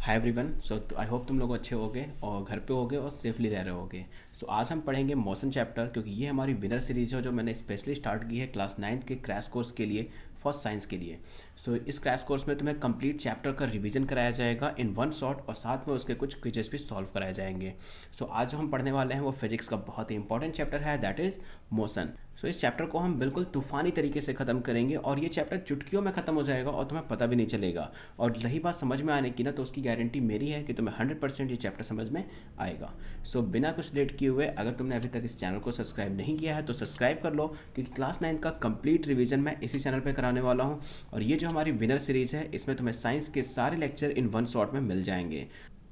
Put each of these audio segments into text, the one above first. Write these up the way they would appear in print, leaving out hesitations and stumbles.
Hi everyone. So I hope तुम लोग अच्छे होगे और घर पे होगे और सेफली रह रहे होगे। सो आज हम पढ़ेंगे मोशन चैप्टर, क्योंकि ये हमारी विनर सीरीज़ है जो मैंने स्पेशली स्टार्ट की है क्लास 9th के क्रैश कोर्स के लिए, फर्स्ट साइंस के लिए। सो इस क्रैश कोर्स में तुम्हें कंप्लीट चैप्टर का रिवीजन कराया जाएगा इन वन शॉट, और साथ में उसके कुछ क्विजेस भी सॉल्व कराए जाएंगे। सो आज जो हम पढ़ने वाले हैं वो फिजिक्स का बहुत ही इंपॉर्टेंट चैप्टर है, दैट इज़ मोशन। सो इस चैप्टर को हम बिल्कुल तूफानी तरीके से ख़त्म करेंगे और ये चैप्टर चुटकियों में ख़त्म हो जाएगा और तुम्हें पता भी नहीं चलेगा। और रही बात समझ में आने की ना, तो उसकी गारंटी मेरी है कि तुम्हें 100% ये चैप्टर समझ में आएगा। सो बिना कुछ लेट किए हुए, अगर तुमने अभी तक इस चैनल को सब्सक्राइब नहीं किया है तो सब्सक्राइब कर लो, क्योंकि क्लास 9 का कंप्लीट रिवीजन मैं इसी चैनल पर कराने वाला हूँ। और ये जो हमारी विनर सीरीज़ है, इसमें तुम्हें साइंस के सारे लेक्चर इन वन शॉट में मिल जाएंगे।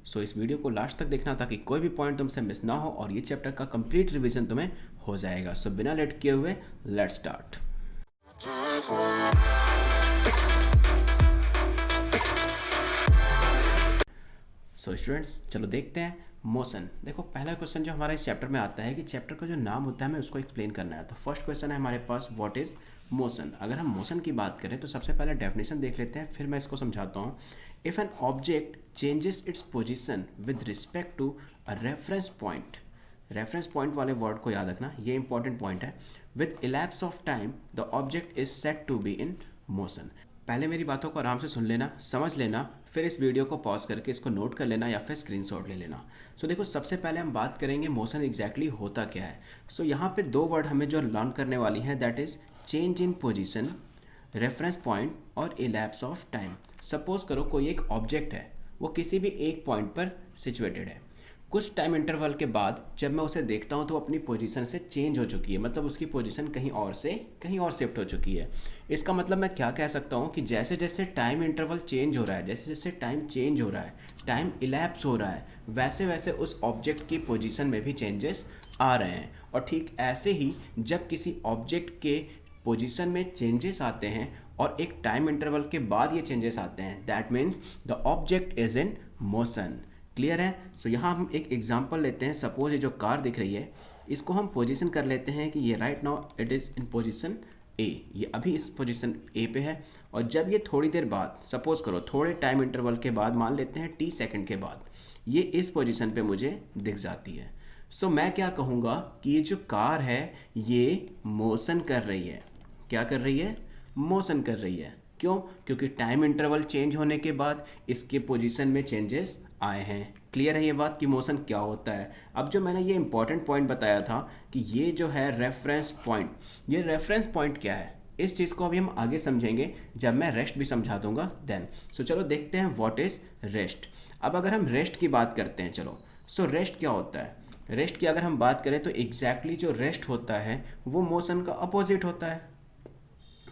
सो इस वीडियो को लास्ट तक देखना ताकि कोई भी पॉइंट तुमसे मिस ना हो और ये चैप्टर का कंप्लीट रिवीजन तुम्हें हो जाएगा। सो बिना लेट किए हुए लेट्स स्टार्ट। सो स्टूडेंट्स, चलो देखते हैं मोशन। देखो, पहला क्वेश्चन जो हमारा इस चैप्टर में आता है कि चैप्टर का जो नाम होता है हमें उसको एक्सप्लेन करना है। तो फर्स्ट क्वेश्चन है हमारे पास, व्हाट इज़ मोशन। अगर हम मोशन की बात करें तो सबसे पहले डेफिनेशन देख लेते हैं, फिर मैं इसको समझाता हूँ। If an object changes its position with respect to a reference point, reference point वाले वर्ड को याद रखना, ये इंपॉर्टेंट पॉइंट है। With elapse of time the object is set to be in motion. पहले मेरी बातों को आराम से सुन लेना, समझ लेना, फिर इस वीडियो को पॉज करके इसको नोट कर लेना या फिर स्क्रीनशॉट ले लेना। सो देखो, सबसे पहले हम बात करेंगे मोशन एग्जैक्टली होता क्या है। सो यहाँ पे दो वर्ड हमें जो लर्न करने वाली हैं, that is change in position, reference point और इलैप्स ऑफ टाइम। सपोज करो कोई एक ऑब्जेक्ट है, वो किसी भी एक पॉइंट पर सिचुएटेड है। कुछ टाइम इंटरवल के बाद जब मैं उसे देखता हूँ तो अपनी पोजीशन से चेंज हो चुकी है, मतलब उसकी पोजीशन कहीं और से कहीं और शिफ्ट हो चुकी है। इसका मतलब मैं क्या कह सकता हूँ कि जैसे जैसे टाइम इंटरवल चेंज हो रहा है, जैसे जैसे टाइम चेंज हो रहा है, टाइम इलैप्स हो रहा है, वैसे वैसे उस ऑब्जेक्ट की पोजीशन में भी चेंजेस आ रहे हैं। और ठीक ऐसे ही जब किसी ऑब्जेक्ट के पोजीशन में चेंजेस आते हैं और एक टाइम इंटरवल के बाद ये चेंजेस आते हैं, that means the object is in motion. Clear है? सो यहाँ हम एक एग्जांपल लेते हैं। सपोज ये जो कार दिख रही है, इसको हम पोजीशन कर लेते हैं कि ये right now it is in position A, ये अभी इस पोजीशन ए पे है। और जब ये थोड़ी देर बाद, सपोज करो थोड़े टाइम इंटरवल के बाद, मान लेते हैं टी सेकंड के बाद, ये इस पोजीशन पे मुझे दिख जाती है। सो मैं क्या कहूँगा कि ये जो कार है ये मोशन कर रही है। क्या कर रही है? मोशन कर रही है। क्यों? क्योंकि टाइम इंटरवल चेंज होने के बाद इसके पोजीशन में चेंजेस आए हैं। क्लियर है ये बात कि मोशन क्या होता है? अब जो मैंने ये इंपॉर्टेंट पॉइंट बताया था कि ये जो है रेफरेंस पॉइंट, ये रेफरेंस पॉइंट क्या है, इस चीज़ को अभी हम आगे समझेंगे जब मैं रेस्ट भी समझा दूंगा देन। सो चलो देखते हैं व्हाट इज़ रेस्ट। अब अगर हम रेस्ट की बात करते हैं, चलो, सो रेस्ट क्या होता है? रेस्ट की अगर हम बात करें तो एग्जैक्टली जो रेस्ट होता है वो मोशन का अपोजिट होता है।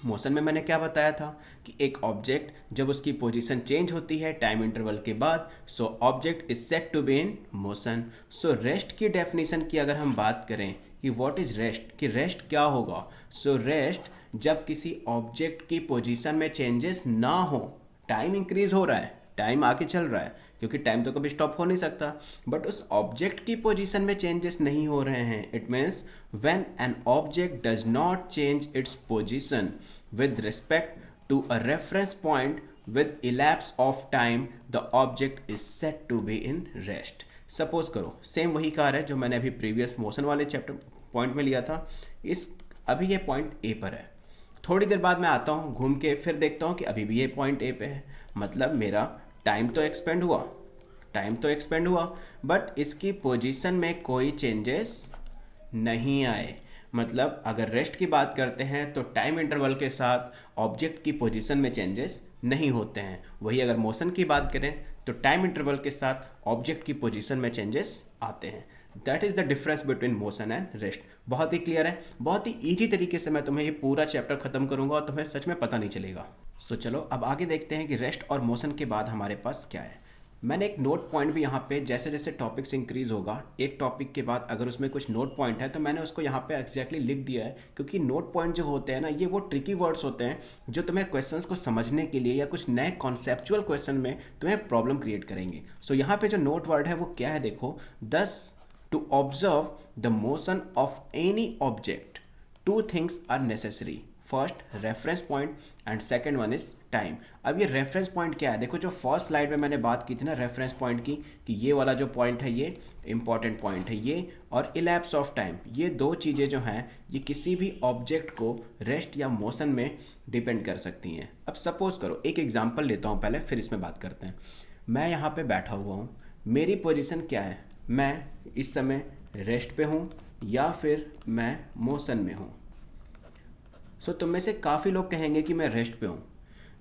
मोशन में मैंने क्या बताया था कि एक ऑब्जेक्ट जब उसकी पोजीशन चेंज होती है टाइम इंटरवल के बाद, so object is set to be in motion. So rest की डेफिनेशन की अगर हम बात करें कि व्हाट इज रेस्ट, कि रेस्ट क्या होगा, सो रेस्ट जब किसी ऑब्जेक्ट की पोजीशन में चेंजेस ना हो, टाइम इंक्रीज हो रहा है, टाइम आगे चल रहा है, क्योंकि टाइम तो कभी स्टॉप हो नहीं सकता, बट उस ऑब्जेक्ट की पोजीशन में चेंजेस नहीं हो रहे हैं। It means when an object does not change its position with respect to a reference point with elapse of time, the object is said to be in rest. Suppose करो same वही car है जो मैंने अभी previous motion वाले chapter point में लिया था। इस अभी ये पॉइंट ए पर है, थोड़ी देर बाद मैं आता हूँ घूम के, फिर देखता हूँ कि अभी भी ये पॉइंट ए पे है। मतलब मेरा टाइम तो एक्सपेंड हुआ, टाइम तो एक्सपेंड हुआ, बट इसकी पोजीशन में कोई चेंजेस नहीं आए। मतलब अगर रेस्ट की बात करते हैं तो टाइम इंटरवल के साथ ऑब्जेक्ट की पोजीशन में चेंजेस नहीं होते हैं। वही अगर मोशन की बात करें तो टाइम इंटरवल के साथ ऑब्जेक्ट की पोजीशन में चेंजेस आते हैं। That is the difference between motion and rest. बहुत ही क्लियर है, बहुत ही ईजी तरीके से मैं तुम्हें ये पूरा चैप्टर खत्म करूंगा और तुम्हें सच में पता नहीं चलेगा। सो चलो अब आगे देखते हैं कि रेस्ट और मोशन के बाद हमारे पास क्या है। मैंने एक नोट पॉइंट भी यहाँ पे, जैसे जैसे टॉपिक्स इंक्रीज होगा, एक टॉपिक के बाद अगर उसमें कुछ नोट पॉइंट है तो मैंने उसको यहाँ पे एग्जैक्टली लिख दिया है, क्योंकि नोट पॉइंट जो होते हैं ना, ये वो ट्रिकी वर्ड्स होते हैं जो तुम्हें क्वेश्चंस को समझने के लिए या कुछ नए कॉन्सेप्चुअल क्वेश्चन में तुम्हें प्रॉब्लम क्रिएट करेंगे। सो यहाँ पे जो नोट वर्ड है वो क्या है, देखो, thus to observe the motion of any object two things are necessary. First reference point and second one is time. अब ये रेफरेंस पॉइंट क्या है, देखो जो फर्स्ट स्लाइड में मैंने बात की थी ना रेफरेंस पॉइंट की, कि ये वाला जो पॉइंट है ये इंपॉर्टेंट पॉइंट है, ये और इलैप्स ऑफ टाइम, ये दो चीज़ें जो हैं ये किसी भी ऑब्जेक्ट को रेस्ट या मोशन में डिपेंड कर सकती हैं। अब सपोज करो, एक एग्जांपल लेता हूँ पहले, फिर इसमें बात करते हैं। मैं यहाँ पे बैठा हुआ हूँ, मेरी पोजीशन क्या है, मैं इस समय रेस्ट पे हूँ या फिर मैं मोशन में हूँ। सो तुम में से काफ़ी लोग कहेंगे कि मैं रेस्ट पे हूँ।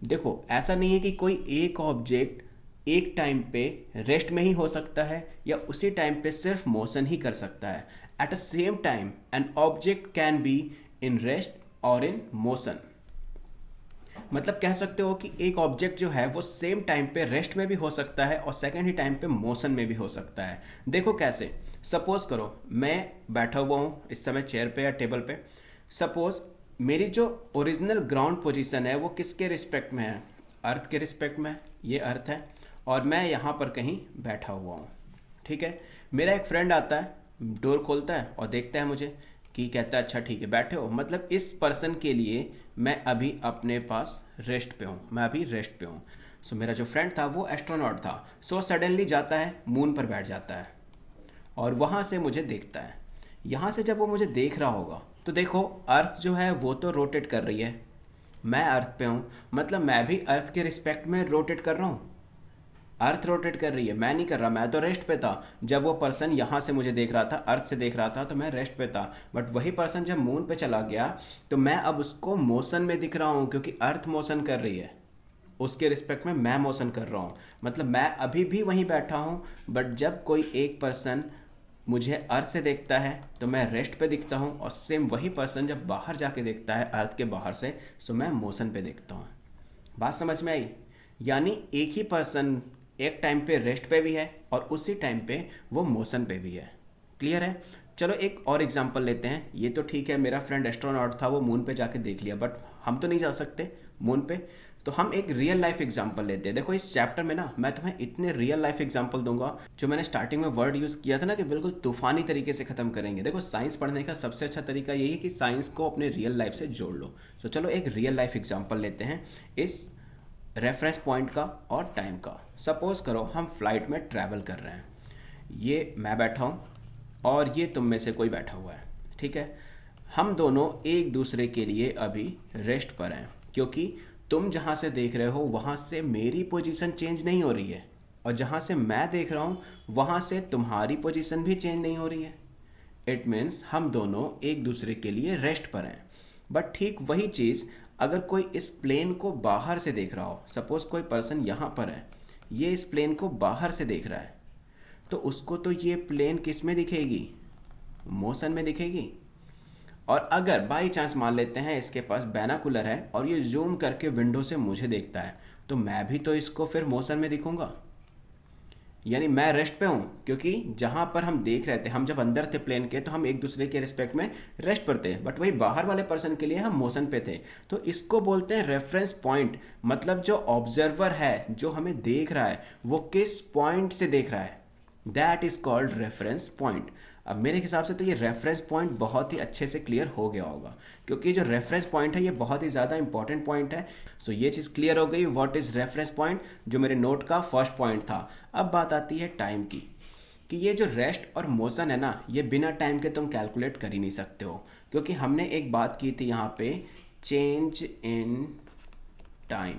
देखो ऐसा नहीं है कि कोई एक ऑब्जेक्ट एक टाइम पे रेस्ट में ही हो सकता है या उसी टाइम पे सिर्फ मोशन ही कर सकता है। At a same time an object can be in rest और इन मोशन। मतलब कह सकते हो कि एक ऑब्जेक्ट जो है वो सेम टाइम पे रेस्ट में भी हो सकता है और सेकेंड ही टाइम पे मोशन में भी हो सकता है। देखो कैसे, सपोज करो मैं बैठा हुआ हूँ इस समय चेयर पे या टेबल पे। सपोज मेरी जो ओरिजिनल ग्राउंड पोजीशन है वो किसके रिस्पेक्ट में है, अर्थ के रिस्पेक्ट में, ये अर्थ है, और मैं यहाँ पर कहीं बैठा हुआ हूँ। ठीक है, मेरा एक फ्रेंड आता है, डोर खोलता है और देखता है मुझे, कि कहता है अच्छा ठीक है बैठे हो, मतलब इस पर्सन के लिए मैं अभी अपने पास रेस्ट पे हूँ, मैं अभी रेस्ट पे हूँ। सो मेरा जो फ्रेंड था वो एस्ट्रोनॉट था, सो सडनली जाता है मून पर बैठ जाता है और वहाँ से मुझे देखता है। यहाँ से जब वो मुझे देख रहा होगा तो देखो अर्थ जो है वो तो रोटेट कर रही है, मैं अर्थ पे हूँ, मतलब मैं भी अर्थ के रिस्पेक्ट में रोटेट कर रहा हूँ। अर्थ रोटेट कर रही है, मैं नहीं कर रहा, मैं तो रेस्ट पे था। जब वो पर्सन यहाँ से मुझे देख रहा था, अर्थ से देख रहा था, तो मैं रेस्ट पे था। बट वही पर्सन जब मून पे चला गया तो मैं अब उसको मोशन में दिख रहा हूँ, क्योंकि अर्थ मोशन कर रही है, उसके रिस्पेक्ट में मैं मोशन कर रहा हूँ। मतलब मैं अभी भी वहीं बैठा हूँ, बट जब कोई एक पर्सन मुझे अर्थ से देखता है तो मैं रेस्ट पे दिखता हूँ, और सेम वही पर्सन जब बाहर जाके देखता है अर्थ के बाहर से, सो मैं मोशन पे देखता हूँ। बात समझ में आई? यानी एक ही पर्सन एक टाइम पे रेस्ट पे भी है और उसी टाइम पे वो मोशन पे भी है। क्लियर है? चलो एक और एग्जांपल लेते हैं। ये तो ठीक है, मेरा फ्रेंड एस्ट्रोनॉट था, वो मून पे जाके देख लिया, बट हम तो नहीं जा सकते मून पे, तो हम एक रियल लाइफ एग्जांपल लेते हैं। देखो इस चैप्टर में ना मैं तुम्हें इतने रियल लाइफ एग्जांपल दूंगा, जो मैंने स्टार्टिंग में वर्ड यूज़ किया था ना कि बिल्कुल तूफानी तरीके से ख़त्म करेंगे। देखो साइंस पढ़ने का सबसे अच्छा तरीका यही है कि साइंस को अपने रियल लाइफ से जोड़ लो। तो चलो एक रियल लाइफ एग्जाम्पल लेते हैं इस रेफरेंस पॉइंट का और टाइम का। सपोज़ करो हम फ्लाइट में ट्रैवल कर रहे हैं, ये मैं बैठा हूँ और ये तुम में से कोई बैठा हुआ है। ठीक है, हम दोनों एक दूसरे के लिए अभी रेस्ट पर हैं, क्योंकि तुम जहाँ से देख रहे हो वहाँ से मेरी पोजीशन चेंज नहीं हो रही है, और जहाँ से मैं देख रहा हूँ वहाँ से तुम्हारी पोजीशन भी चेंज नहीं हो रही है। इट मीन्स हम दोनों एक दूसरे के लिए रेस्ट पर हैं। बट ठीक वही चीज़ अगर कोई इस प्लेन को बाहर से देख रहा हो, सपोज कोई पर्सन यहाँ पर है, ये इस प्लेन को बाहर से देख रहा है, तो उसको तो ये प्लेन किस में दिखेगी, मोशन में दिखेगी। और अगर बाई चांस मान लेते हैं इसके पास बैनाकुलर है और ये जूम करके विंडो से मुझे देखता है, तो मैं भी तो इसको फिर मोशन में दिखूंगा। यानी मैं रेस्ट पे हूँ, क्योंकि जहाँ पर हम देख रहे थे, हम जब अंदर थे प्लेन के तो हम एक दूसरे के रिस्पेक्ट में रेस्ट पर थे, बट वही बाहर वाले पर्सन के लिए हम मोशन पे थे। तो इसको बोलते हैं रेफरेंस पॉइंट। मतलब जो ऑब्जर्वर है, जो हमें देख रहा है, वो किस पॉइंट से देख रहा है, that is called reference point. अब मेरे हिसाब से तो ये रेफरेंस पॉइंट बहुत ही अच्छे से क्लियर हो गया होगा, क्योंकि जो रेफरेंस पॉइंट है ये बहुत ही ज़्यादा इंपॉर्टेंट पॉइंट है। सो ये चीज़ क्लियर हो गई, व्हाट इज़ रेफरेंस पॉइंट, जो मेरे नोट का फर्स्ट पॉइंट था। अब बात आती है टाइम की, कि ये जो रेस्ट और मोशन है ना, ये बिना टाइम के तुम कैलकुलेट कर ही नहीं सकते हो, क्योंकि हमने एक बात की थी यहाँ पे, change in time.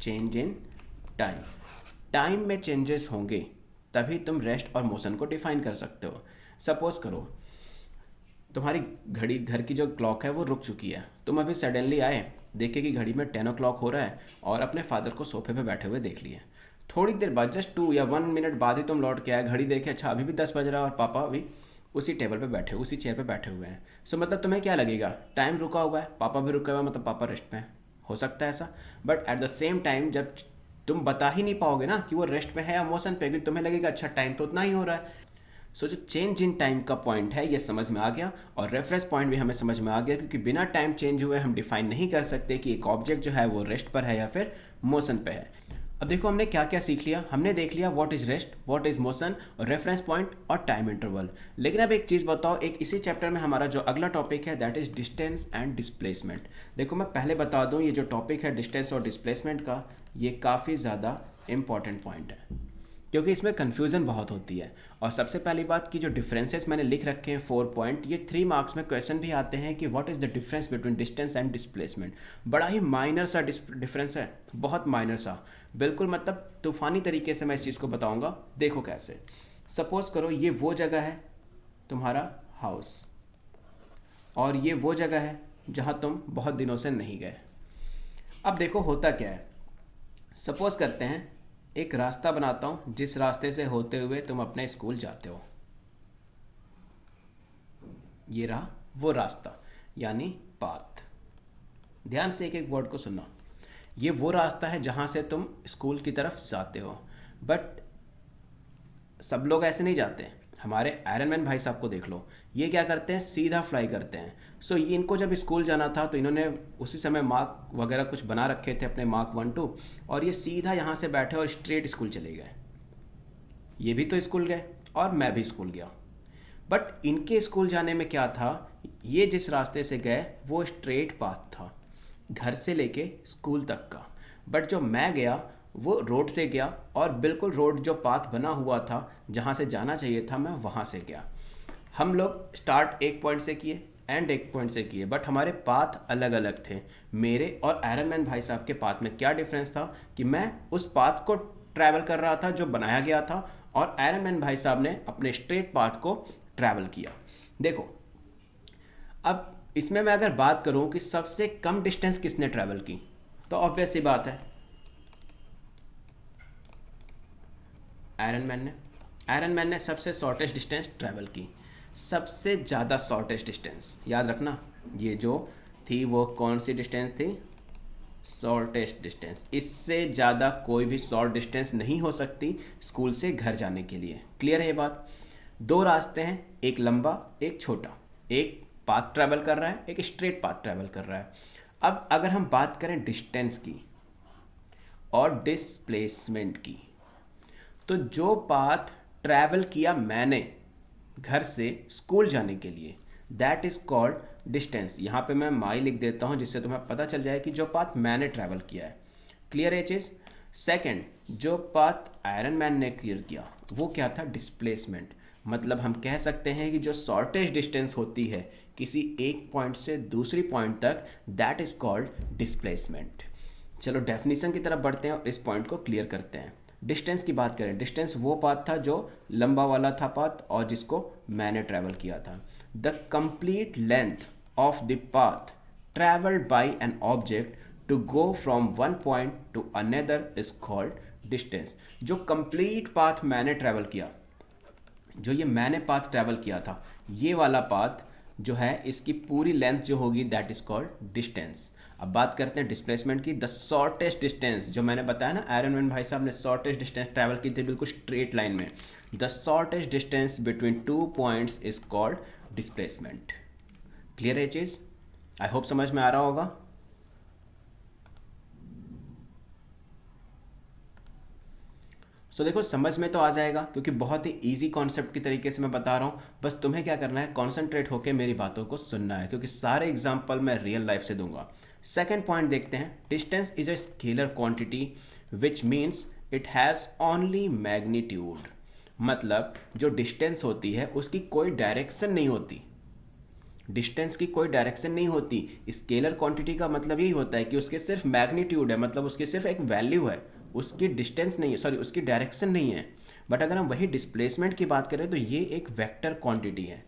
Change in time, time में चेंजेस होंगे तभी तुम रेस्ट और मोशन को डिफाइन कर सकते हो। सपोज करो तुम्हारी घड़ी, घर की जो क्लॉक है वो रुक चुकी है, तुम अभी सडनली आए, देखे कि घड़ी में 10 o'clock हो रहा है और अपने फादर को सोफे पे बैठे हुए देख लिए। थोड़ी देर बाद, जस्ट 2 या 1 मिनट बाद ही तुम लौट के आए, घड़ी देखे अच्छा अभी भी 10 बज रहा है और पापा अभी उसी टेबल पे बैठे, उसी चेयर पे बैठे हुए हैं। सो मतलब तुम्हें क्या लगेगा, टाइम रुका हुआ है, पापा भी रुके हुए हैं, मतलब पापा रेस्ट पे हैं। हो सकता है ऐसा, but at the same time जब तुम बता ही नहीं पाओगे ना कि वो रेस्ट पे है या मोशन पे, क्योंकि तुम्हें लगेगा अच्छा टाइम तो उतना ही हो रहा है। सो जो चेंज इन टाइम का पॉइंट है ये समझ में आ गया, और रेफरेंस पॉइंट भी हमें समझ में आ गया, क्योंकि बिना टाइम चेंज हुए हम डिफाइन नहीं कर सकते कि एक ऑब्जेक्ट जो है वो रेस्ट पर है या फिर मोशन पे है। अब देखो हमने क्या क्या सीख लिया। हमने देख लिया what is rest, what is motion, reference point और टाइम इंटरवल। लेकिन अब एक चीज़ बताओ, एक इसी चैप्टर में हमारा जो अगला टॉपिक है that is distance and displacement. देखो मैं पहले बता दूं, ये जो टॉपिक है डिस्टेंस और डिस्प्लेसमेंट का, ये काफ़ी ज़्यादा इंपॉर्टेंट पॉइंट है क्योंकि इसमें कन्फ्यूज़न बहुत होती है। और सबसे पहली बात कि जो डिफरेंसेस मैंने लिख रखे हैं 4 पॉइंट, ये 3 मार्क्स में क्वेश्चन भी आते हैं कि what is the difference between distance and displacement. बड़ा ही माइनर सा डिफरेंस है, बहुत माइनर सा, बिल्कुल मतलब तूफानी तरीके से मैं इस चीज़ को बताऊंगा। देखो कैसे, सपोज करो ये वो जगह है तुम्हारा हाउस, और ये वो जगह है जहाँ तुम बहुत दिनों से नहीं गए। अब देखो होता क्या है, सपोज करते हैं एक रास्ता बनाता हूँ जिस रास्ते से होते हुए तुम अपने स्कूल जाते हो। ये रहा वो रास्ता, यानी पाथ। ध्यान से एक एक वर्ड को सुनना। ये वो रास्ता है जहाँ से तुम स्कूल की तरफ जाते हो, बट सब लोग ऐसे नहीं जाते। हमारे आयरन मैन भाई साहब को देख लो, ये क्या करते हैं, सीधा फ्लाई करते हैं। सो ये इनको जब स्कूल जाना था तो इन्होंने उसी समय मार्क वगैरह कुछ बना रखे थे अपने, मार्क 1 2, और ये सीधा यहाँ से बैठे और स्ट्रेट स्कूल चले गए। ये भी तो स्कूल गए और मैं भी स्कूल गया, बट इनके स्कूल जाने में क्या था, ये जिस रास्ते से गए वो स्ट्रेट पाथ था घर से लेके स्कूल तक का। बट जो मैं गया वो रोड से गया, और बिल्कुल रोड जो पाथ बना हुआ था जहाँ से जाना चाहिए था मैं वहाँ से गया। हम लोग स्टार्ट एक पॉइंट से किए, एंड एक पॉइंट से किए, बट हमारे पाथ अलग अलग थे। मेरे और आयरन मैन भाई साहब के पाथ में क्या डिफरेंस था कि मैं उस पाथ को ट्रैवल कर रहा था जो बनाया गया था, और आयरन मैन भाई साहब ने अपने स्ट्रेट पाथ को ट्रैवल किया। देखो अब इसमें मैं अगर बात करूं कि सबसे कम डिस्टेंस किसने ट्रैवल की, तो ऑब्वियस सी बात है आयरन मैन ने सबसे शॉर्टेस्ट डिस्टेंस ट्रैवल की। सबसे ज़्यादा शॉर्टेस्ट डिस्टेंस याद रखना, ये जो थी वो कौन सी डिस्टेंस थी, शॉर्टेस्ट डिस्टेंस। इससे ज़्यादा कोई भी शॉर्ट डिस्टेंस नहीं हो सकती स्कूल से घर जाने के लिए। क्लियर है ये बात। 2 रास्ते हैं, एक लंबा एक छोटा, एक पाथ ट्रैवल कर रहा है, एक स्ट्रेट पाथ ट्रैवल कर रहा है। अब अगर हम बात करें डिस्टेंस की और डिस्प्लेसमेंट की, तो जो पाथ ट्रैवल किया मैंने घर से स्कूल जाने के लिए, दैट इज़ कॉल्ड डिस्टेंस। यहाँ पे मैं माई लिख देता हूँ जिससे तुम्हें पता चल जाए कि जो पाथ मैंने ट्रैवल किया है। क्लियर है चीज़। सेकेंड, जो पाथ आयरन मैन ने क्लियर किया वो क्या था, डिस्प्लेसमेंट। मतलब हम कह सकते हैं कि जो शॉर्टेस्ट डिस्टेंस होती है किसी एक पॉइंट से दूसरी पॉइंट तक, दैट इज़ कॉल्ड डिस्प्लेसमेंट। चलो डेफिनेशन की तरफ बढ़ते हैं और इस पॉइंट को क्लियर करते हैं। डिस्टेंस की बात करें, डिस्टेंस वो पाथ था जो लंबा वाला था पाथ और जिसको मैंने ट्रैवल किया था। The complete length of the path travelled by an object to go from one point to another is called distance. जो कंप्लीट पाथ मैंने ट्रैवल किया, जो ये मैंने पाथ ट्रैवल किया था, ये वाला पाथ जो है इसकी पूरी लेंथ जो होगी दैट इज कॉल्ड डिस्टेंस। अब बात करते हैं डिस्प्लेसमेंट की। द शॉर्टेस्ट डिस्टेंस, जो मैंने बताया ना आयरन मैन भाई साहब ने शॉर्टेस्ट डिस्टेंस ट्रैवल की थी बिल्कुल स्ट्रेट लाइन में, the shortest distance between 2 points is called displacement. Clear है चीज़, आई होप समझ में आ रहा होगा। सो देखो समझ में तो आ जाएगा क्योंकि बहुत ही इजी कॉन्सेप्ट की तरीके से मैं बता रहा हूँ। बस तुम्हें क्या करना है, कॉन्सेंट्रेट होकर मेरी बातों को सुनना है क्योंकि सारे एग्जाम्पल मैं रियल लाइफ से दूंगा। सेकेंड पॉइंट देखते हैं, distance is a scalar quantity which means it has only magnitude. मतलब जो डिस्टेंस होती है उसकी कोई डायरेक्शन नहीं होती, डिस्टेंस की कोई डायरेक्शन नहीं होती। स्केलर क्वांटिटी का मतलब यही होता है कि उसके सिर्फ मैग्नीट्यूड है, मतलब उसकी सिर्फ एक वैल्यू है, उसकी डिस्टेंस नहीं है, सॉरी उसकी डायरेक्शन नहीं है। बट अगर हम वही डिस्प्लेसमेंट की बात करें तो ये एक वेक्टर क्वांटिटी है,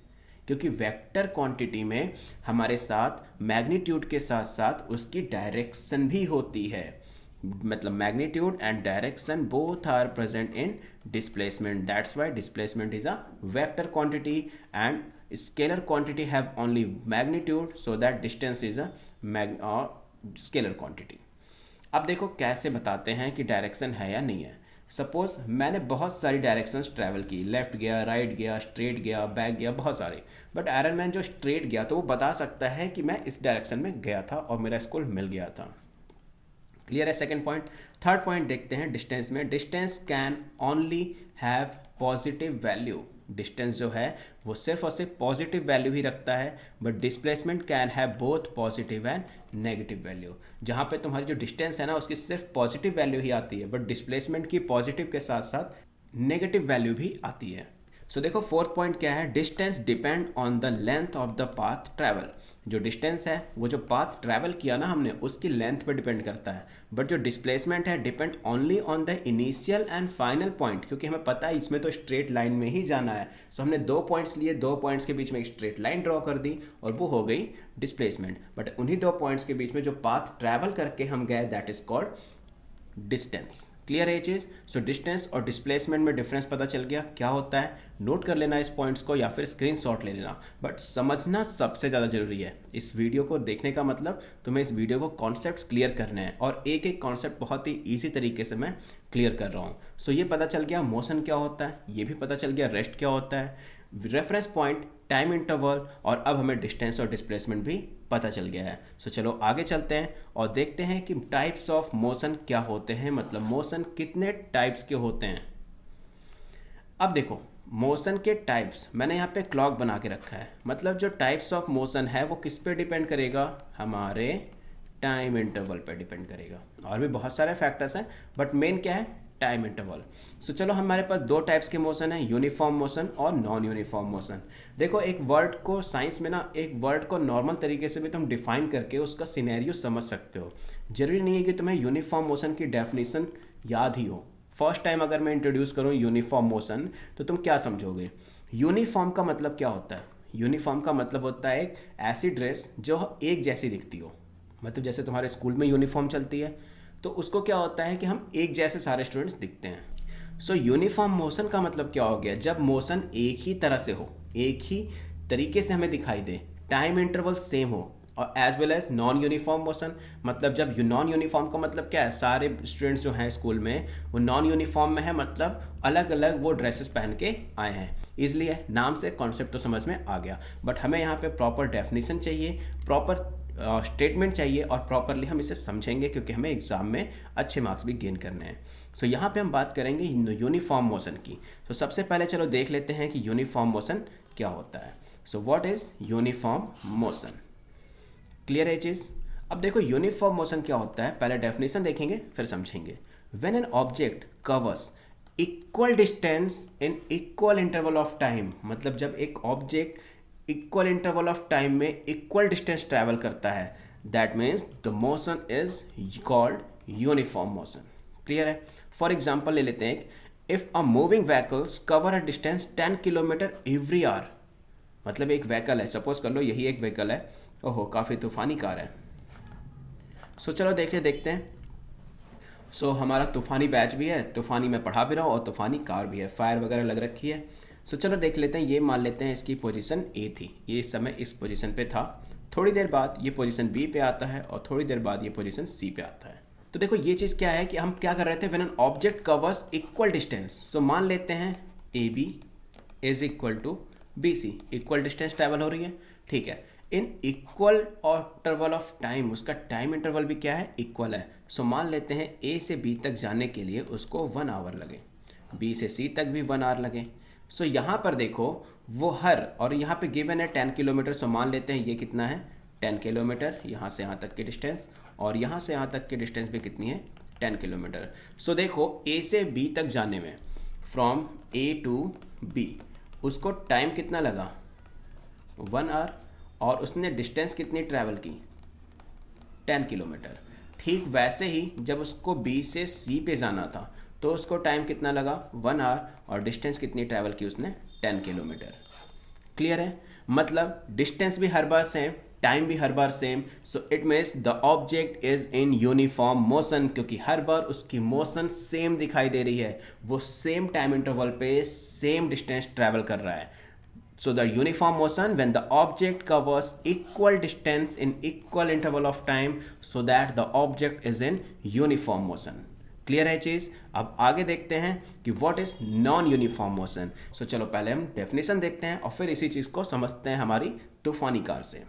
क्योंकि वेक्टर क्वांटिटी में हमारे साथ मैग्नीट्यूड के साथ साथ उसकी डायरेक्शन भी होती है। मतलब magnitude and direction both are present in displacement, that's why displacement is a vector quantity and scalar quantity have only magnitude, so that distance is a scalar quantity. अब देखो कैसे बताते हैं कि डायरेक्शन है या नहीं है। सपोज मैंने बहुत सारी डायरेक्शंस ट्रैवल की, लेफ्ट गया, राइट गया, स्ट्रेट गया, बैक गया, बहुत सारे। बट आयरन मैन जो स्ट्रेट गया तो वो बता सकता है कि मैं इस डायरेक्शन में गया था और मेरा स्कूल मिल गया था। क्लियर है सेकंड पॉइंट। थर्ड पॉइंट देखते हैं डिस्टेंस में। Distance can only have positive value. Distance जो है वो सिर्फ और सिर्फ पॉजिटिव वैल्यू ही रखता है, but displacement can have both positive and negative value. जहाँ पे तुम्हारी जो डिस्टेंस है ना उसकी सिर्फ पॉजिटिव वैल्यू ही आती है, बट डिस्प्लेसमेंट की पॉजिटिव के साथ साथ नेगेटिव वैल्यू भी आती है। सो देखो फोर्थ पॉइंट क्या है, distance depend on the length of the path travel. जो डिस्टेंस है वो जो पाथ ट्रैवल किया ना हमने उसकी लेंथ पर डिपेंड करता है, बट जो डिस्प्लेसमेंट है depend only on the initial and final point, क्योंकि हमें पता है इसमें तो स्ट्रेट लाइन में ही जाना है। सो हमने 2 पॉइंट्स लिए, 2 पॉइंट्स के बीच में एक स्ट्रेट लाइन ड्रॉ कर दी और वो हो गई डिस्प्लेसमेंट, बट उन्हीं 2 पॉइंट्स के बीच में जो पाथ ट्रैवल करके हम गए that is called distance. Clear है चीज़। सो डिस्टेंस और डिस्प्लेसमेंट में डिफरेंस पता चल गया क्या होता है। नोट कर लेना इस पॉइंट्स को या फिर स्क्रीनशॉट ले लेना, बट समझना सबसे ज़्यादा जरूरी है। इस वीडियो को देखने का मतलब तुम्हें इस वीडियो को कॉन्सेप्ट्स क्लियर करने हैं, और एक एक कॉन्सेप्ट बहुत ही ईजी तरीके से मैं क्लियर कर रहा हूँ। सो ये पता चल गया मोशन क्या होता है, ये भी पता चल गया रेस्ट क्या होता है, रेफरेंस पॉइंट, टाइम इंटरवल, और अब हमें डिस्टेंस और डिस्प्लेसमेंट भी पता चल गया है। सो चलो आगे चलते हैं और देखते हैं कि टाइप्स ऑफ मोशन क्या होते हैं, मतलब मोशन कितने टाइप्स के होते हैं। अब देखो मोशन के टाइप्स मैंने यहाँ पे क्लॉक बना के रखा है, मतलब जो टाइप्स ऑफ मोशन है वो किस पे डिपेंड करेगा, हमारे टाइम इंटरवल पे डिपेंड करेगा। और भी बहुत सारे फैक्टर्स हैं बट मेन क्या है, टाइम इंटरवल। सो चलो हमारे पास 2 टाइप्स के मोशन है, यूनिफॉर्म मोशन और नॉन यूनिफॉर्म मोशन। देखो एक वर्ड को साइंस में ना, एक वर्ड को नॉर्मल तरीके से भी तुम डिफाइन करके उसका सिनेरियो समझ सकते हो। जरूरी नहीं है कि तुम्हें यूनिफॉर्म मोशन की डेफिनेशन याद ही हो। फर्स्ट टाइम अगर मैं इंट्रोड्यूस करूँ यूनिफॉर्म मोशन तो तुम क्या समझोगे। यूनिफॉर्म का मतलब क्या होता है, यूनिफॉर्म का मतलब होता है एक ऐसी ड्रेस जो एक जैसी दिखती हो। मतलब जैसे तुम्हारे स्कूल में यूनिफॉर्म चलती है तो उसको क्या होता है कि हम एक जैसे सारे स्टूडेंट्स दिखते हैं। सो यूनिफॉर्म मोशन का मतलब क्या हो गया, जब मोशन एक ही तरह से हो, एक ही तरीके से हमें दिखाई दे, टाइम इंटरवल सेम हो, और as well as non uniform motion, मतलब जब नॉन यूनिफॉर्म का मतलब क्या है, सारे स्टूडेंट्स जो हैं स्कूल में वो नॉन यूनिफॉर्म में है, मतलब अलग अलग वो ड्रेसेस पहन के आए हैं। इसलिए नाम से कॉन्सेप्ट तो समझ में आ गया, बट हमें यहाँ पे प्रॉपर डेफिनेशन चाहिए, प्रॉपर स्टेटमेंट चाहिए, और प्रॉपरली हम इसे समझेंगे क्योंकि हमें एग्जाम में अच्छे मार्क्स भी गेन करने हैं। सो यहाँ पे हम बात करेंगे यूनिफॉर्म मोशन की। तो सबसे पहले चलो देख लेते हैं कि यूनिफॉर्म मोशन क्या होता है। So what is uniform motion. Clear है चीज़। अब देखो यूनिफॉर्म मोशन क्या होता है, पहले डेफिनेशन देखेंगे फिर समझेंगे। When an object covers equal distance in equal interval of time, मतलब जब एक object equal interval of time में इक्वल डिस्टेंस ट्रैवल करता है, that means the motion is called uniform motion. Clear है। फॉर एग्जाम्पल ले लेते हैं, if a moving vehicles cover a distance 10 kilometre every hour, मतलब एक व्हीकल है, सपोज कर लो यही एक व्हीकल है, ओहो काफ़ी तूफानी कार है। सो चलो देखते हैं। सो हमारा तूफानी बैच भी है, तूफानी में पढ़ा भी रहा हूँ और तूफानी कार भी है, फायर वगैरह लग रखी है। सो चलो देख लेते हैं, ये मान लेते हैं इसकी पोजीशन ए थी, ये इस समय इस पोजीशन पे था, थोड़ी देर बाद ये पोजीशन बी पे आता है और थोड़ी देर बाद ये पोजीशन सी पे आता है। तो देखो ये चीज़ क्या है कि हम क्या कर रहे थे, when an object covers equal distance, so मान लेते हैं A B is equal to B C, equal distance travel हो रही है, ठीक है, in equal interval of time, उसका टाइम इंटरवल भी क्या है, इक्वल है। सो मान लेते हैं ए से बी तक जाने के लिए उसको 1 आवर लगे, बी से सी तक भी 1 आवर लगे। सो यहाँ पर देखो वो हर, और यहाँ पे गिवन है 10 किलोमीटर, सो मान लेते हैं ये कितना है 10 किलोमीटर, यहाँ से यहाँ तक की डिस्टेंस, और यहाँ से यहाँ तक की डिस्टेंस भी कितनी है 10 किलोमीटर। सो देखो ए से बी तक जाने में, फ्रॉम ए टू बी, उसको टाइम कितना लगा 1 आवर, और उसने डिस्टेंस कितनी ट्रैवल की 10 किलोमीटर। ठीक वैसे ही जब उसको बी से सी पे जाना था तो उसको टाइम कितना लगा 1 आवर, और डिस्टेंस कितनी ट्रैवल की उसने 10 किलोमीटर। क्लियर है, मतलब डिस्टेंस भी हर बार सेम, टाइम भी हर बार same. So it means the object is in uniform motion, क्योंकि हर बार उसकी मोशन सेम दिखाई दे रही है, वो सेम टाइम इंटरवल पे सेम डिस्टेंस ट्रैवल कर रहा है। So the uniform motion when the object covers equal distance in equal interval of time, so that the object is in uniform motion. Clear है चीज। अब आगे देखते हैं कि what is non uniform motion. So चलो पहले हम डेफिनेशन देखते हैं और फिर इसी चीज को समझते हैं हमारी तूफानी कार से।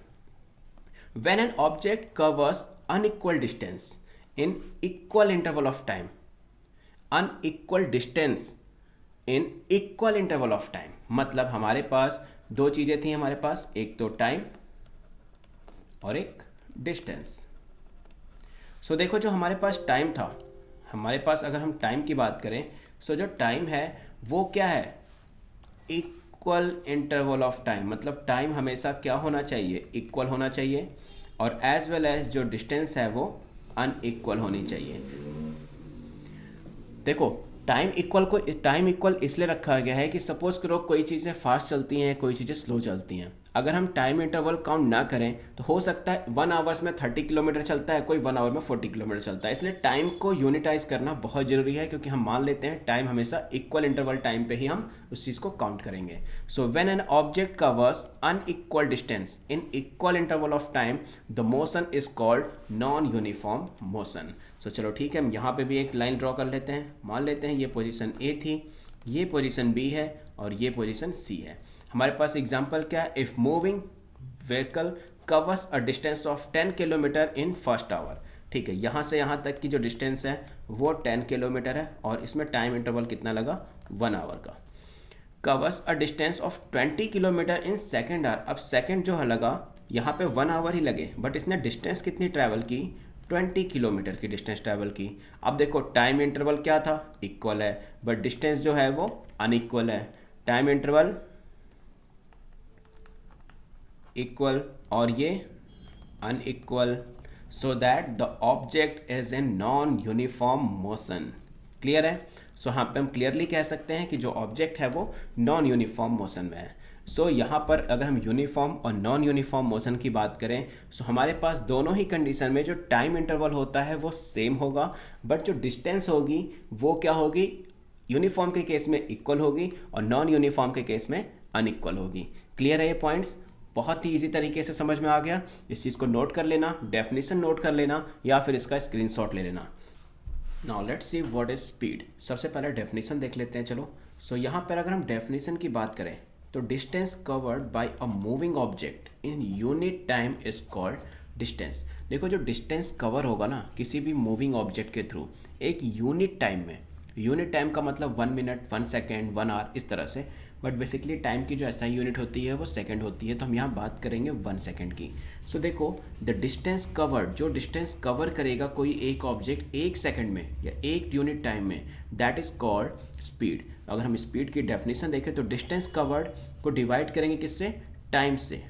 When an object covers unequal distance in equal interval of time, unequal distance in equal interval of time. मतलब हमारे पास दो चीज़ें थी हमारे पास, एक तो टाइम और एक डिस्टेंस। सो देखो जो हमारे पास टाइम था, हमारे पास अगर हम टाइम की बात करें, सो जो टाइम है वो क्या है, इक्वल इंटरवल ऑफ टाइम। मतलब टाइम हमेशा क्या होना चाहिए, इक्वल होना चाहिए, और एज वेल एज जो डिस्टेंस है वो अनइक्वल होनी चाहिए। देखो टाइम इक्वल इसलिए रखा गया है कि सपोज करो कोई चीज़ें फास्ट चलती हैं, कोई चीज़ें स्लो चलती हैं। अगर हम टाइम इंटरवल काउंट ना करें तो हो सकता है 1 आवर्स में 30 किलोमीटर चलता है, कोई 1 आवर में 40 किलोमीटर चलता है। इसलिए टाइम को यूनिटाइज करना बहुत ज़रूरी है, क्योंकि हम मान लेते हैं टाइम हमेशा इक्वल इंटरवल टाइम पे ही हम उस चीज़ को काउंट करेंगे। So when an object covers unequal distance in equal interval of time, the motion is called non uniform motion. So चलो ठीक है, हम यहाँ पे भी एक लाइन ड्रॉ कर लेते हैं। मान लेते हैं ये पोजीशन ए थी, ये पोजीशन बी है और ये पोजीशन सी है। हमारे पास एग्जांपल क्या है, if moving vehicle covers a distance of 10 kilometre in first hour. ठीक है, यहाँ से यहाँ तक की जो डिस्टेंस है वो 10 किलोमीटर है, और इसमें टाइम इंटरवल कितना लगा, 1 आवर का। Covers a distance of 20 kilometre in second hour. अब सेकेंड जो है लगा, यहाँ पे 1 आवर ही लगे, बट इसने डिस्टेंस कितनी ट्रैवल की, 20 किलोमीटर की डिस्टेंस ट्रैवल की। अब देखो टाइम इंटरवल क्या था, इक्वल है, बट डिस्टेंस जो है वो अनइक्वल है। टाइम इंटरवल इक्वल और ये unequal, so that the object is in non uniform motion. Clear है? सो यहाँ पे हम क्लियरली कह सकते हैं कि जो ऑब्जेक्ट है वो नॉन यूनिफॉर्म मोशन में है। सो यहाँ पर अगर हम यूनिफॉर्म और नॉन यूनिफॉर्म मोशन की बात करें, सो हमारे पास दोनों ही कंडीशन में जो टाइम इंटरवल होता है वो सेम होगा, बट जो डिस्टेंस होगी वो क्या होगी, यूनिफॉर्म के केस में इक्वल होगी और नॉन यूनिफॉर्म के केस में अनइक्वल होगी। क्लियर है ये पॉइंट्स? बहुत ही इजी तरीके से समझ में आ गया। इस चीज़ को नोट कर लेना, डेफिनेशन नोट कर लेना, या फिर इसका स्क्रीनशॉट ले लेना। Now let's see what is speed. सबसे पहले डेफिनेशन देख लेते हैं चलो। सो यहाँ पर अगर हम डेफिनेशन की बात करें तो distance covered bye a moving object in unit time is called distance. देखो जो डिस्टेंस कवर होगा ना किसी भी मूविंग ऑब्जेक्ट के थ्रू एक यूनिट टाइम में, यूनिट टाइम का मतलब 1 मिनट, 1 सेकेंड, 1 आवर, इस तरह से, बट बेसिकली टाइम की जो एसआई यूनिट होती है वो सेकंड होती है, तो हम यहाँ बात करेंगे 1 सेकेंड की। सो देखो द डिस्टेंस कवर्ड, जो डिस्टेंस कवर करेगा कोई एक ऑब्जेक्ट 1 सेकेंड में या 1 यूनिट टाइम में, दैट इज कॉल्ड स्पीड। अगर हम स्पीड की डेफिनेशन देखें तो डिस्टेंस कवर्ड को डिवाइड करेंगे किससे, टाइम से,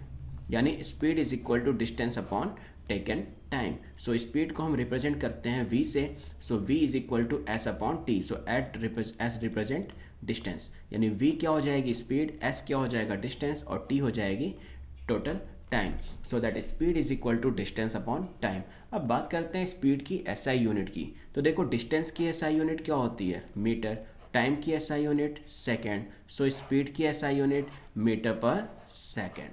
यानी speed is equal to distance upon taken time. So speed को हम रिप्रेजेंट करते हैं v से, so v is equal to s upon t. So s represent distance, यानी v क्या हो जाएगी स्पीड, s क्या हो जाएगा डिस्टेंस, और t हो जाएगी total time. So that speed is equal to distance upon time. अब बात करते हैं स्पीड की एसआई यूनिट की। तो देखो डिस्टेंस की एसआई यूनिट क्या होती है, मीटर, टाइम की SI unit second, so speed की एसआई यूनिट मीटर पर सेकेंड।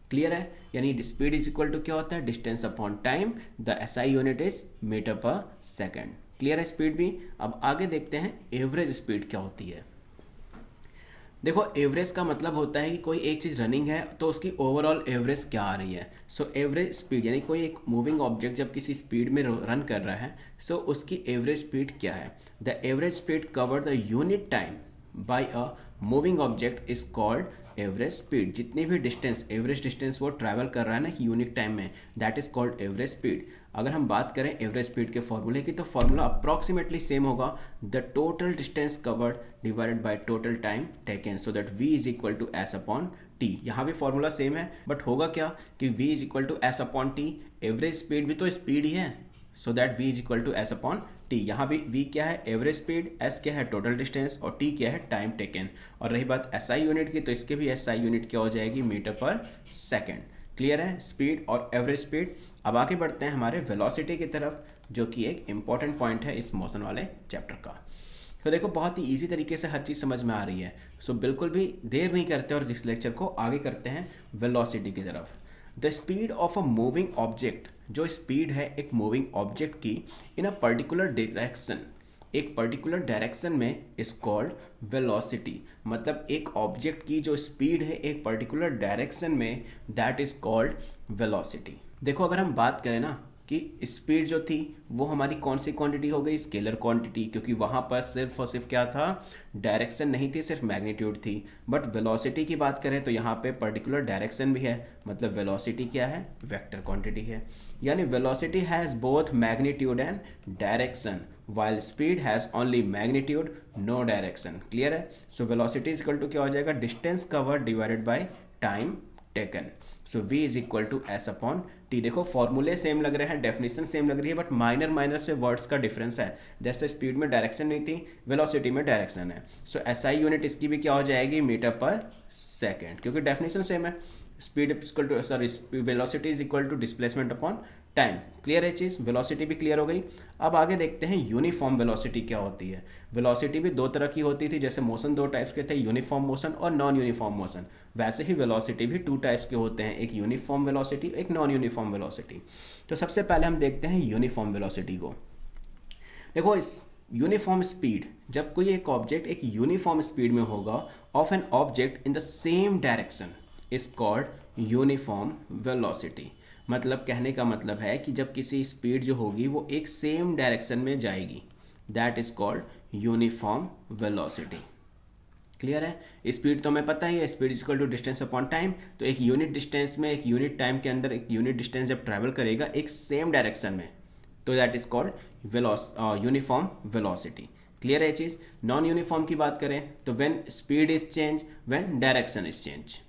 क्लियर है? यानी स्पीड इज इक्वल टू क्या होता है, distance upon time, the SI unit is metre पर सेकेंड। क्लियर है स्पीड भी? अब आगे देखते हैं एवरेज स्पीड क्या होती है। देखो एवरेज का मतलब होता है कि कोई एक चीज़ रनिंग है तो उसकी ओवरऑल एवरेज क्या आ रही है। सो एवरेज स्पीड यानी कोई एक मूविंग ऑब्जेक्ट जब किसी स्पीड में रन कर रहा है, सो उसकी एवरेज स्पीड क्या है। The average speed cover the unit time by a moving object is called average speed. जितनी भी डिस्टेंस, एवरेज डिस्टेंस वो ट्रैवल कर रहा है ना कि यूनिट टाइम में, that is called average speed. अगर हम बात करें एवरेज स्पीड के फॉर्मूले की तो फॉर्मूला अप्रॉक्सीमेटली सेम होगा, the total distance covered divided by total time taken, so that v is equal to S upon T. यहाँ भी फॉर्मूला सेम है, बट होगा क्या कि v is equal to S upon T, average speed भी तो speed ही है, so that v is equal to S upon T. यहाँ भी v क्या है एवरेज स्पीड, s क्या है टोटल डिस्टेंस, और t क्या है टाइम टेकन। और रही बात एसआई यूनिट की तो इसके भी एसआई यूनिट क्या हो जाएगी, मीटर पर सेकेंड। क्लियर है स्पीड और एवरेज स्पीड। अब आगे बढ़ते हैं हमारे वेलोसिटी की तरफ, जो कि एक इंपॉर्टेंट पॉइंट है इस मोशन वाले चैप्टर का। तो देखो बहुत ही इजी तरीके से हर चीज़ समझ में आ रही है, सो बिल्कुल भी देर नहीं करते और इस लेक्चर को आगे करते हैं वेलोसिटी की तरफ। The speed of a moving object, जो स्पीड है एक मूविंग ऑब्जेक्ट की इन अ पर्टिकुलर डायरेक्शन, एक पर्टिकुलर डायरेक्शन में इज कॉल्ड वेलोसिटी। मतलब एक ऑब्जेक्ट की जो स्पीड है एक पर्टिकुलर डायरेक्शन में, दैट इज कॉल्ड वेलोसिटी। देखो अगर हम बात करें ना कि स्पीड जो थी वो हमारी कौन सी क्वांटिटी हो गई, स्केलर क्वांटिटी, क्योंकि वहाँ पर सिर्फ और सिर्फ क्या था, डायरेक्शन नहीं थी, सिर्फ मैग्नीट्यूड थी। बट वेलोसिटी की बात करें तो यहाँ पे पर्टिकुलर डायरेक्शन भी है, मतलब वेलोसिटी क्या है, वेक्टर क्वांटिटी है। यानी velocity has both magnitude and direction while speed has only magnitude no direction। Clear है। So velocity is equal to क्या हो जाएगा, distance covered divided by time taken. So v is equal to S upon T. देखो फॉर्मूले same लग रहे हैं, definition same लग रही है, बट माइनर माइनर से वर्ड्स का डिफरेंस है। जैसे स्पीड में डायरेक्शन नहीं थी, वेलोसिटी में डायरेक्शन है। सो एसआई यूनिट इसकी भी क्या हो जाएगी, मीटर पर सेकेंड, क्योंकि डेफिनेशन सेम है। Speed equal to sorry velocity is equal to displacement upon time. Clear है चीज़, वेलोसिटी भी क्लियर हो गई। अब आगे देखते हैं यूनिफॉर्म वेलोसिटी क्या होती है। वेलोसिटी भी दो तरह की होती थी, जैसे मोशन दो टाइप्स के थे, यूनिफॉर्म मोशन और नॉन यूनिफॉर्म मोशन। वैसे ही वेलोसिटी भी टू टाइप्स के होते हैं, एक यूनिफॉर्म वेलोसिटी, एक नॉन यूनिफॉर्म वेलोसिटी। तो सबसे पहले हम देखते हैं यूनिफॉर्म वेलोसिटी को। देखो इस यूनिफॉर्म स्पीड, जब कोई एक ऑब्जेक्ट एक यूनिफॉर्म स्पीड में होगा of an object in the same direction is called uniform velocity. मतलब कहने का मतलब है कि जब किसी स्पीड जो होगी वो एक सेम डायरेक्शन में जाएगी, that is called uniform velocity. Clear है। स्पीड तो हमें पता ही है, speed is equal to distance upon time. तो एक यूनिट डिस्टेंस में, एक यूनिट टाइम के अंदर एक यूनिट डिस्टेंस जब ट्रैवल करेगा एक सेम डायरेक्शन में, तो that is called uniform velocity. Clear है चीज़। नॉन यूनिफॉर्म की बात करें तो when speed is change, when direction is change,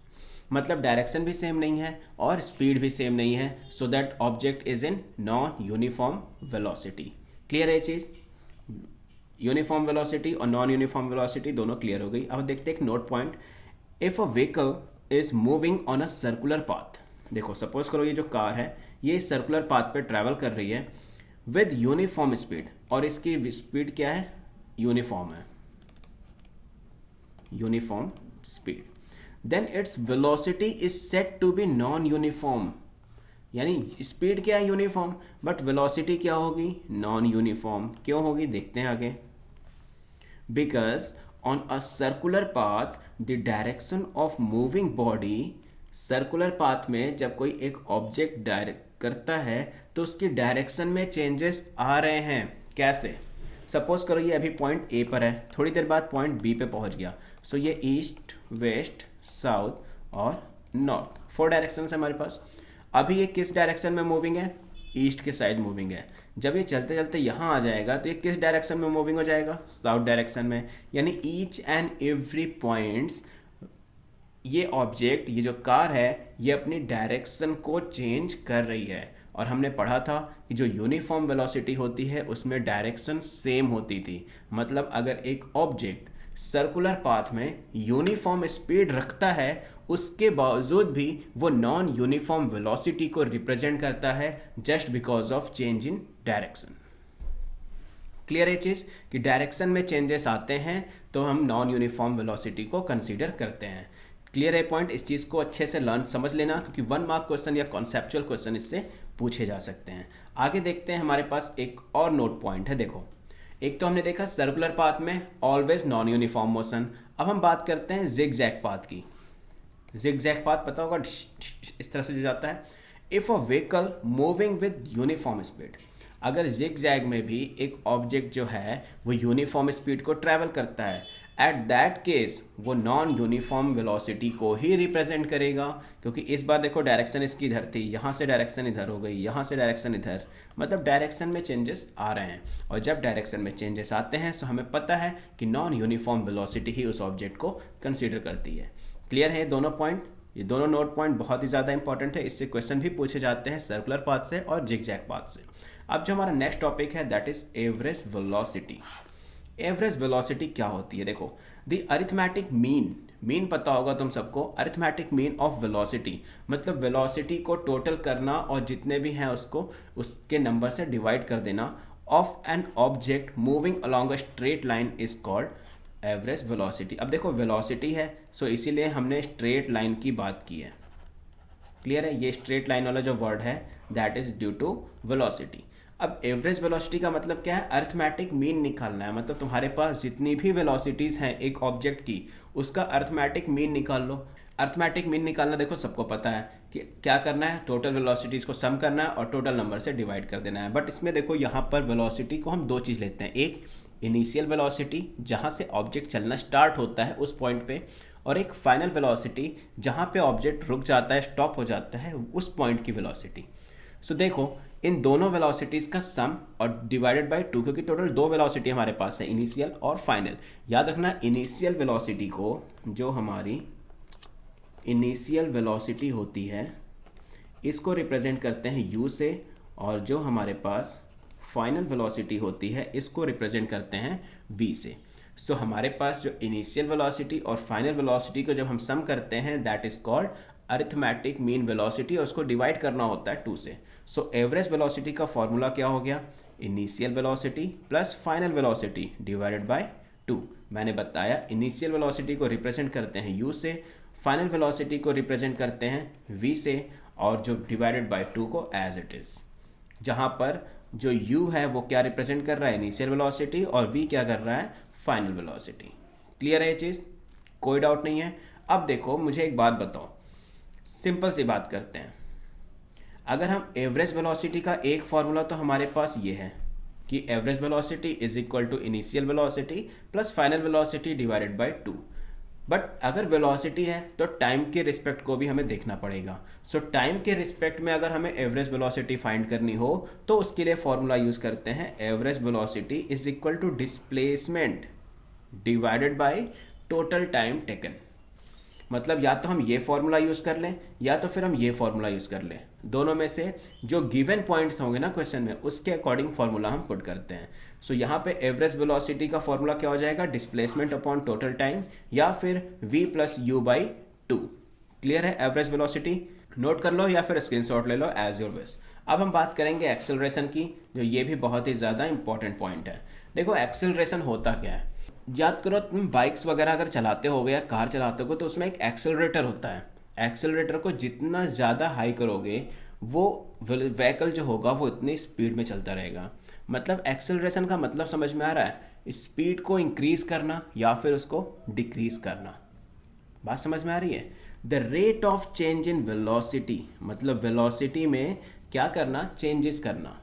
मतलब डायरेक्शन भी सेम नहीं है और स्पीड भी सेम नहीं है, so that object is in non uniform velocity. Clear है चीज़। यूनिफॉर्म वेलोसिटी और नॉन यूनिफॉर्म वेलोसिटी दोनों क्लियर हो गई। अब देखते हैं एक note point, if a vehicle is moving on a circular path. देखो सपोज करो ये जो कार है ये सर्कुलर पाथ पे ट्रैवल कर रही है विद यूनिफॉर्म स्पीड, और इसकी स्पीड क्या है, यूनिफॉर्म है, uniform speed, then its velocity is said to be non-uniform। यानी स्पीड क्या है, यूनिफॉर्म, बट वेलोसिटी क्या होगी, नॉन यूनिफॉर्म। क्यों होगी, देखते हैं आगे। Because on a circular path the direction of moving body, circular path में जब कोई एक ऑब्जेक्ट डायरेक्ट करता है तो उसकी डायरेक्शन में चेंजेस आ रहे हैं। कैसे, सपोज करो ये अभी पॉइंट ए पर है, थोड़ी देर बाद पॉइंट बी पे पहुंच गया। सो ये ईस्ट, वेस्ट, साउथ और नॉर्थ, 4 डायरेक्शन है हमारे पास। अभी ये किस डायरेक्शन में मूविंग है, ईस्ट के साइड मूविंग है। जब ये चलते चलते यहाँ आ जाएगा तो ये किस डायरेक्शन में मूविंग हो जाएगा, साउथ डायरेक्शन में। यानी ईच एंड एवरी पॉइंट्स, ये ऑब्जेक्ट, ये जो कार है, ये अपनी डायरेक्शन को चेंज कर रही है। और हमने पढ़ा था कि जो यूनिफॉर्म वेलोसिटी होती है उसमें डायरेक्शन सेम होती थी। मतलब अगर एक ऑब्जेक्ट सर्कुलर पाथ में यूनिफॉर्म स्पीड रखता है उसके बावजूद भी वो नॉन यूनिफॉर्म वेलोसिटी को रिप्रेजेंट करता है, just because of change in direction. Clear है चीज़ कि डायरेक्शन में चेंजेस आते हैं तो हम नॉन यूनिफॉर्म वेलोसिटी को कंसीडर करते हैं। क्लियर है पॉइंट, इस चीज़ को अच्छे से लर्न समझ लेना, क्योंकि 1 मार्क क्वेश्चन या कॉन्सेप्चुअल क्वेश्चन इससे पूछे जा सकते हैं। आगे देखते हैं, हमारे पास एक और नोट पॉइंट है। देखो एक तो हमने देखा सर्कुलर पाथ में ऑलवेज नॉन यूनिफॉर्म मोशन। अब हम बात करते हैं जिग जैग पाथ की। जिग जैग पाथ पता होगा, इस तरह से जो जाता है। If a vehicle moving with uniform speed, अगर जिग जैग में भी एक ऑब्जेक्ट जो है वो यूनिफॉर्म स्पीड को ट्रैवल करता है, एट दैट केस वो नॉन यूनिफॉर्म वेलोसिटी को ही रिप्रेजेंट करेगा। क्योंकि इस बार देखो डायरेक्शन इसकी इधर थी, यहाँ से डायरेक्शन इधर हो गई, यहाँ से डायरेक्शन इधर, मतलब डायरेक्शन में चेंजेस आ रहे हैं। और जब डायरेक्शन में चेंजेस आते हैं तो हमें पता है कि नॉन यूनिफॉर्म वेलोसिटी ही उस ऑब्जेक्ट को कंसिडर करती है। क्लियर है दोनों पॉइंट, ये दोनों नोट पॉइंट बहुत ही ज़्यादा इंपॉर्टेंट है, इससे क्वेश्चन भी पूछे जाते हैं सर्कुलर पाथ से और जिग जैग पाथ से। अब जो हमारा नेक्स्ट टॉपिक है that is average velocity. Average velocity क्या होती है, देखो द अरिथमेटिक मीन, मीन पता होगा तुम सबको, अरिथमेटिक मीन ऑफ वेलोसिटी, मतलब वेलोसिटी को टोटल करना और जितने भी हैं उसको उसके नंबर से डिवाइड कर देना, of an object moving along a straight line is called average velocity. अब देखो वेलोसिटी है सो इसीलिए हमने स्ट्रेट लाइन की बात की है। क्लियर है, ये स्ट्रेट लाइन वाला जो वर्ड है that is due to velocity. अब एवरेज वेलोसिटी का मतलब क्या है, अर्थमेटिक मीन निकालना है। मतलब तुम्हारे पास जितनी भी वेलोसिटीज़ हैं एक ऑब्जेक्ट की, उसका अर्थमेटिक मीन निकाल लो। अर्थमेटिक मीन निकालना देखो सबको पता है कि क्या करना है, टोटल वेलोसिटीज़ को सम करना है और टोटल नंबर से डिवाइड कर देना है। बट इसमें देखो यहाँ पर वेलोसिटी को हम दो चीज़ लेते हैं, एक इनिशियल वेलोसिटी जहाँ से ऑब्जेक्ट चलना स्टार्ट होता है उस पॉइंट पे, और एक फाइनल वेलोसिटी जहाँ पे ऑब्जेक्ट रुक जाता है, स्टॉप हो जाता है, उस पॉइंट की वेलोसिटी। सो देखो इन दोनों वेलोसिटीज़ का सम और डिवाइडेड बाय 2, क्योंकि टोटल दो वेलोसिटी हमारे पास है, इनिशियल और फाइनल। याद रखना इनिशियल वेलोसिटी को, जो हमारी इनिशियल वेलोसिटी होती है इसको रिप्रेजेंट करते हैं u से, और जो हमारे पास फाइनल वेलोसिटी होती है इसको रिप्रेजेंट करते हैं v से। सो हमारे पास जो इनिशियल वेलोसिटी और फाइनल वेलोसिटी को जब हम सम करते हैं that is called arithmetic mean velocity, और उसको डिवाइड करना होता है 2 से। सो एवरेज वेलोसिटी का फॉर्मूला क्या हो गया, initial velocity plus final velocity divided by 2। मैंने बताया इनिशियल वेलोसिटी को रिप्रेजेंट करते हैं u से, फाइनल वेलोसिटी को रिप्रेजेंट करते हैं v से, और जो डिवाइडेड बाय 2 को एज इट इज़, जहाँ पर जो u है वो क्या रिप्रेजेंट कर रहा है, इनिशियल वेलोसिटी, और v क्या कर रहा है, फाइनल वेलोसिटी। क्लियर है ये चीज़, कोई डाउट नहीं है। अब देखो मुझे एक बात बताओ, सिंपल सी बात करते हैं। अगर हम एवरेज वेलोसिटी का एक फॉर्मूला तो हमारे पास ये है कि average velocity is equal to initial velocity plus final velocity divided by 2। But अगर वेलोसिटी है तो टाइम के रिस्पेक्ट को भी हमें देखना पड़ेगा। सो टाइम के रिस्पेक्ट में अगर हमें एवरेज वेलोसिटी फाइंड करनी हो तो उसके लिए फॉर्मूला यूज़ करते हैं, average velocity is equal to displacement divided by total time taken. मतलब या तो हम ये फॉर्मूला यूज़ कर लें या तो फिर हम ये फॉर्मूला यूज़ कर लें, दोनों में से जो गिवन पॉइंट्स होंगे ना क्वेश्चन में उसके अकॉर्डिंग फॉर्मूला हम पुट करते हैं। सो यहाँ पे एवरेज वेलोसिटी का फॉर्मूला क्या हो जाएगा, डिस्प्लेसमेंट अपॉन टोटल टाइम, या फिर v plus you by 2। Clear है एवरेज वेलोसिटी, नोट कर लो या फिर स्क्रीनशॉट ले लो एज योर विश। अब हम बात करेंगे एक्सेलरेशन की, जो ये भी बहुत ही ज़्यादा इंपॉर्टेंट पॉइंट है। देखो एक्सेलरेशन होता क्या है, याद करो तुम बाइक्स वगैरह अगर चलाते हो या कार चलाते हो तो उसमें एक एक्सेलरेटर होता है। एक्सेलरेटर को जितना ज़्यादा हाई करोगे वो व्हीकल जो होगा वो इतनी स्पीड में चलता रहेगा। मतलब एक्सेलरेशन का मतलब समझ में आ रहा है, स्पीड को इंक्रीज़ करना या फिर उसको डिक्रीज़ करना। बात समझ में आ रही है। The rate of change in velocity, मतलब वेलोसिटी में क्या करना, चेंजेस करना।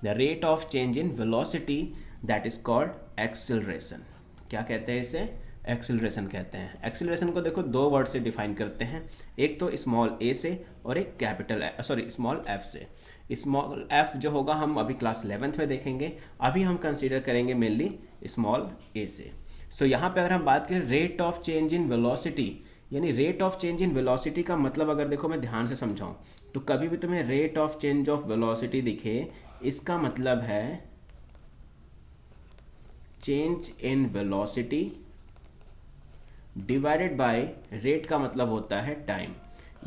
The rate of change in velocity that is called acceleration. क्या कहते हैं इसे, एक्सेलरेशन कहते हैं। एक्सेलरेशन को देखो दो वर्ड से डिफाइन करते हैं, एक तो स्मॉल ए से और एक कैपिटल स्मॉल एफ से। स्मॉल एफ जो होगा हम अभी क्लास 11th में देखेंगे, अभी हम कंसीडर करेंगे मेनली स्मॉल ए से। सो यहाँ पे अगर हम बात करें rate of change in velocity, यानी rate of change in velocity का मतलब अगर देखो मैं ध्यान से समझाऊँ तो कभी भी तुम्हें rate of change of velocity दिखे, इसका मतलब है change in velocity divided by rate का मतलब होता है टाइम,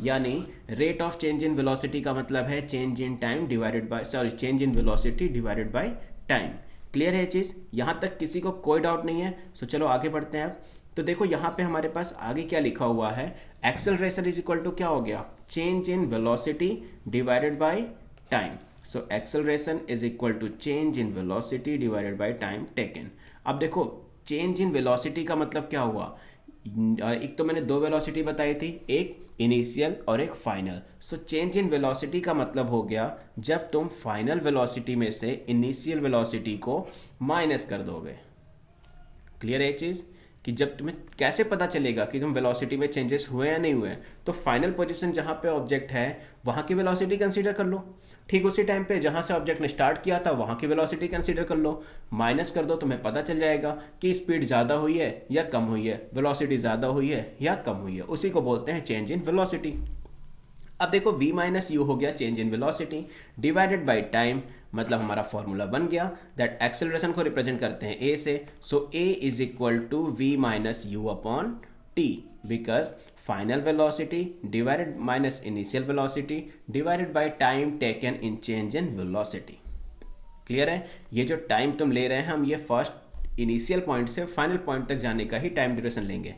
यानी rate of change in velocity का मतलब है change in time divided by change in velocity divided by time. Clear है चीज़, यहाँ तक किसी को कोई डाउट नहीं है। सो चलो आगे बढ़ते हैं अब। तो देखो यहाँ पे हमारे पास आगे क्या लिखा हुआ है, एक्सेलरेशन इज इक्वल टू क्या हो गया, change in velocity divided by time. So acceleration is equal to change in velocity divided by time taken. अब देखो चेंज इन वेलोसिटी का मतलब क्या हुआ, एक तो मैंने दो वेलोसिटी बताई थी, एक इनिशियल और एक final. So change in velocity का मतलब हो गया जब तुम फाइनल वेलोसिटी में से इनिशियल वेलोसिटी को माइनस कर दोगे। क्लियर है चीज़, कि जब तुम्हें कैसे पता चलेगा कि तुम वेलोसिटी में चेंजेस हुए या नहीं हुए, तो फाइनल पोजीशन जहाँ पे ऑब्जेक्ट है वहाँ की वेलोसिटी कंसीडर कर लो, ठीक उसी टाइम पे जहाँ से ऑब्जेक्ट ने स्टार्ट किया था वहाँ की वेलोसिटी कंसीडर कर लो, माइनस कर दो, तुम्हें पता चल जाएगा कि स्पीड ज़्यादा हुई है या कम हुई है, वेलोसिटी ज़्यादा हुई है या कम हुई है, उसी को बोलते हैं चेंज इन वेलोसिटी। अब देखो v माइनस यू हो गया change in velocity divided by time, मतलब हमारा फॉर्मूला बन गया दैट एक्सेलरेशन को रिप्रेजेंट करते हैं a से। So a is equal to v minus you upon t, because final velocity divided minus initial velocity divided by time taken in change in velocity. Clear है, ये जो time तुम ले रहे हैं हम ये फर्स्ट इनिशियल पॉइंट से फाइनल पॉइंट तक जाने का ही टाइम ड्यूरेशन लेंगे।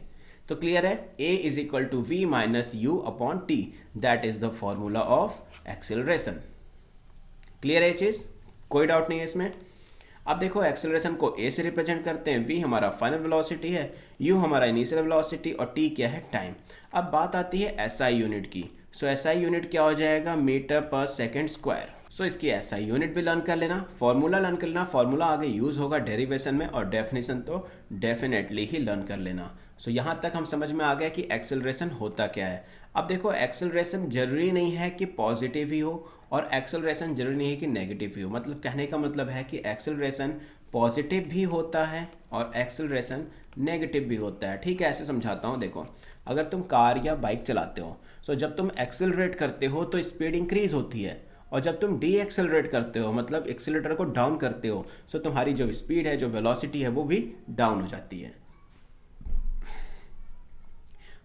तो क्लियर है, a is equal to v minus you upon T, that is the formula of acceleration. Clear है चीज, कोई डाउट नहीं है इसमें। अब देखो एक्सेलरेशन को ए से रिप्रेजेंट करते हैं, वी हमारा फाइनल वेलोसिटी है, यू हमारा इनिशियल वेलोसिटी और टी क्या है, टाइम। अब बात आती है एसआई यूनिट की। सो एसआई यूनिट क्या हो जाएगा, मीटर पर सेकेंड स्क्वायर। सो इसकी एसआई यूनिट भी लर्न कर लेना, फॉर्मूला लर्न कर लेना, फॉर्मूला आगे यूज होगा डेरिवेशन में, और डेफिनेशन तो डेफिनेटली ही लर्न कर लेना। सो यहाँ तक हम समझ में आ गया कि एक्सेलरेशन होता क्या है। अब देखो एक्सेलरेशन जरूरी नहीं है कि पॉजिटिव ही हो और एक्सेलरेशन जरूरी नहीं है कि नेगेटिव ही हो। मतलब कहने का मतलब है कि एक्सेलरेशन पॉजिटिव भी होता है और एक्सेलरेशन नेगेटिव भी होता है। ठीक है, ऐसे समझाता हूँ। देखो अगर तुम कार या बाइक चलाते हो, सो जब तुम एक्सेलरेट करते हो तो स्पीड इंक्रीज होती है, और जब तुम डी एक्सेलरेट करते हो मतलब एक्सेलेटर को डाउन करते हो, सो तुम्हारी जो स्पीड है, जो वेलोसिटी है, वो भी डाउन हो जाती है।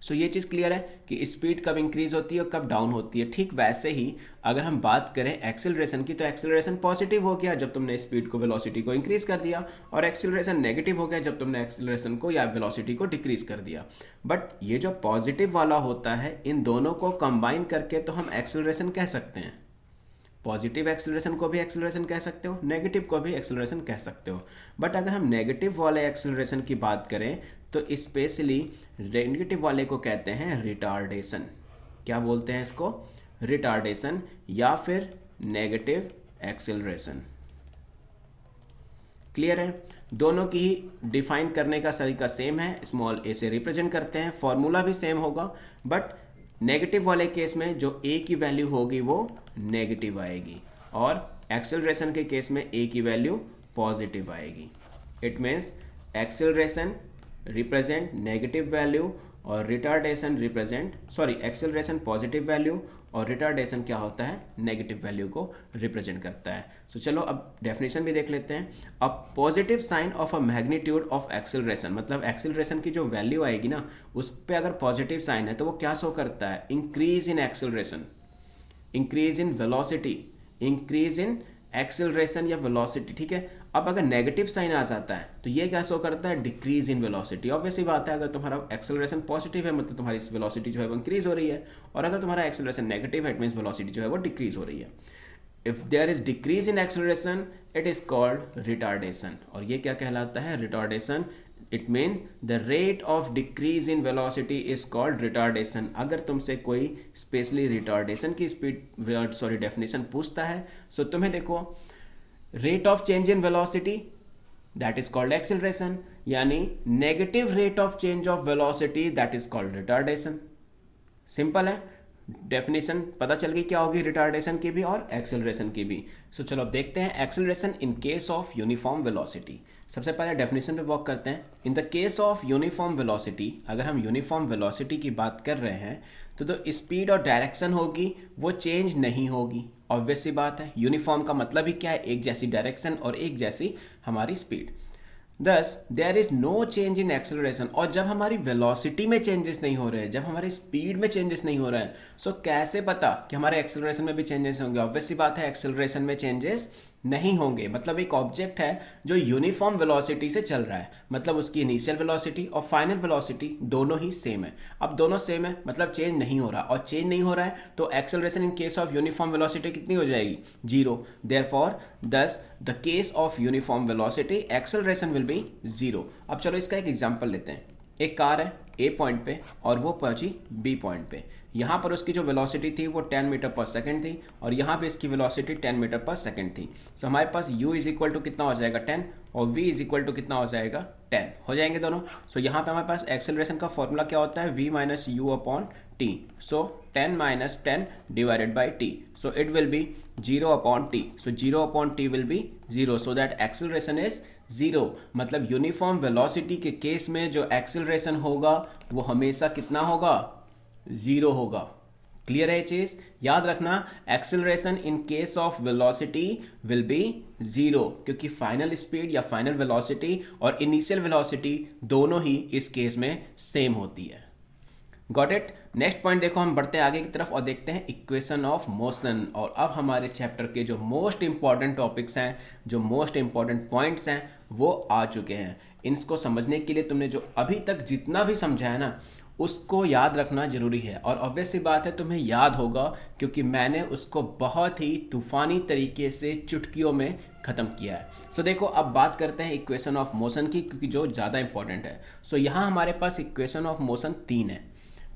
सो ये चीज़ क्लियर है कि स्पीड कब इंक्रीज होती है और कब डाउन होती है। ठीक वैसे ही अगर हम बात करें एक्सेलरेशन की, तो एक्सेलरेशन पॉजिटिव हो गया जब तुमने स्पीड को, वेलोसिटी को इंक्रीज कर दिया, और एक्सेलरेशन नेगेटिव हो गया जब तुमने एक्सेलरेशन को या वेलोसिटी को डिक्रीज कर दिया। बट ये जो पॉजिटिव वाला होता है, इन दोनों को कंबाइन करके तो हम एक्सेलरेशन कह सकते हैं। पॉजिटिव एक्सेलरेशन को भी एक्सेलरेशन कह सकते हो, नेगेटिव को भी एक्सेलरेशन कह सकते हो। बट अगर हम नेगेटिव वाले एक्सेलरेशन की बात करें तो स्पेशली नेगेटिव वाले को कहते हैं रिटार्डेशन। क्या बोलते हैं इसको, रिटार्डेशन या फिर नेगेटिव एक्सेलरेशन। क्लियर है, दोनों की ही डिफाइन करने का तरीका सेम है, स्मॉल ए से रिप्रेजेंट करते हैं, फॉर्मूला भी सेम होगा। बट नेगेटिव वाले केस में जो ए की वैल्यू होगी वो नेगेटिव आएगी, और एक्सेलरेशन के केस में ए की वैल्यू पॉजिटिव आएगी। It means acceleration represent negative value और रिटार्डेशन एक्सेलरेशन पॉजिटिव वैल्यू और रिटार्डेशन क्या होता है, नेगेटिव वैल्यू को रिप्रेजेंट करता है। सो चलो अब डेफिनेशन भी देख लेते हैं। A positive sign of a magnitude of acceleration, मतलब एक्सेलरेशन की जो वैल्यू आएगी ना, उस पर अगर पॉजिटिव साइन है तो वो क्या शो करता है, increase in acceleration, increase in velocity, increase in acceleration या वेलोसिटी। ठीक है, अब अगर नेगेटिव साइन आ जाता है तो ये क्या शो करता है, डिक्रीज इन वेलोसिटी। ऑब्वियसली बात है, अगर तुम्हारा एक्सेलरेशन पॉजिटिव है मतलब तुम्हारी वेलोसिटी जो है वो इंक्रीज हो रही है, और अगर तुम्हारा एक्सेलरेशन नेगेटिव है इट मीन्स वेलोसिटी जो है वो डिक्रीज हो रही है। If there is decrease in acceleration it is called retardation, और ये क्या कहलाता है, retardation. It means the rate of decrease in velocity is called retardation. अगर तुमसे कोई स्पेशली रिटार्डेशन की डेफिनेशन पूछता है, सो तुम्हें देखो rate of change in velocity that is called acceleration, यानी negative rate of change of velocity that is called retardation. Simple है, डेफिनेशन पता चल गई क्या होगी रिटार्डेशन की भी और एक्सेलरेशन की भी। सो चलो अब देखते हैं acceleration in case of uniform velocity. सबसे पहले डेफिनेशन पे वर्क करते हैं। In the case of uniform velocity, अगर हम यूनिफॉर्म वेलोसिटी की बात कर रहे हैं तो जो स्पीड और डायरेक्शन होगी वो चेंज नहीं होगी। ऑब्वियस सी बात है, यूनिफॉर्म का मतलब ही क्या है, एक जैसी डायरेक्शन और एक जैसी हमारी speed. Thus there is no change in acceleration, और जब हमारी वेलोसिटी में चेंजेस नहीं हो रहे हैं, जब हमारी स्पीड में चेंजेस नहीं हो रहे हैं, सो कैसे पता कि हमारे एक्सेलरेशन में भी चेंजेस होंगे। ऑब्वियस सी बात है, एक्सेलरेशन में चेंजेस नहीं होंगे। मतलब एक ऑब्जेक्ट है जो यूनिफॉर्म वेलोसिटी से चल रहा है, मतलब उसकी इनिशियल वेलोसिटी और फाइनल वेलोसिटी दोनों ही सेम है। अब दोनों सेम है मतलब चेंज नहीं हो रहा, और चेंज नहीं हो रहा है तो acceleration in case of uniform velocity कितनी हो जाएगी, जीरो। देयरफॉर दस the case of uniform velocity acceleration will be zero. अब चलो इसका एक एग्जांपल लेते हैं। एक कार है ए पॉइंट पे और वो पहुंची बी पॉइंट पे। यहाँ पर उसकी जो वेलोसिटी थी वो 10 मीटर पर सेकंड थी, और यहाँ पे इसकी वेलोसिटी 10 मीटर पर सेकंड थी। सो हमारे पास u इज इक्वल टू कितना हो जाएगा 10, और v इज इक्वल टू कितना हो जाएगा 10 हो जाएंगे दोनों। सो यहाँ पे हमारे पास एक्सेलरेशन का फॉर्मूला क्या होता है, v minus you upon t. So 10 minus 10 divided by T, so it will be 0 upon t. So 0 upon T will be 0, so that acceleration is 0। मतलब यूनिफॉर्म वेलोसिटी के केस में जो एक्सेलरेशन होगा वो हमेशा कितना होगा, 0 होगा। क्लियर है ये चीज, याद रखना acceleration in case of velocity will be 0, क्योंकि फाइनल स्पीड या फाइनल वेलोसिटी और इनिशियल वेलोसिटी दोनों ही इस केस में सेम होती है। Got it. नेक्स्ट पॉइंट देखो, हम बढ़ते हैं आगे की तरफ और देखते हैं इक्वेशन ऑफ मोशन। और अब हमारे चैप्टर के जो मोस्ट इंपॉर्टेंट टॉपिक्स हैं, जो मोस्ट इंपॉर्टेंट पॉइंट्स हैं वो आ चुके हैं। इनको समझने के लिए तुमने जो अभी तक जितना भी समझा है ना, उसको याद रखना ज़रूरी है। और ऑब्वियस सी बात है तुम्हें याद होगा, क्योंकि मैंने उसको बहुत ही तूफ़ानी तरीके से चुटकियों में ख़त्म किया है। सो देखो, अब बात करते हैं इक्वेशन ऑफ मोशन की, क्योंकि जो ज़्यादा इंपॉर्टेंट है। सो यहाँ हमारे पास इक्वेशन ऑफ मोशन 3 है।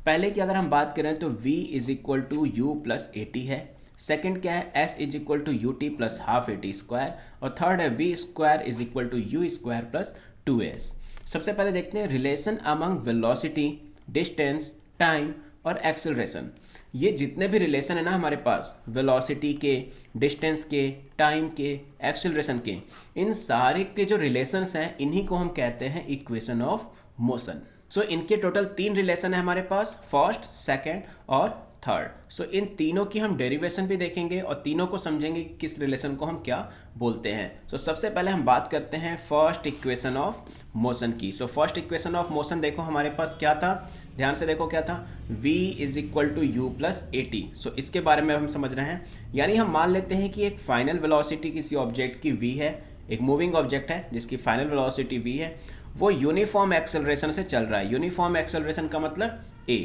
पहले की अगर हम बात करें तो v is equal to U plus A T है। सेकेंड क्या है, s is equal to U T plus half A T square. और थर्ड है v square is equal to you square plus 2s। सबसे पहले देखते हैं relation among velocity, distance, time और एक्सेलरेशन। ये जितने भी रिलेशन है ना हमारे पास, वेलोसिटी के, डिस्टेंस के, टाइम के, एक्सेलरेशन के, इन सारे के जो रिलेशंस हैं इन्हीं को हम कहते हैं इक्वेशन ऑफ मोशन। सो इनके टोटल 3 रिलेशन है हमारे पास, फर्स्ट, सेकेंड और थर्ड। सो इन तीनों की हम डेरिवेशन भी देखेंगे और तीनों को समझेंगे कि किस रिलेशन को हम क्या बोलते हैं। सो सबसे पहले हम बात करते हैं फर्स्ट इक्वेशन ऑफ मोशन की। So first equation of motion देखो हमारे पास क्या था, ध्यान से देखो क्या था, v is equal to U plus A T. So इसके बारे में हम समझ रहे हैं, यानी हम मान लेते हैं कि एक फाइनल वेलोसिटी किसी ऑब्जेक्ट की v है, एक मूविंग ऑब्जेक्ट है जिसकी फाइनल वेलोसिटी v है, वो यूनिफॉर्म एक्सेलरेशन से चल रहा है। यूनिफॉर्म एक्सेलरेशन का मतलब a,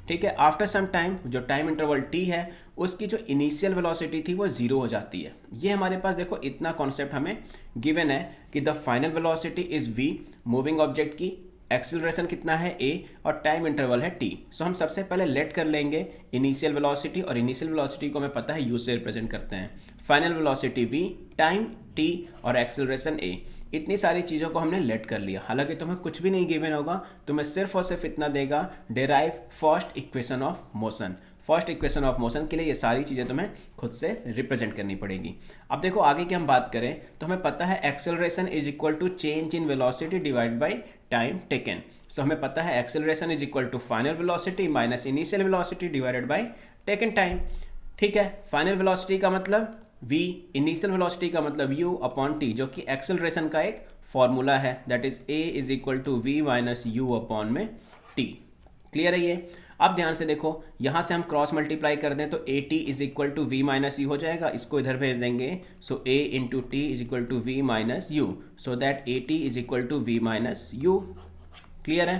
ठीक है। आफ्टर सम टाइम, जो टाइम इंटरवल t है, उसकी जो इनिशियल वेलोसिटी थी वो 0 हो जाती है। ये हमारे पास देखो इतना कॉन्सेप्ट हमें गिवन है कि the final velocity is v, moving object की एक्सेलरेशन कितना है a और टाइम इंटरवल है t। सो हम सबसे पहले लेट कर लेंगे इनिशियल वेलोसिटी, और इनिशियल वेलोसिटी को हमें पता है u से रिप्रेजेंट करते हैं। Final velocity v, time t और एक्सेलरेशन a। इतनी सारी चीज़ों को हमने लेट कर लिया। हालांकि तुम्हें कुछ भी नहीं गिवन होगा, तुम्हें सिर्फ और सिर्फ इतना देगा, derive first equation of motion. First equation of motion के लिए ये सारी चीज़ें तुम्हें खुद से रिप्रेजेंट करनी पड़ेगी। अब देखो आगे की हम बात करें तो हमें पता है acceleration is equal to change in velocity divide by time taken. So हमें पता है acceleration is equal to final velocity minus initial velocity divided by taken time, ठीक है। फाइनल वेलोसिटी का मतलब v, इनिशियल वेलोसिटी का मतलब u अपॉन t, जो कि एक्सेलरेशन का एक फॉर्मूला है, that is a is equal to v minus you upon में t। क्लियर है ये? अब ध्यान से देखो, यहाँ से हम क्रॉस मल्टीप्लाई कर दें तो A T is equal to we minus U हो जाएगा, इसको इधर भेज देंगे। So a into T is equal to we minus U, so that A T is equal to we minus U. Clear है?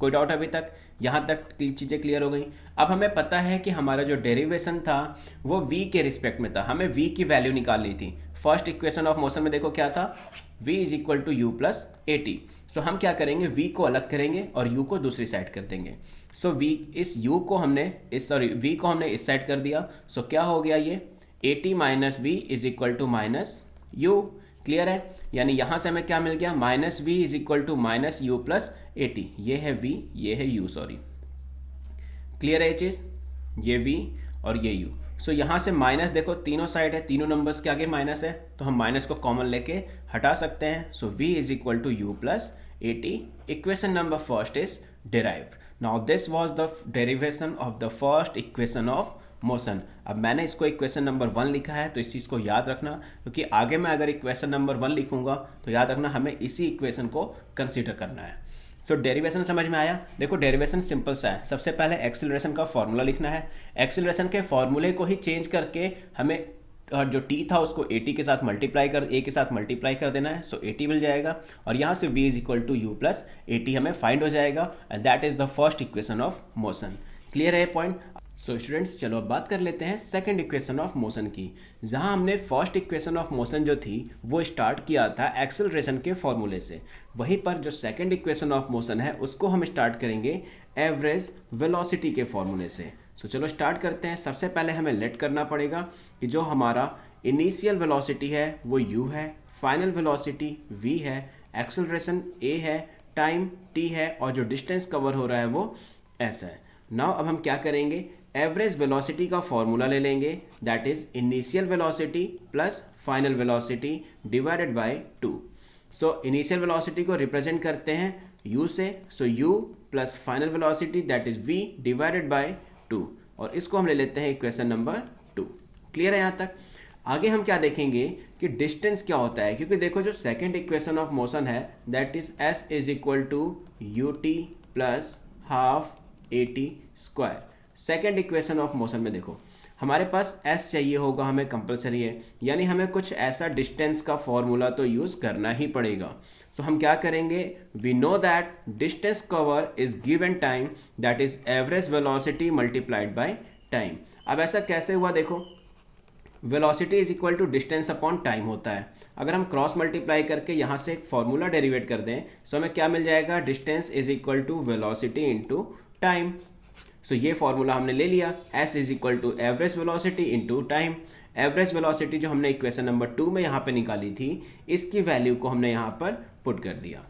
कोई डाउट अभी तक? यहाँ तक चीज़ें क्लियर हो गई। अब हमें पता है कि हमारा जो डेरिवेशन था वो v के रिस्पेक्ट में था, हमें v की वैल्यू निकालनी थी। फर्स्ट इक्वेशन ऑफ मोशन में देखो क्या था, v is equal to U plus A T. So हम क्या करेंगे, v को अलग करेंगे और u को दूसरी साइड कर देंगे। सो v, इस u को हमने v को हमने इस साइड कर दिया। सो क्या हो गया ये, A T minus V is equal to minus U. Clear है? यानी यहाँ से हमें क्या मिल गया, minus V is equal to minus U plus A T. ये है v, ये है u, सॉरी। क्लियर है ये चीज़, ये v और ये u। सो यहाँ से माइनस देखो, तीनों साइड है, तीनों नंबर्स के आगे माइनस है, तो हम माइनस को कॉमन लेके हटा सकते हैं। So v is equal to U plus A T. Equation number first is derived. Now this was the derivation of the first equation of motion. अब मैंने इसको इक्वेशन नंबर 1 लिखा है, तो इस चीज़ को याद रखना, क्योंकि आगे मैं अगर इक्वेशन नंबर 1 लिखूंगा तो याद रखना हमें इसी इक्वेशन को कंसीडर करना है। तो डेरिवेशन समझ में आया? देखो डेरिवेशन सिंपल सा है, सबसे पहले एक्सेलरेशन का फॉर्मूला लिखना है। एक्सेलरेशन के फॉर्मूले को ही चेंज करके हमें जो t था उसको ए टी के साथ मल्टीप्लाई कर, a के साथ मल्टीप्लाई कर देना है। सो ए टी मिल जाएगा और यहाँ से v is equal to U plus A T हमें फाइंड हो जाएगा, and that is the first equation of motion. Clear है ये पॉइंट? सो स्टूडेंट्स चलो अब बात कर लेते हैं सेकंड इक्वेशन ऑफ मोशन की, जहां हमने फर्स्ट इक्वेशन ऑफ मोशन जो थी वो स्टार्ट किया था एक्सेलरेशन के फॉर्मूले से। वहीं पर जो सेकंड इक्वेशन ऑफ मोशन है उसको हम स्टार्ट करेंगे एवरेज वेलोसिटी के फॉर्मूले से। सो चलो स्टार्ट करते हैं। सबसे पहले हमें लेट करना पड़ेगा कि जो हमारा इनिशियल वेलोसिटी है वो u है, फाइनल वेलोसिटी v है, एक्सेलरेशन a है, टाइम t है और जो डिस्टेंस कवर हो रहा है वो s है। नाउ अब हम क्या करेंगे, एवरेज वेलोसिटी का फॉर्मूला ले लेंगे, that is initial velocity plus final velocity divided by 2। So initial velocity को रिप्रेजेंट करते हैं u से, सो u plus final velocity that is v divided by 2, और इसको हम ले लेते हैं इक्वेशन नंबर 2। क्लियर है यहाँ तक? आगे हम क्या देखेंगे कि डिस्टेंस क्या होता है, क्योंकि देखो जो सेकेंड इक्वेशन ऑफ मोशन है that is s is equal to U T plus half A T square. Second equation of motion में देखो हमारे पास s चाहिए होगा, हमें कंपलसरी है, यानी हमें कुछ ऐसा डिस्टेंस का फॉर्मूला तो यूज़ करना ही पड़ेगा। सो हम क्या करेंगे, we know that distance cover is given time, that is average velocity multiplied by time. अब ऐसा कैसे हुआ, देखो velocity is equal to distance upon time होता है। अगर हम क्रॉस मल्टीप्लाई करके यहाँ से एक फॉर्मूला डेरिवेट कर दें, सो हमें क्या मिल जाएगा, distance is equal to velocity into time. So ये फॉर्मूला हमने ले लिया, s is equal to average velocity into time. Average velocity जो हमने इक्वेशन नंबर 2 में यहाँ पे निकाली थी, इसकी वैल्यू को हमने यहाँ पर पुट कर दिया।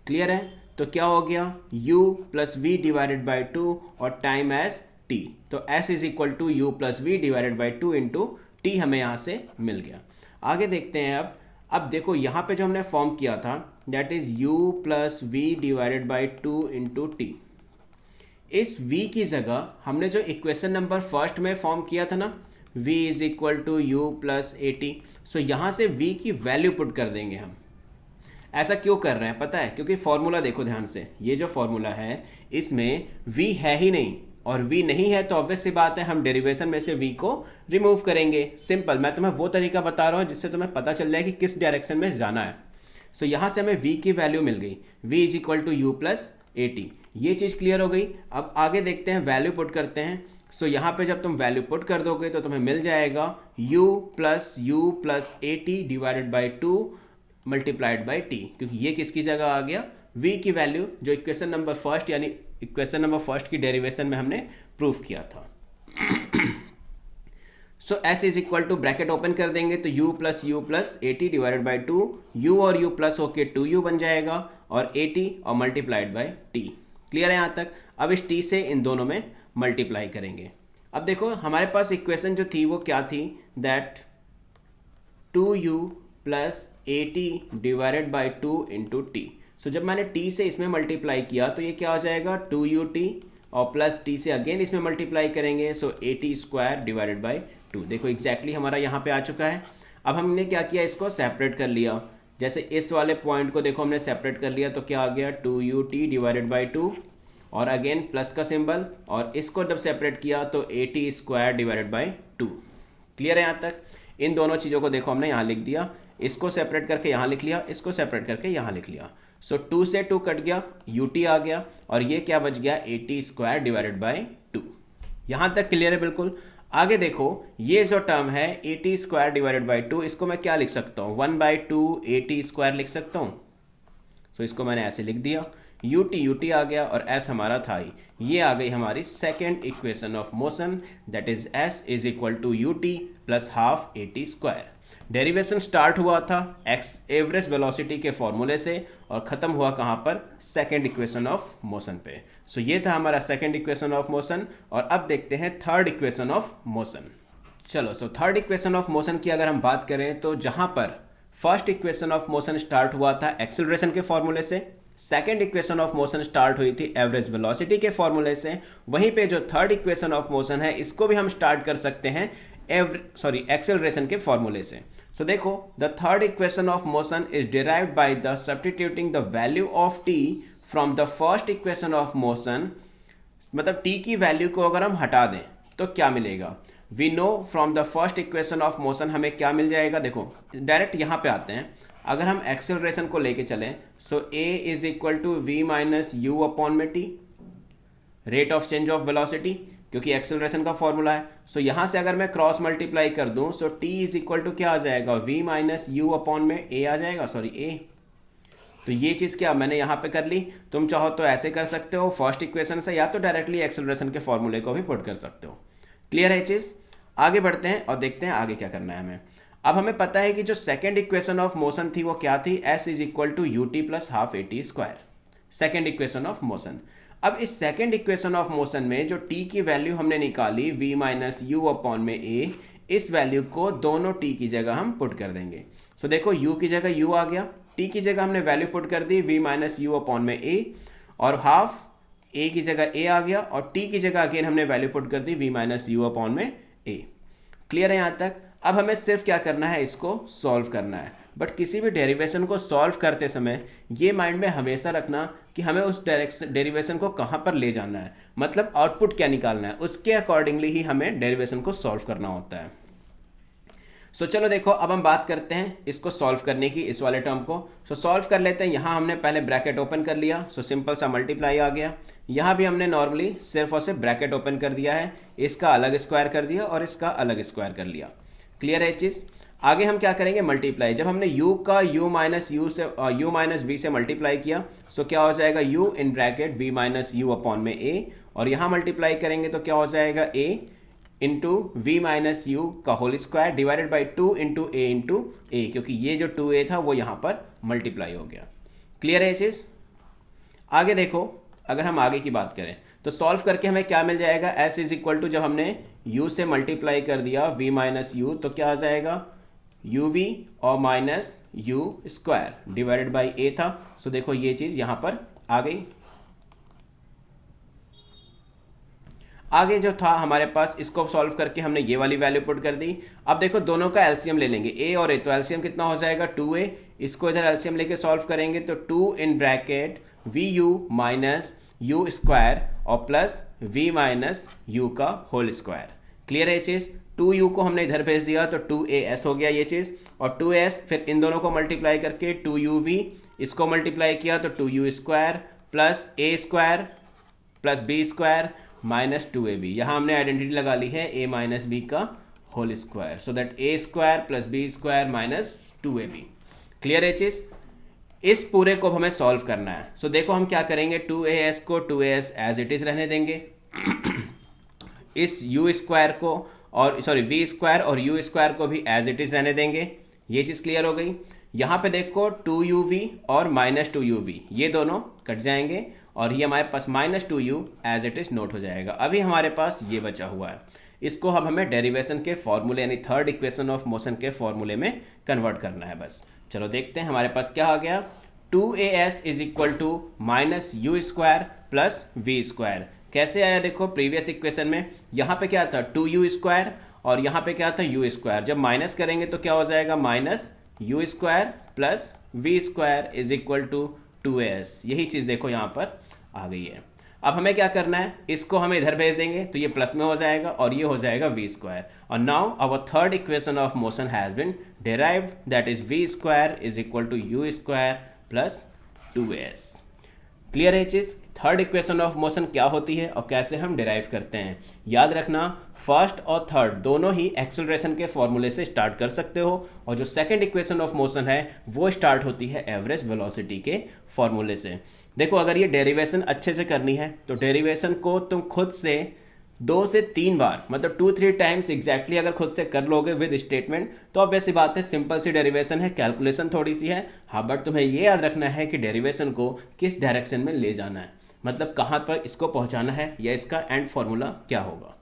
क्लियर है? तो क्या हो गया, u plus V divided by 2 और टाइम एज t। तो s is equal to U plus V divided by 2 into T हमें यहाँ से मिल गया। आगे देखते हैं अब देखो यहाँ पे जो हमने फॉर्म किया था, that is u plus V divided by 2 into T. इस v की जगह हमने जो इक्वेशन नंबर फर्स्ट में फॉर्म किया था ना, v is equal to U plus A T. So यहाँ से v की वैल्यू पुट कर देंगे हम। ऐसा क्यों कर रहे हैं पता है, क्योंकि फॉर्मूला देखो ध्यान से, ये जो फॉर्मूला है इसमें v है ही नहीं, और v नहीं है तो ऑब्वियस सी बात है हम डेरिवेशन में से v को रिमूव करेंगे। सिंपल, मैं तुम्हें वो तरीका बता रहा हूँ जिससे तुम्हें पता चल जाए कि किस डायरेक्शन में जाना है। सो यहाँ से हमें v की वैल्यू मिल गई, v is equal to U plus A T. ये चीज़ क्लियर हो गई। अब आगे देखते हैं, वैल्यू पुट करते हैं। सो यहाँ पे जब तुम वैल्यू पुट कर दोगे तो तुम्हें मिल जाएगा u plus A T divided by 2 multiplied by T, क्योंकि ये किसकी जगह आ गया, v की वैल्यू जो इक्वेशन नंबर फर्स्ट यानी इक्वेशन नंबर फर्स्ट की डेरिवेशन में हमने प्रूफ किया था। सो s is equal to bracket open कर देंगे तो u plus A T divided by 2, u और u प्लस होके 2u बन जाएगा और ए टी और मल्टीप्लाइड बाई टी। क्लियर है यहाँ तक? अब इस t से इन दोनों में मल्टीप्लाई करेंगे। अब देखो हमारे पास इक्वेशन जो थी वो क्या थी, that 2u plus A T divided by 2 into T. So जब मैंने t से इसमें मल्टीप्लाई किया तो ये क्या हो जाएगा, 2ut और प्लस t से अगेन इसमें मल्टीप्लाई करेंगे, so A T square divided by 2। देखो एग्जैक्टली हमारा यहाँ पे आ चुका है। अब हमने क्या किया, इसको सेपरेट कर लिया। जैसे इस वाले पॉइंट को देखो हमने सेपरेट कर लिया तो क्या आ गया, 2ut डिवाइडेड बाई 2 और अगेन प्लस का सिंबल, और इसको जब सेपरेट किया तो A T square divided by 2। Clear है यहाँ तक? इन दोनों चीज़ों को देखो हमने यहाँ लिख दिया, इसको सेपरेट करके यहाँ लिख लिया, इसको सेपरेट करके यहाँ लिख लिया। सो 2 से 2 कट गया, ut आ गया और ये क्या बच गया, A T square divided by 2। यहाँ तक क्लियर है बिल्कुल? आगे देखो ये जो टर्म है A T square divided by 2, इसको मैं क्या लिख सकता हूँ, 1/2 ए टी स्क्वायर लिख सकता हूँ। सो इसको मैंने ऐसे लिख दिया, ut आ गया और s हमारा था ही। ये आ गई हमारी second equation of motion, that is s is equal to ut plus half A T square. Derivation start हुआ था एक्स एवरेज वेलोसिटी के फॉर्मूले से और ख़त्म हुआ कहाँ पर, सेकेंड इक्वेशन ऑफ मोशन पे। सो ये था हमारा सेकेंड इक्वेशन ऑफ मोशन। और अब देखते हैं थर्ड इक्वेशन ऑफ मोशन। चलो, so third equation of motion की अगर हम बात करें तो जहाँ पर first equation of motion start हुआ था एक्सेलरेशन के फॉर्मूले से, second equation of motion start हुई थी एवरेज वेलोसिटी के फॉर्मूले से, वहीं पे जो थर्ड इक्वेशन ऑफ मोशन है इसको भी हम स्टार्ट कर सकते हैं एक्सेलरेशन के फॉर्मूले से। सो देखो, the third equation of motion is derived by the substituting the value of T from the first equation of motion. मतलब टी की वैल्यू को अगर हम हटा दें तो क्या मिलेगा, we know from the first equation of motion हमें क्या मिल जाएगा। देखो डायरेक्ट यहाँ पे आते हैं, अगर हम एक्सेलरेशन को लेके चलें, so A is equal to we minus you upon में T, rate of change of velocity, क्योंकि एक्सेलरेशन का फॉर्मूला है। सो यहाँ से अगर मैं क्रॉस मल्टीप्लाई कर दूँ, so T is equal to क्या आ जाएगा, वी माइनस यू अपॉन में ए आ जाएगा, सॉरी ए। तो ये चीज़ क्या मैंने यहाँ पे कर ली। तुम चाहो तो ऐसे कर सकते हो फर्स्ट इक्वेशन से, या तो डायरेक्टली एक्सेलरेशन के फॉर्मूले को भी पुट कर सकते हो। क्लियर है चीज़? आगे बढ़ते हैं और देखते हैं आगे क्या करना है हमें। अब हमें पता है कि जो सेकेंड इक्वेशन ऑफ मोशन थी वो क्या थी, s is equal to U T plus half A T square, second equation of motion. अब इस सेकेंड इक्वेशन ऑफ मोशन में जो t की वैल्यू हमने निकाली v माइनस यू अपॉन में a, इस वैल्यू को दोनों t की जगह हम पुट कर देंगे। सो देखो u की जगह u आ गया, t की जगह हमने वैल्यू पुट कर दी v माइनस यू अपॉन में a, और हाफ a की जगह a आ गया और t की जगह अगेन हमने वैल्यू पुट कर दी v माइनस यू अपॉन में a। क्लियर है यहाँ तक? अब हमें सिर्फ क्या करना है, इसको सॉल्व करना है। बट किसी भी डेरिवेशन को सॉल्व करते समय ये माइंड में हमेशा रखना कि हमें उस डेरिवेशन को कहाँ पर ले जाना है, मतलब आउटपुट क्या निकालना है, उसके अकॉर्डिंगली ही हमें डेरिवेशन को सॉल्व करना होता है। सो चलो देखो, अब हम बात करते हैं इसको सॉल्व करने की, इस वाले टर्म को। सो सॉल्व कर लेते हैं। यहाँ हमने पहले ब्रैकेट ओपन कर लिया, सो सिंपल सा मल्टीप्लाई आ गया। यहाँ भी हमने नॉर्मली सिर्फ और सिर्फ ब्रैकेट ओपन कर दिया है, इसका अलग स्क्वायर कर दिया और इसका अलग स्क्वायर कर लिया। क्लियर है चीज़? आगे हम क्या करेंगे, मल्टीप्लाई। जब हमने u का u माइनस b से मल्टीप्लाई किया, सो क्या हो जाएगा, u in bracket v minus you upon में a, और यहाँ मल्टीप्लाई करेंगे तो क्या हो जाएगा, a into V minus U का whole square divided by 2 into A, क्योंकि ये जो 2a था वो यहाँ पर मल्टीप्लाई हो गया। क्लियर है चीज़? आगे देखो, अगर हम आगे की बात करें तो सॉल्व करके हमें क्या मिल जाएगा, s इज इक्वल टू, जब हमने u से मल्टीप्लाई कर दिया v माइनस यू, तो क्या आ जाएगा, uv और minus you square divided by a था। सो देखो ये चीज़ यहाँ पर आ गई। आगे जो था हमारे पास, इसको सॉल्व करके हमने ये वाली वैल्यू पुट कर दी। अब देखो दोनों का एलसीएम ले लेंगे, a और a, तो एलसीएम कितना हो जाएगा, 2a। इसको इधर एलसीएम लेके सॉल्व करेंगे तो 2 in bracket V U minus you square और प्लस v माइनस यू का होल स्क्वायर। क्लियर है चीज़? 2u को हमने इधर भेज दिया तो 2as हो गया ये चीज़, और 2s फिर इन दोनों को मल्टीप्लाई करके 2uv, इसको मल्टीप्लाई किया तो 2u square plus a square plus b square minus 2ab। यहाँ हमने आइडेंटिटी लगा ली है a माइनस बी का whole square, so that a square plus b square minus 2ab। Clear है चीज़? इस पूरे को हमें सॉल्व करना है। सो देखो हम क्या करेंगे, 2as को 2as एज इट इज़ रहने देंगे, इस u स्क्वायर को और सॉरी v स्क्वायर और u स्क्वायर को भी एज इट इज़ रहने देंगे। ये चीज़ क्लियर हो गई। यहाँ पे देखो 2uv और माइनस 2uv ये दोनों कट जाएंगे और ये हमारे पास minus 2u as it is note हो जाएगा। अभी हमारे पास ये बचा हुआ है, इसको अब हमें डेरिवेशन के फॉर्मूले यानी थर्ड इक्वेशन ऑफ मोशन के फॉर्मूले में कन्वर्ट करना है बस। चलो देखते हैं हमारे पास क्या आ गया, 2as is equal to minus you square plus we square. कैसे आया देखो, प्रीवियस इक्वेशन में यहाँ पे क्या था 2u स्क्वायर और यहाँ पे क्या था u स्क्वायर, जब माइनस करेंगे तो क्या हो जाएगा, minus you square plus we square is equal to 2as। यही चीज़ देखो यहाँ पर आ गई है। अब हमें क्या करना है, इसको हमें इधर भेज देंगे तो ये प्लस में हो जाएगा और ये हो जाएगा वी स्क्वायर। और now our third equation of motion has been derived, that is V square is equal to you square plus 2as। Clear है चीज़? थर्ड इक्वेशन ऑफ मोशन क्या होती है और कैसे हम डिराइव करते हैं। याद रखना, फर्स्ट और थर्ड दोनों ही एक्सेलरेशन के फॉर्मूले से स्टार्ट कर सकते हो, और जो सेकंड इक्वेशन ऑफ मोशन है वो स्टार्ट होती है एवरेज वेलोसिटी के फॉर्मूले से। देखो अगर ये डेरिवेशन अच्छे से करनी है तो डेरिवेशन को तुम खुद से 2 से 3 बार, मतलब 2-3 टाइम्स एग्जैक्टली अगर खुद से कर लोगे विद स्टेटमेंट, तो अब वैसी बात है, सिंपल सी डेरिवेशन है, कैलकुलेशन थोड़ी सी है, हाँ, बट तुम्हें ये याद रखना है कि डेरिवेशन को किस डायरेक्शन में ले जाना है, मतलब कहाँ पर इसको पहुँचाना है या इसका एंड फॉर्मूला क्या होगा।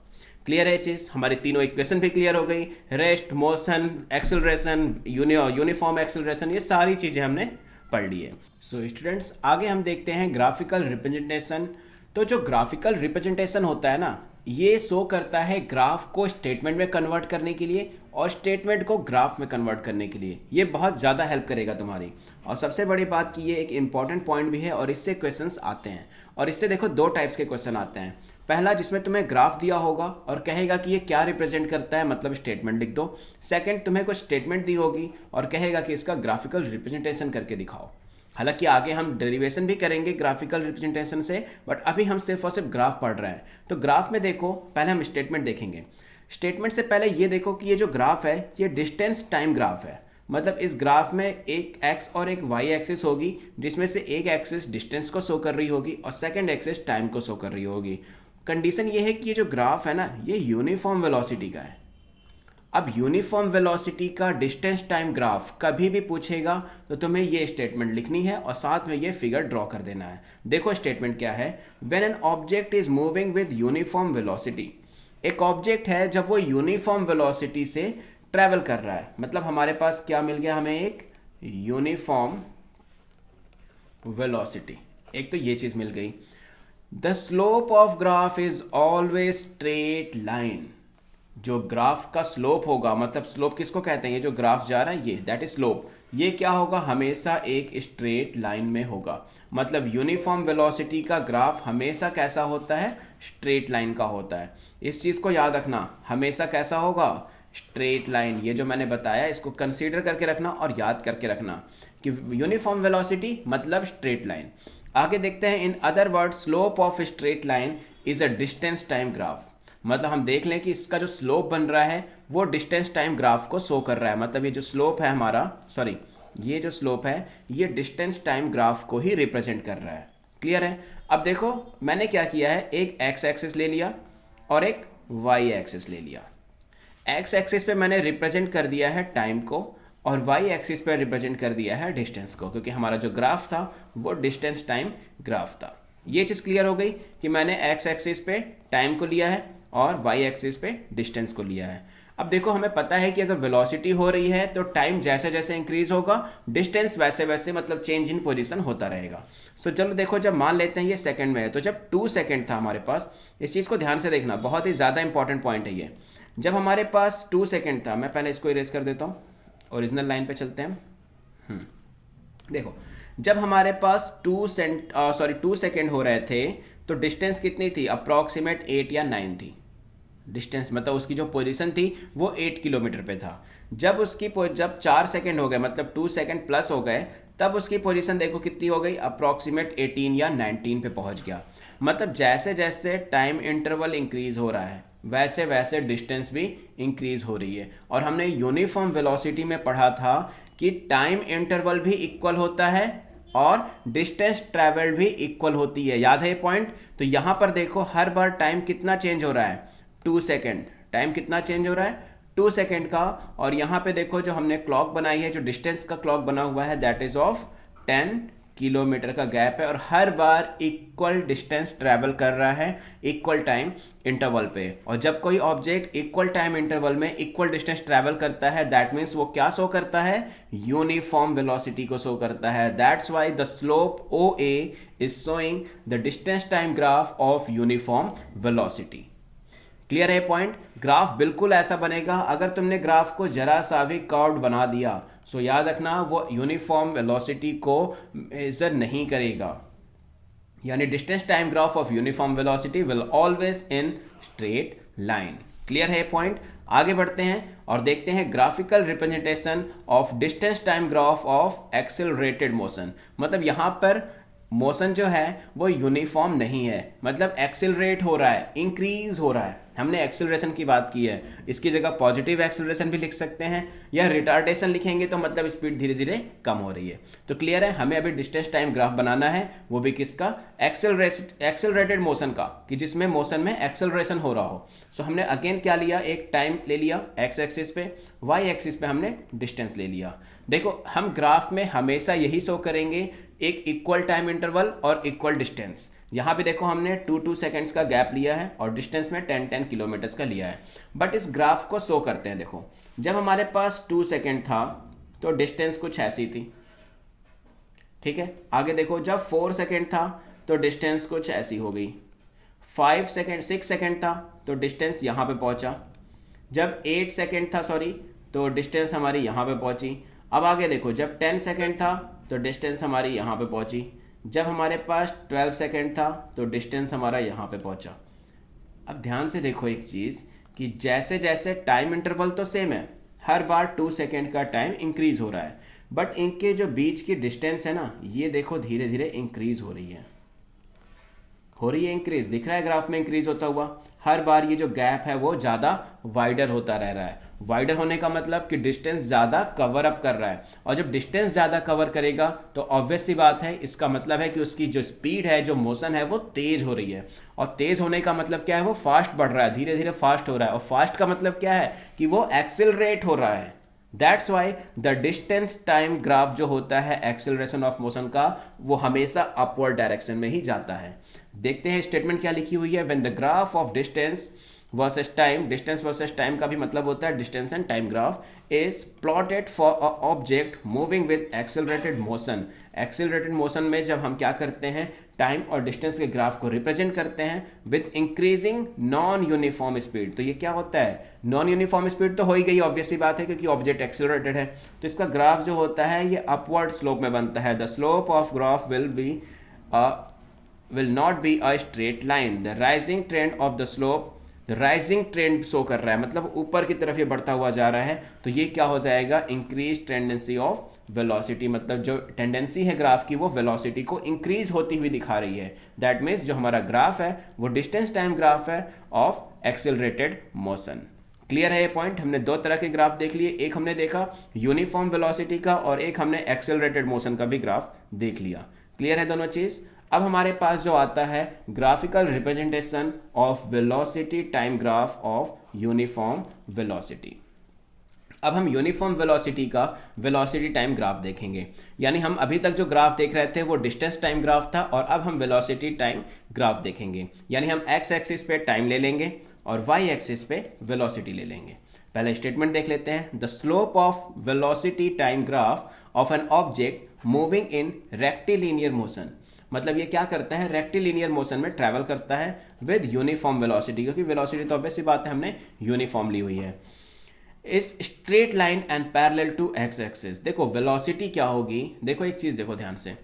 क्लियर है चीज़? हमारी तीनों इक्वेशन भी क्लियर हो गई, rest, motion, acceleration, uniform acceleration, ये सारी चीज़ें हमने पढ़ ली है। सो स्टूडेंट्स, आगे हम देखते हैं ग्राफिकल रिप्रेजेंटेशन। तो जो ग्राफिकल रिप्रेजेंटेशन होता है ना, ये शो करता है ग्राफ को स्टेटमेंट में कन्वर्ट करने के लिए और स्टेटमेंट को ग्राफ में कन्वर्ट करने के लिए। ये बहुत ज़्यादा हेल्प करेगा तुम्हारी। और सबसे बड़ी बात कि ये एक इंपॉर्टेंट पॉइंट भी है और इससे क्वेश्चंस आते हैं। और इससे देखो 2 टाइप्स के क्वेश्चन आते हैं। पहला जिसमें तुम्हें ग्राफ दिया होगा और कहेगा कि ये क्या रिप्रेजेंट करता है, मतलब स्टेटमेंट लिख दो। सेकंड, तुम्हें कुछ स्टेटमेंट दी होगी और कहेगा कि इसका ग्राफिकल रिप्रेजेंटेशन करके दिखाओ। हालांकि आगे हम डेरिवेशन भी करेंगे ग्राफिकल रिप्रेजेंटेशन से, बट अभी हम सिर्फ और सिर्फ ग्राफ पढ़ रहे हैं। तो ग्राफ में देखो, पहले हम स्टेटमेंट देखेंगे। स्टेटमेंट से पहले ये देखो कि ये जो ग्राफ है ये डिस्टेंस टाइम ग्राफ है, मतलब इस ग्राफ में एक एक्स और एक वाई एक्सिस होगी, जिसमें से एक एक्सिस डिस्टेंस को शो कर रही होगी और सेकेंड एक्सिस टाइम को शो कर रही होगी। कंडीशन ये है कि ये जो ग्राफ है ना, ये यूनिफॉर्म वेलोसिटी का है। अब यूनिफॉर्म वेलोसिटी का डिस्टेंस टाइम ग्राफ कभी भी पूछेगा तो तुम्हें ये स्टेटमेंट लिखनी है और साथ में ये फिगर ड्रॉ कर देना है। देखो स्टेटमेंट क्या है, when an object is moving with uniform velocity. एक ऑब्जेक्ट है जब वो यूनिफॉर्म वेलोसिटी से ट्रैवल कर रहा है, मतलब हमारे पास क्या मिल गया, हमें एक यूनिफॉर्म वेलोसिटी, एक तो ये चीज मिल गई। The slope of graph is always straight line. जो ग्राफ का स्लोप होगा, मतलब स्लोप किसको कहते हैं, ये जो ग्राफ जा रहा है ये, दैट इज स्लोप, ये क्या होगा, हमेशा एक स्ट्रेट लाइन में होगा। मतलब यूनिफॉर्म वेलोसिटी का ग्राफ हमेशा कैसा होता है, स्ट्रेट लाइन का होता है। इस चीज़ को याद रखना, हमेशा कैसा होगा, स्ट्रेट लाइन। ये जो मैंने बताया इसको कंसीडर करके रखना और याद करके रखना कि यूनिफॉर्म वेलोसिटी मतलब स्ट्रेट लाइन। आगे देखते हैं, in other word slope of straight line is a distance time graph. मतलब हम देख लें कि इसका जो स्लोप बन रहा है वो डिस्टेंस टाइम ग्राफ को शो कर रहा है। मतलब ये जो स्लोप है हमारा, सॉरी ये जो स्लोप है ये डिस्टेंस टाइम ग्राफ को ही रिप्रेजेंट कर रहा है। क्लियर है? अब देखो मैंने क्या किया है, एक एक्स एक्सिस ले लिया और एक वाई एक्सिस ले लिया। एक्स एक्सिस पे मैंने रिप्रेजेंट कर दिया है टाइम को और वाई एक्सिस पे रिप्रेजेंट कर दिया है डिस्टेंस को, क्योंकि हमारा जो ग्राफ था वो डिस्टेंस टाइम ग्राफ था। ये चीज़ क्लियर हो गई कि मैंने एक्स एक्सिस पे टाइम को लिया है और वाई एक्सिस पे डिस्टेंस को लिया है। अब देखो हमें पता है कि अगर वेलोसिटी हो रही है तो टाइम जैसे जैसे इंक्रीज होगा डिस्टेंस वैसे वैसे मतलब चेंज इन पोजीशन होता रहेगा। सो चलो देखो, जब मान लेते हैं ये सेकंड में है, तो जब 2 सेकंड था हमारे पास, इस चीज़ को ध्यान से देखना, बहुत ही ज़्यादा इंपॉर्टेंट पॉइंट है ये। जब हमारे पास 2 सेकंड था, मैं पहले इसको इरेज कर देता हूँ, ओरिजिनल लाइन पे चलते हैं। देखो जब हमारे पास 2 सेकंड हो रहे थे तो डिस्टेंस कितनी थी, अप्रॉक्सीमेट 8 या 9 थी डिस्टेंस, मतलब उसकी जो पोजीशन थी वो 8 किलोमीटर पे था। जब 4 सेकंड हो गए, मतलब 2 सेकंड प्लस हो गए, तब उसकी पोजीशन देखो कितनी हो गई, अप्रॉक्सीमेट 18 या 19 पे पहुंच गया। मतलब जैसे जैसे टाइम इंटरवल इंक्रीज हो रहा है वैसे वैसे डिस्टेंस भी इंक्रीज हो रही है। और हमने यूनिफॉर्म वेलोसिटी में पढ़ा था कि टाइम इंटरवल भी इक्वल होता है और डिस्टेंस ट्रैवल्ड भी इक्वल होती है। याद है ये पॉइंट? तो यहाँ पर देखो हर बार टाइम कितना चेंज हो रहा है, 2 सेकेंड। टाइम कितना चेंज हो रहा है, 2 सेकेंड का। और यहाँ पे देखो जो हमने क्लॉक बनाई है, जो डिस्टेंस का क्लॉक बना हुआ है, दैट इज ऑफ 10 किलोमीटर का गैप है। और हर बार इक्वल डिस्टेंस ट्रैवल कर रहा है इक्वल टाइम इंटरवल पे। और जब कोई ऑब्जेक्ट इक्वल टाइम इंटरवल में इक्वल डिस्टेंस ट्रैवल करता है, दैट मीन्स वो क्या शो करता है, यूनिफॉर्म वेलोसिटी को शो करता है। That's why the slope O A is showing the distance time graph of uniform velocity. Clear है पॉइंट? ग्राफ बिल्कुल ऐसा बनेगा। अगर तुमने ग्राफ को जरा सा भी कर्व्ड बना दिया, सो याद रखना वो यूनिफॉर्म वेलोसिटी को मेजर नहीं करेगा। यानी distance time graph of uniform velocity will always in straight line. Clear है पॉइंट? आगे बढ़ते हैं और देखते हैं graphical representation of distance time graph of accelerated motion. मतलब यहाँ पर मोशन जो है वो यूनिफॉर्म नहीं है, मतलब एक्सेलरेट हो रहा है, इंक्रीज हो रहा है। हमने एक्सेलरेशन की बात की है, इसकी जगह पॉजिटिव एक्सेलरेशन भी लिख सकते हैं, या रिटार्डेशन लिखेंगे तो मतलब स्पीड धीरे धीरे कम हो रही है। तो क्लियर है, हमें अभी डिस्टेंस टाइम ग्राफ बनाना है, वो भी किसका, एक्सेलरेटेड मोशन का, कि जिसमें मोशन में एक्सेलरेशन हो रहा हो। सो हमने अगेन क्या लिया, एक टाइम ले लिया एक्स एक्सिस पे, वाई एक्सिस पे हमने डिस्टेंस ले लिया। देखो हम ग्राफ में हमेशा यही शो करेंगे, एक इक्वल टाइम इंटरवल और इक्वल डिस्टेंस। यहाँ पे देखो हमने 2 सेकंड्स का गैप लिया है और डिस्टेंस में 10 किलोमीटर्स का लिया है। बट इस ग्राफ को शो करते हैं। देखो जब हमारे पास 2 सेकंड था तो डिस्टेंस कुछ ऐसी थी, ठीक है। आगे देखो जब 4 सेकंड था तो डिस्टेंस कुछ ऐसी हो गई। 6 सेकंड था तो डिस्टेंस यहाँ पे पहुँचा। जब 8 सेकंड था तो डिस्टेंस हमारी यहाँ पे पहुँची। अब आगे देखो जब 10 सेकंड था तो डिस्टेंस हमारी यहाँ पे पहुँची। जब हमारे पास 12 सेकंड था तो डिस्टेंस हमारा यहाँ पे पहुँचा। अब ध्यान से देखो एक चीज़ कि जैसे जैसे टाइम इंटरवल तो सेम है, हर बार 2 सेकंड का टाइम इंक्रीज हो रहा है, बट इनके जो बीच की डिस्टेंस है ना, ये देखो धीरे धीरे इंक्रीज हो रही है इंक्रीज। दिख रहा है ग्राफ में इंक्रीज होता हुआ। हर बार ये जो गैप है वो ज़्यादा वाइडर होता रह रहा है। वाइडर होने का मतलब कि डिस्टेंस ज़्यादा कवर अप कर रहा है, और जब डिस्टेंस ज़्यादा कवर करेगा तो ऑब्वियस सी बात है, इसका मतलब है कि उसकी जो स्पीड है, जो मोशन है, वो तेज़ हो रही है। और तेज़ होने का मतलब क्या है, वो फास्ट बढ़ रहा है, धीरे धीरे फास्ट हो रहा है। और फास्ट का मतलब क्या है कि वो एक्सेलरेट हो रहा है। That's why the distance time graph जो होता है एक्सेलरेशन ऑफ मोशन का, वो हमेशा अपवर्ड डायरेक्शन में ही जाता है। देखते हैं स्टेटमेंट क्या लिखी हुई है। When the graph of distance versus time, distance versus time का भी मतलब होता है distance and time graph, is plotted for a object moving with accelerated motion. Accelerated motion में जब हम क्या करते हैं, टाइम और डिस्टेंस के ग्राफ को रिप्रेजेंट करते हैं with increasing non uniform speed. तो ये क्या होता है, नॉन यूनिफॉर्म स्पीड तो हो ही गई, ऑब्वियस सी बात है, क्योंकि ऑब्जेक्ट एक्सेलरेटेड है। तो इसका ग्राफ जो होता है ये अपवर्ड स्लोप में बनता है। The slope of graph will not be a straight line. The rising trend of the slope rising trend show कर रहा है, मतलब ऊपर की तरफ ये बढ़ता हुआ जा रहा है, तो ये क्या हो जाएगा, इंक्रीज टेंडेंसी ऑफ वेलोसिटी, मतलब जो टेंडेंसी है ग्राफ की वो वेलोसिटी को इंक्रीज होती हुई दिखा रही है। दैट मीन्स जो हमारा ग्राफ है वो डिस्टेंस टाइम ग्राफ है ऑफ एक्सेलरेटेड मोशन। क्लियर है ये पॉइंट? हमने दो तरह के ग्राफ देख लिए, एक हमने देखा यूनिफॉर्म वेलोसिटी का और एक हमने एक्सेलरेटेड मोशन का भी ग्राफ देख लिया। क्लियर है दोनों चीज? अब हमारे पास जो आता है graphical representation of velocity time graph of uniform velocity. अब हम यूनिफॉर्म वेलोसिटी का वेलोसिटी टाइम ग्राफ देखेंगे, यानी हम अभी तक जो ग्राफ देख रहे थे वो डिस्टेंस टाइम ग्राफ था और अब हम वेलोसिटी टाइम ग्राफ देखेंगे, यानी हम एक्स एक्सिस पे टाइम ले लेंगे और वाई एक्सिस पे वेलोसिटी ले लेंगे। पहले स्टेटमेंट देख लेते हैं। The slope of velocity time graph of an object moving in rectilinear motion, मतलब ये क्या करता है, रेक्टिलिनियर मोशन में ट्रैवल करता है विद यूनिफॉर्म वेलोसिटी, क्योंकि वेलोसिटी तो ऑब्वियस सी बात है हमने यूनिफॉर्म ली हुई है। इस straight line and parallel to X axis. देखो वेलोसिटी क्या होगी, देखो एक चीज देखो ध्यान से।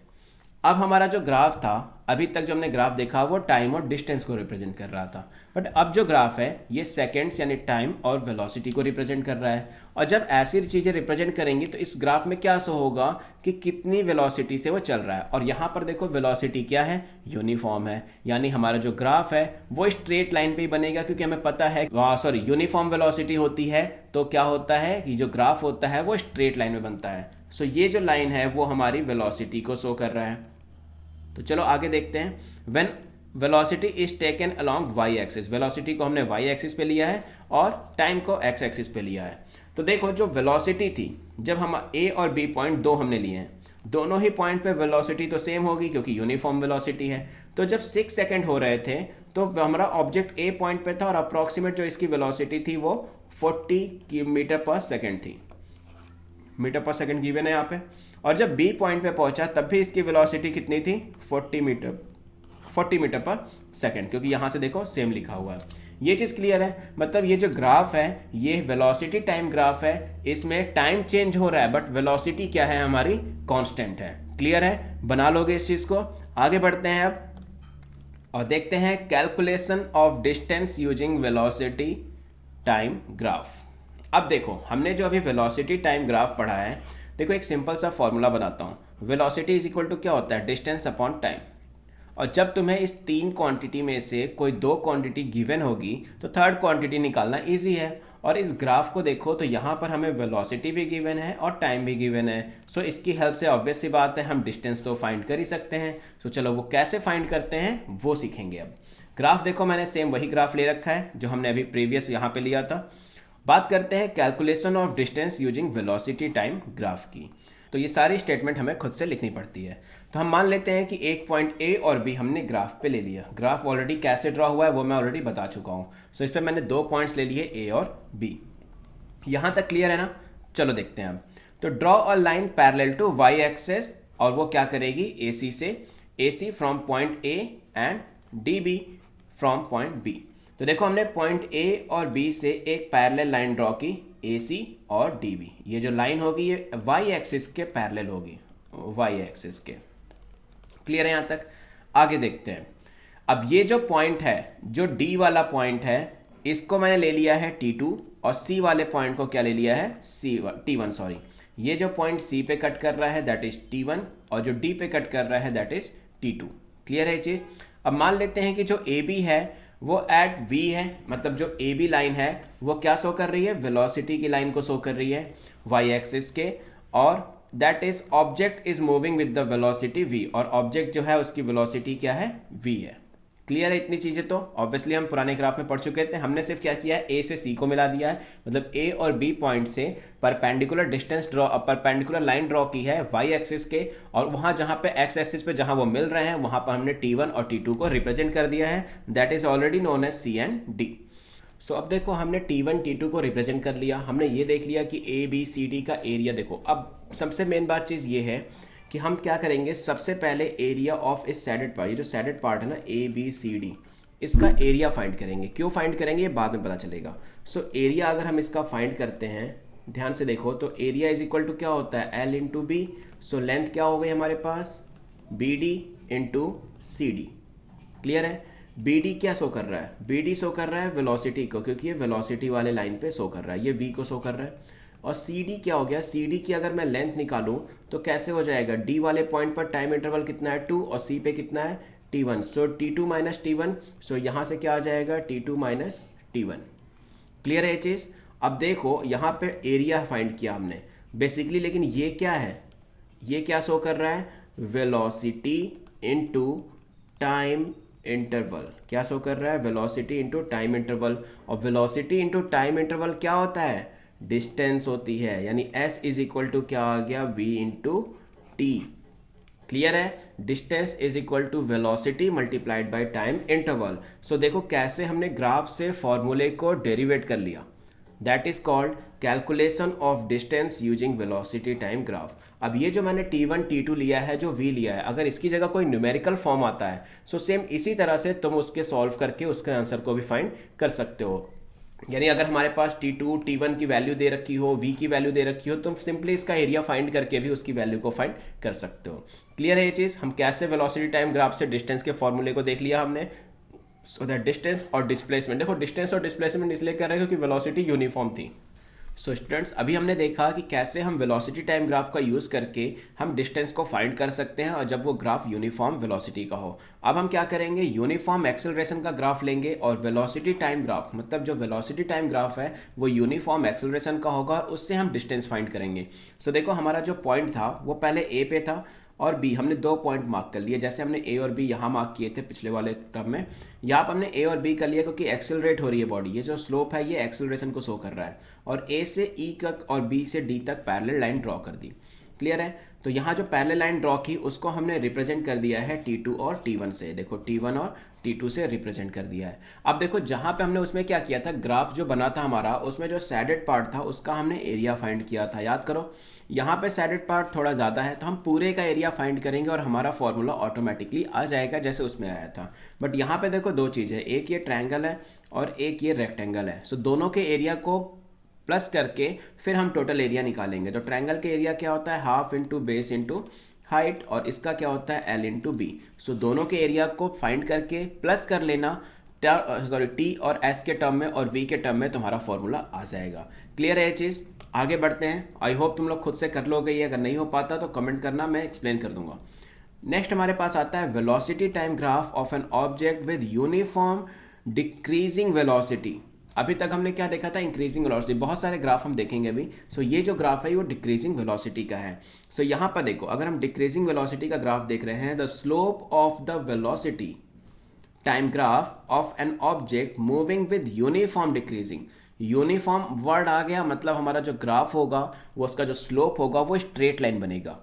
अब हमारा जो ग्राफ था, अभी तक जो हमने ग्राफ देखा वो टाइम और डिस्टेंस को रिप्रेजेंट कर रहा था, बट अब जो ग्राफ है ये सेकेंड्स यानी टाइम और वेलोसिटी को रिप्रेजेंट कर रहा है। और जब ऐसी चीज़ें रिप्रेजेंट करेंगी तो इस ग्राफ में क्या शो होगा कि कितनी वेलोसिटी से वो चल रहा है। और यहाँ पर देखो वेलोसिटी क्या है, यूनिफॉर्म है, यानी हमारा जो ग्राफ है वो स्ट्रेट लाइन पे ही बनेगा, क्योंकि हमें पता है सॉरी यूनिफॉर्म वेलोसिटी होती है तो क्या होता है कि जो ग्राफ होता है वो स्ट्रेट लाइन में बनता है। सो ये जो लाइन है वो हमारी वेलोसिटी को शो कर रहा है। तो चलो आगे देखते हैं। When velocity is taken along Y axis, velocity को हमने वाई एक्सिस पे लिया है और टाइम को एक्स एक्सिस पे लिया है। तो देखो जो वेलोसिटी थी, जब हम ए और बी पॉइंट दो हमने लिए हैं, दोनों ही पॉइंट पे वेलोसिटी तो सेम होगी क्योंकि यूनिफॉर्म वेलोसिटी है। तो जब 6 सेकेंड हो रहे थे तो हमारा ऑब्जेक्ट ए पॉइंट पे था और अप्रॉक्सीमेट जो इसकी वेलोसिटी थी वो 40 मीटर पर सेकेंड थी, मीटर पर सेकेंड गिवन है यहाँ पे। और जब बी पॉइंट पे पहुंचा तब भी इसकी वेलोसिटी कितनी थी, 40 मीटर पर सेकेंड, क्योंकि यहाँ से देखो सेम लिखा हुआ है। ये चीज़ क्लियर है? मतलब ये जो ग्राफ है ये वेलोसिटी टाइम ग्राफ है, इसमें टाइम चेंज हो रहा है बट वेलोसिटी क्या है हमारी, कांस्टेंट है। क्लियर है? बना लोगे इस चीज़ को। आगे बढ़ते हैं अब और देखते हैं calculation of distance using velocity time graph. अब देखो हमने जो अभी वेलोसिटी टाइम ग्राफ पढ़ा है, देखो एक सिंपल सा फॉर्मूला बताता हूँ। वेलोसिटी इज इक्वल टू क्या होता है, डिस्टेंस अपॉन टाइम। और जब तुम्हें इस 3 क्वांटिटी में से कोई 2 क्वांटिटी गिवन होगी तो थर्ड क्वांटिटी निकालना इजी है। और इस ग्राफ को देखो तो यहाँ पर हमें वेलोसिटी भी गिवन है और टाइम भी गिवन है। सो इसकी हेल्प से ऑब्वियस सी बात है हम डिस्टेंस तो फाइंड कर ही सकते हैं। सो चलो वो कैसे फाइंड करते हैं वो सीखेंगे। अब ग्राफ देखो मैंने सेम वही ग्राफ ले रखा है जो हमने अभी प्रीवियस यहाँ पे लिया था। बात करते हैं calculation of distance using velocity time graph की। तो ये सारी स्टेटमेंट हमें खुद से लिखनी पड़ती है। तो हम मान लेते हैं कि एक पॉइंट ए और बी हमने ग्राफ पे ले लिया। ग्राफ ऑलरेडी कैसे ड्रॉ हुआ है वो मैं ऑलरेडी बता चुका हूँ। सो इस पर मैंने 2 पॉइंट्स ले लिए ए और बी। यहाँ तक क्लियर है ना? चलो देखते हैं अब। तो draw a line parallel to Y axis, और वो क्या करेगी, ए सी से, A C from point A and D B from point B. तो देखो हमने पॉइंट ए और बी से एक पैरेलल लाइन ड्रॉ की, ए सी और डी बी। ये जो लाइन होगी ये वाई एक्सिस के पैरेलल होगी, वाई एक्सिस के। क्लियर है यहाँ तक? आगे देखते हैं। अब ये जो पॉइंट है, जो डी वाला पॉइंट है, इसको मैंने ले लिया है T2 और सी वाले पॉइंट को क्या ले लिया है, T1 सॉरी। ये जो पॉइंट सी पे कट कर रहा है दैट इज T1 और जो डी पे कट कर रहा है दैट इज T2। क्लियर है ये चीज़? अब मान लेते हैं कि जो ए बी है वो एट V है, मतलब जो ए बी लाइन है वो क्या शो कर रही है, वेलोसिटी की लाइन को शो कर रही है वाई एक्सिस के, और that is object is moving with the velocity v, और ऑब्जेक्ट जो है उसकी वेलोसिटी क्या है, v है। क्लियर है इतनी चीज़ें? तो ऑब्वियसली हम पुराने ग्राफ में पढ़ चुके थे। हमने सिर्फ क्या किया है, ए से सी को मिला दिया है, मतलब ए और बी पॉइंट से perpendicular distance draw, perpendicular line draw की है वाई एक्सिस के, और वहाँ जहाँ पे एक्स एक्सिस पे जहाँ वो मिल रहे हैं वहाँ पर हमने T1 और T2 को रिप्रेजेंट कर दिया है, that is already known as C and D. So अब देखो हमने T1 T2 को रिप्रेजेंट कर लिया, हमने ये देख लिया कि ए बी सी डी का एरिया देखो। अब सबसे मेन बात चीज़ ये है कि हम क्या करेंगे, सबसे पहले एरिया ऑफ इस सैडेड पार्ट, ये जो सैडेड पार्ट है ना ए बी सी डी, इसका एरिया फाइंड करेंगे। क्यों फाइंड करेंगे ये बाद में पता चलेगा। सो एरिया अगर हम इसका फाइंड करते हैं, ध्यान से देखो, तो एरिया इज इक्वल टू क्या होता है, L into B. So length क्या हो गई हमारे पास, B D into C D. Clear है? बी डी क्या शो कर रहा है, बी डी शो कर रहा है वेलोसिटी को, क्योंकि ये वेलोसिटी वाले लाइन पे शो कर रहा है, ये वी को शो कर रहा है। और सी डी क्या हो गया, सी डी की अगर मैं लेंथ निकालूं तो कैसे हो जाएगा, डी वाले पॉइंट पर टाइम इंटरवल कितना है 2 और सी पे कितना है t1, सो t2 माइनस t1, सो यहाँ से क्या आ जाएगा t2 माइनस t1। क्लियर है ये चीज़। अब देखो यहाँ पे एरिया फाइंड किया हमने बेसिकली, लेकिन ये क्या है, ये क्या शो कर रहा है, वेलोसिटी इनटू टाइम इंटरवल। क्या शो कर रहा है, वेलोसिटी इनटू टाइम इंटरवल। और वेलोसिटी इनटू टाइम इंटरवल क्या होता है, डिस्टेंस होती है, यानी s इज इक्वल टू क्या आ गया, v इंटू टी। क्लियर है, distance is equal to velocity multiplied by time interval. So देखो कैसे हमने ग्राफ से फॉर्मूले को डेरिवेट कर लिया, that is called calculation of distance using velocity time graph. अब ये जो मैंने t1 t2 लिया है, जो v लिया है, अगर इसकी जगह कोई न्यूमेरिकल फॉर्म आता है सो सेम इसी तरह से तुम उसके सॉल्व करके उसके आंसर को भी फाइंड कर सकते हो। यानी अगर हमारे पास t2 t1 की वैल्यू दे रखी हो, v की वैल्यू दे रखी हो, तुम सिंपली इसका एरिया फाइंड करके भी उसकी वैल्यू को फाइंड कर सकते हो। क्लियर है ये चीज़। हम कैसे वेलोसिटी टाइम ग्राफ से डिस्टेंस के फॉर्मूले को देख लिया हमने। सो दैट डिस्टेंस और डिस्प्लेसमेंट, देखो डिस्टेंस और डिस्प्लेसमेंट इसलिए कर रहे हैं क्योंकि वेलोसिटी यूनिफॉर्म थी। सो स्टूडेंट्स अभी हमने देखा कि कैसे हम वेलोसिटी टाइम ग्राफ का यूज़ करके हम डिस्टेंस को फाइंड कर सकते हैं, और जब वो ग्राफ यूनिफॉर्म वेलोसिटी का हो। अब हम क्या करेंगे, यूनिफॉर्म एक्सेलरेशन का ग्राफ लेंगे और वेलोसिटी टाइम ग्राफ, मतलब जो वेलोसिटी टाइम ग्राफ है वो यूनिफॉर्म एक्सेलरेशन का होगा और उससे हम डिस्टेंस फाइंड करेंगे। सो देखो हमारा जो पॉइंट था वो पहले ए पे था और बी, हमने 2 पॉइंट मार्क कर लिए, जैसे हमने ए और बी यहाँ मार्क किए थे पिछले वाले टर्म में। यहाँ पर हमने ए और बी कर लिया क्योंकि एक्सेलरेट हो रही है बॉडी, ये जो स्लोप है ये एक्सेलरेशन को शो कर रहा है। और ए से ई तक और बी से डी तक पैरेलल लाइन ड्रॉ कर दी। क्लियर है। तो यहाँ जो पैरेलल लाइन ड्रॉ की उसको हमने रिप्रेजेंट कर दिया है t2 और t1 से। देखो t1 और t2 से रिप्रेजेंट कर दिया है। अब देखो जहाँ पे हमने उसमें क्या किया था, ग्राफ जो बना था हमारा उसमें जो सैडेड पार्ट था उसका हमने एरिया फाइंड किया था, याद करो। यहाँ पे सैडेड पार्ट थोड़ा ज़्यादा है तो हम पूरे का एरिया फाइंड करेंगे और हमारा फॉर्मूला ऑटोमेटिकली आ जाएगा जैसे उसमें आया था। बट यहाँ पे देखो 2 चीज़ है, एक ये ट्रायंगल है और एक ये रेक्टेंगल है। सो दोनों के एरिया को प्लस करके फिर हम टोटल एरिया निकालेंगे। तो ट्रायंगल के एरिया क्या होता है, half into base into height, और इसका क्या होता है एल इंटू बी। सो दोनों के एरिया को फाइंड करके प्लस कर लेना, सॉरी टी और एस के टर्म में और वी के टर्म में तुम्हारा फॉर्मूला आ जाएगा। क्लियर है ये चीज़। आगे बढ़ते हैं, आई होप तुम लोग खुद से कर लोगे, ये अगर नहीं हो पाता तो कमेंट करना, मैं एक्सप्लेन कर दूंगा। नेक्स्ट हमारे पास आता है velocity time graph of an object with uniform decreasing velocity. अभी तक हमने क्या देखा था, इंक्रीजिंग वेलोसिटी। बहुत सारे ग्राफ हम देखेंगे अभी। सो ये जो ग्राफ है वो डिक्रीजिंग वेलोसिटी का है। सो यहाँ पर देखो अगर हम डिक्रीजिंग वेलोसिटी का ग्राफ देख रहे हैं, the slope of the velocity time graph of an object moving with uniform decreasing. Uniform word आ गया, मतलब हमारा जो ग्राफ होगा वो उसका जो स्लोप होगा वो स्ट्रेट लाइन बनेगा।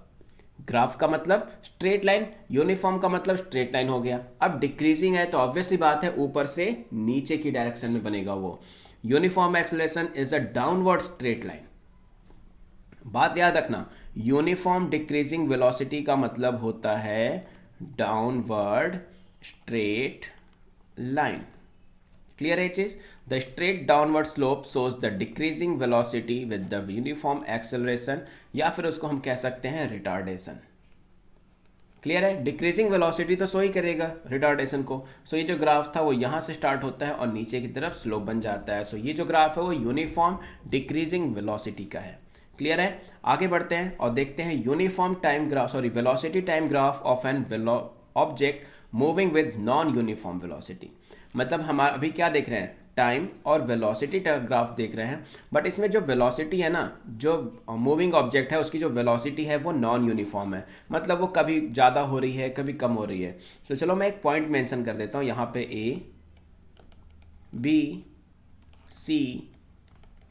ग्राफ का मतलब स्ट्रेट लाइन, यूनिफॉर्म का मतलब स्ट्रेट लाइन हो गया। अब डिक्रीजिंग है तो ऑब्वियसली बात है ऊपर से नीचे की डायरेक्शन में बनेगा वो। Uniform acceleration is a downward straight line. बात याद रखना, यूनिफॉर्म डिक्रीजिंग वेलोसिटी का मतलब होता है डाउनवर्ड स्ट्रेट लाइन। क्लियर है चीज। The straight downward slope shows the decreasing velocity with the uniform acceleration, या फिर उसको हम कह सकते हैं रिटार्डेशन। क्लियर है। डिक्रीजिंग वेलोसिटी तो शो ही करेगा रिटार्डेशन को। सो ये जो ग्राफ था वो यहाँ से स्टार्ट होता है और नीचे की तरफ स्लोप बन जाता है। सो ये जो ग्राफ है वो यूनिफॉर्म डिक्रीजिंग वेलोसिटी का है। क्लियर है। आगे बढ़ते हैं और देखते हैं uniform time graph, sorry velocity time graph of an object moving with non uniform velocity. मतलब हम अभी क्या देख रहे हैं, टाइम और वेलोसिटी ग्राफ देख रहे हैं, बट इसमें जो वेलोसिटी है ना, जो मूविंग ऑब्जेक्ट है उसकी जो वेलोसिटी है वो नॉन यूनिफॉर्म है, मतलब वो कभी ज़्यादा हो रही है कभी कम हो रही है। तो चलो मैं एक पॉइंट मेंशन कर देता हूँ यहाँ पे, ए बी सी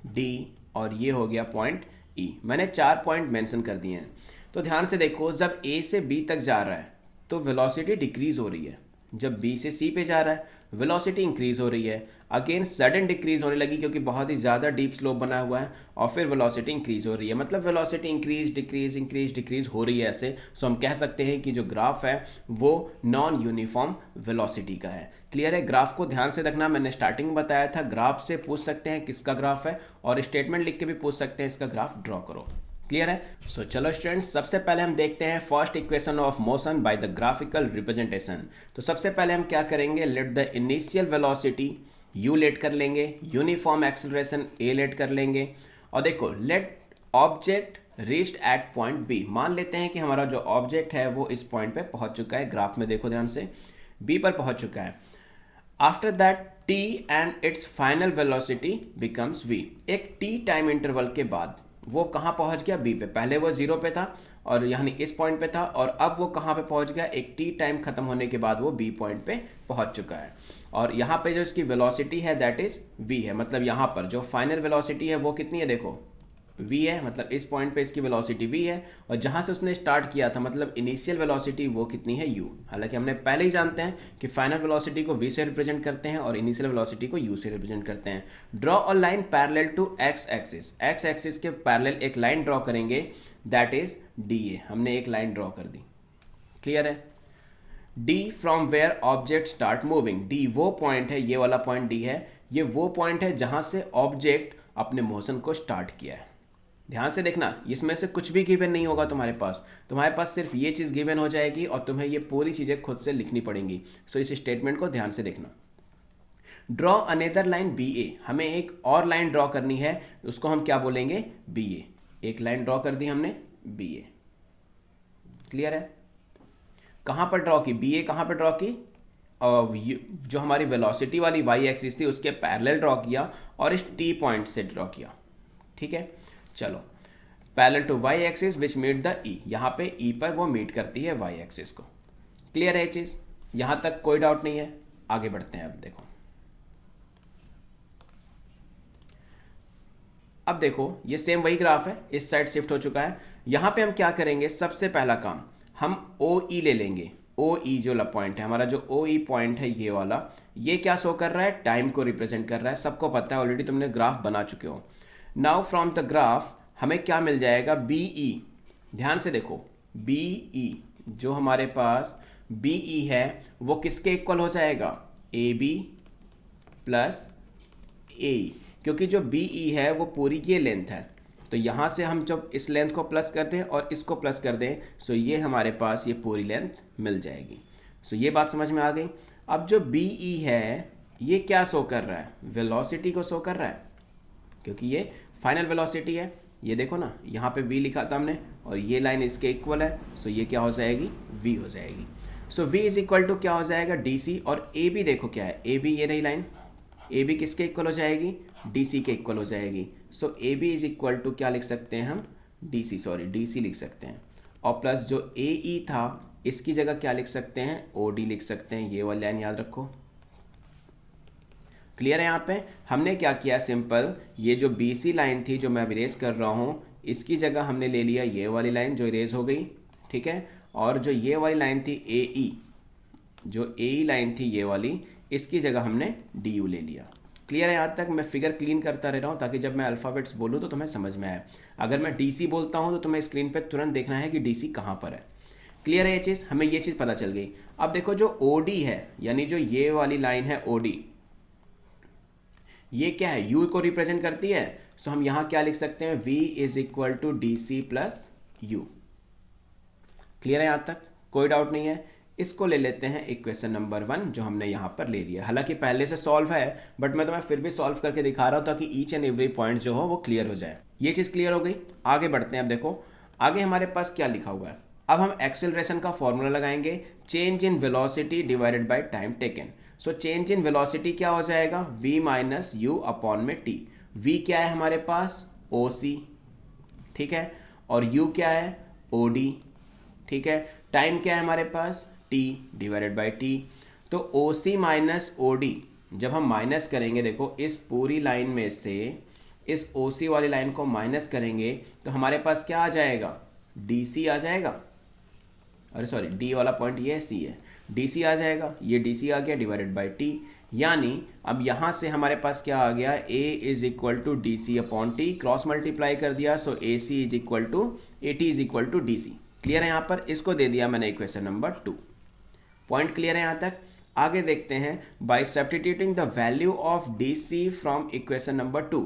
डी और ये हो गया पॉइंट ई। मैंने 4 पॉइंट मेंशन कर दिए हैं। तो ध्यान से देखो, जब ए से बी तक जा रहा है तो वेलोसिटी डिक्रीज हो रही है, जब बी से सी पे जा रहा है वेलोसिटी इंक्रीज हो रही है। अगेन सडन डिक्रीज होने लगी क्योंकि बहुत ही ज़्यादा डीप स्लोप बना हुआ है, और फिर वेलोसिटी इंक्रीज हो रही है, मतलब वेलोसिटी इंक्रीज डिक्रीज हो रही है ऐसे। सो हम कह सकते हैं कि जो ग्राफ है वो नॉन यूनिफॉर्म वेलोसिटी का है। क्लियर है। ग्राफ को ध्यान से रखना, मैंने स्टार्टिंग में बताया था ग्राफ से पूछ सकते हैं किसका ग्राफ है, और स्टेटमेंट लिख के भी पूछ सकते हैं इसका ग्राफ ड्रॉ करो। क्लियर है? सो चलो स्टूडेंट्स, सबसे पहले हम देखते हैं first equation of motion by the graphical representation. तो सबसे पहले हम क्या करेंगे, let the initial velocity u let कर लेंगे, यूनिफॉर्म एक्सेलरेशन a लेट कर लेंगे, और देखो let object reached at point b। मान लेते हैं कि हमारा जो ऑब्जेक्ट है वो इस पॉइंट पे पहुंच चुका है, ग्राफ में देखो ध्यान से, b पर पहुंच चुका है। After that t and it's final velocity becomes v। एक t टाइम इंटरवल के बाद वो कहाँ पहुंच गया, b पे। पहले वो 0 पे था और यानी इस पॉइंट पे था, और अब वो कहाँ पे पहुंच गया, एक t टाइम खत्म होने के बाद वो b पॉइंट पे पहुंच चुका है। और यहाँ पे जो इसकी वेलोसिटी है दैट इज v है, मतलब यहाँ पर जो फाइनल वेलोसिटी है वो कितनी है, देखो v है, मतलब इस पॉइंट पे इसकी वेलोसिटी v है, और जहाँ से उसने स्टार्ट किया था मतलब इनिशियल वेलोसिटी वो कितनी है, u। हालांकि हमने पहले ही जानते हैं कि फाइनल वेलोसिटी को v से रिप्रेजेंट करते हैं और इनिशियल वेलोसिटी को u से रिप्रेजेंट करते हैं। Draw a line parallel to x axis. x axis के पैरेलल एक लाइन ड्रॉ करेंगे दैट इज dA। हमने एक लाइन ड्रॉ कर दी, क्लियर है? D from where object start moving. D वो पॉइंट है, ये वाला पॉइंट D है, ये वो पॉइंट है जहां से ऑब्जेक्ट अपने मोशन को स्टार्ट किया है। ध्यान से देखना, इसमें से कुछ भी गिवन नहीं होगा तुम्हारे पास सिर्फ ये चीज़ गिवन हो जाएगी और तुम्हें ये पूरी चीज़ें खुद से लिखनी पड़ेंगी। सो इस स्टेटमेंट को ध्यान से देखना। Draw another line BA। हमें एक और लाइन ड्रॉ करनी है, उसको हम क्या बोलेंगे, BA। एक लाइन ड्रॉ कर दी हमने BA, क्लियर है? कहाँ पर ड्रॉ की, BA कहाँ पर ड्रॉ की, जो हमारी वेलोसिटी वाली y एक्सिस थी उसके पैरेलल ड्रॉ किया और इस T पॉइंट से ड्रॉ किया, ठीक है? चलो, parallel to y axis which meet the E। यहाँ पे E पर वो मीट करती है y एक्सिस को। क्लियर है ये चीज़? यहाँ तक कोई डाउट नहीं है? आगे बढ़ते हैं। अब देखो ये सेम वही ग्राफ है, इस साइड शिफ्ट हो चुका है। यहाँ पे हम क्या करेंगे, सबसे पहला काम हम OE ले लेंगे। OE जो पॉइंट है हमारा, जो OE पॉइंट है ये वाला, ये क्या शो कर रहा है, टाइम को रिप्रेजेंट कर रहा है। सबको पता है, ऑलरेडी तुमने ग्राफ बना चुके हो। नाउ फ्रॉम द ग्राफ हमें क्या मिल जाएगा, BE। ध्यान से देखो, BE जो हमारे पास BE है वो किसके इक्वल हो जाएगा, AB प्लस AE, क्योंकि जो BE है वो पूरी ये लेंथ है। तो यहाँ से हम जब इस लेंथ को प्लस कर दें और इसको प्लस कर दें, सो ये हमारे पास ये पूरी लेंथ मिल जाएगी। सो ये बात समझ में आ गई। अब जो BE है ये क्या शो कर रहा है, वेलोसिटी को शो कर रहा है, क्योंकि ये फाइनल वेलोसिटी है। ये देखो ना, यहाँ पे v लिखा था हमने और ये लाइन इसके इक्वल है, सो ये क्या हो जाएगी, v हो जाएगी। सो v इज इक्वल टू क्या हो जाएगा, DC। और AB देखो क्या है, AB ये रही लाइन, AB किसके इक्वल हो जाएगी, DC के इक्वल हो जाएगी। सो AB इज इक्वल टू क्या लिख सकते हैं हम, DC लिख सकते हैं, और प्लस जो AE था इसकी जगह क्या लिख सकते हैं, OD लिख सकते हैं। ये वाली लाइन याद रखो, क्लियर है? यहाँ पे हमने क्या किया, सिंपल ये जो BC लाइन थी जो मैं इरेज कर रहा हूँ, इसकी जगह हमने ले लिया ये वाली लाइन जो इरेज हो गई, ठीक है? और जो ये वाली लाइन थी AE, जो AE लाइन थी ये वाली, इसकी जगह हमने DU ले लिया। क्लियर है? यहाँ तक मैं फिगर क्लीन करता रह रहा हूँ ताकि जब मैं अल्फ़ाबेट्स बोलूँ तो तुम्हें समझ में आए। अगर मैं DC बोलता हूँ तो तुम्हें स्क्रीन पे तुरंत देखना है कि DC कहाँ पर है। क्लियर है ये चीज़? हमें ये चीज़ पता चल गई। अब देखो जो OD है, यानी जो ये वाली लाइन है OD, ये क्या है, U को रिप्रेजेंट करती है। सो हम यहाँ क्या लिख सकते हैं, V is equal to DC plus U। Clear है? यहाँ तक कोई डाउट नहीं है? इसको ले लेते हैं इक्वेशन नंबर 1 जो हमने यहाँ पर ले लिया। हालांकि पहले से सॉल्व है बट मैं तुम्हें फिर भी सॉल्व करके दिखा रहा हूँ ताकि ईच एंड एवरी पॉइंट जो हो वो क्लियर हो जाए। ये चीज़ क्लियर हो गई? आगे बढ़ते हैं। अब देखो आगे हमारे पास क्या लिखा हुआ है। अब हम एक्सेलरेशन का फॉर्मूला लगाएंगे, change in velocity divided by time taken. So change in velocity क्या हो जाएगा, v माइनस यू अपॉन में t। v क्या है हमारे पास, OC, ठीक है, और u क्या है, OD, ठीक है। टाइम क्या है हमारे पास, t डिवाइडेड बाय t। तो OC माइनस OD जब हम माइनस करेंगे, देखो इस पूरी लाइन में से इस OC वाली लाइन को माइनस करेंगे तो हमारे पास क्या आ जाएगा, DC आ जाएगा। अरे सॉरी, D वाला पॉइंट ये C है, DC आ जाएगा, ये DC आ गया डिवाइडेड बाय T। यानी अब यहाँ से हमारे पास क्या आ गया, A is equal to DC upon T, cross multiply कर दिया, so AC is equal to AT is equal to DC। Clear है? यहाँ पर इसको दे दिया मैंने इक्वेशन नंबर 2। पॉइंट क्लियर है यहाँ तक? आगे देखते हैं, bye substituting the value of DC from equation number 2।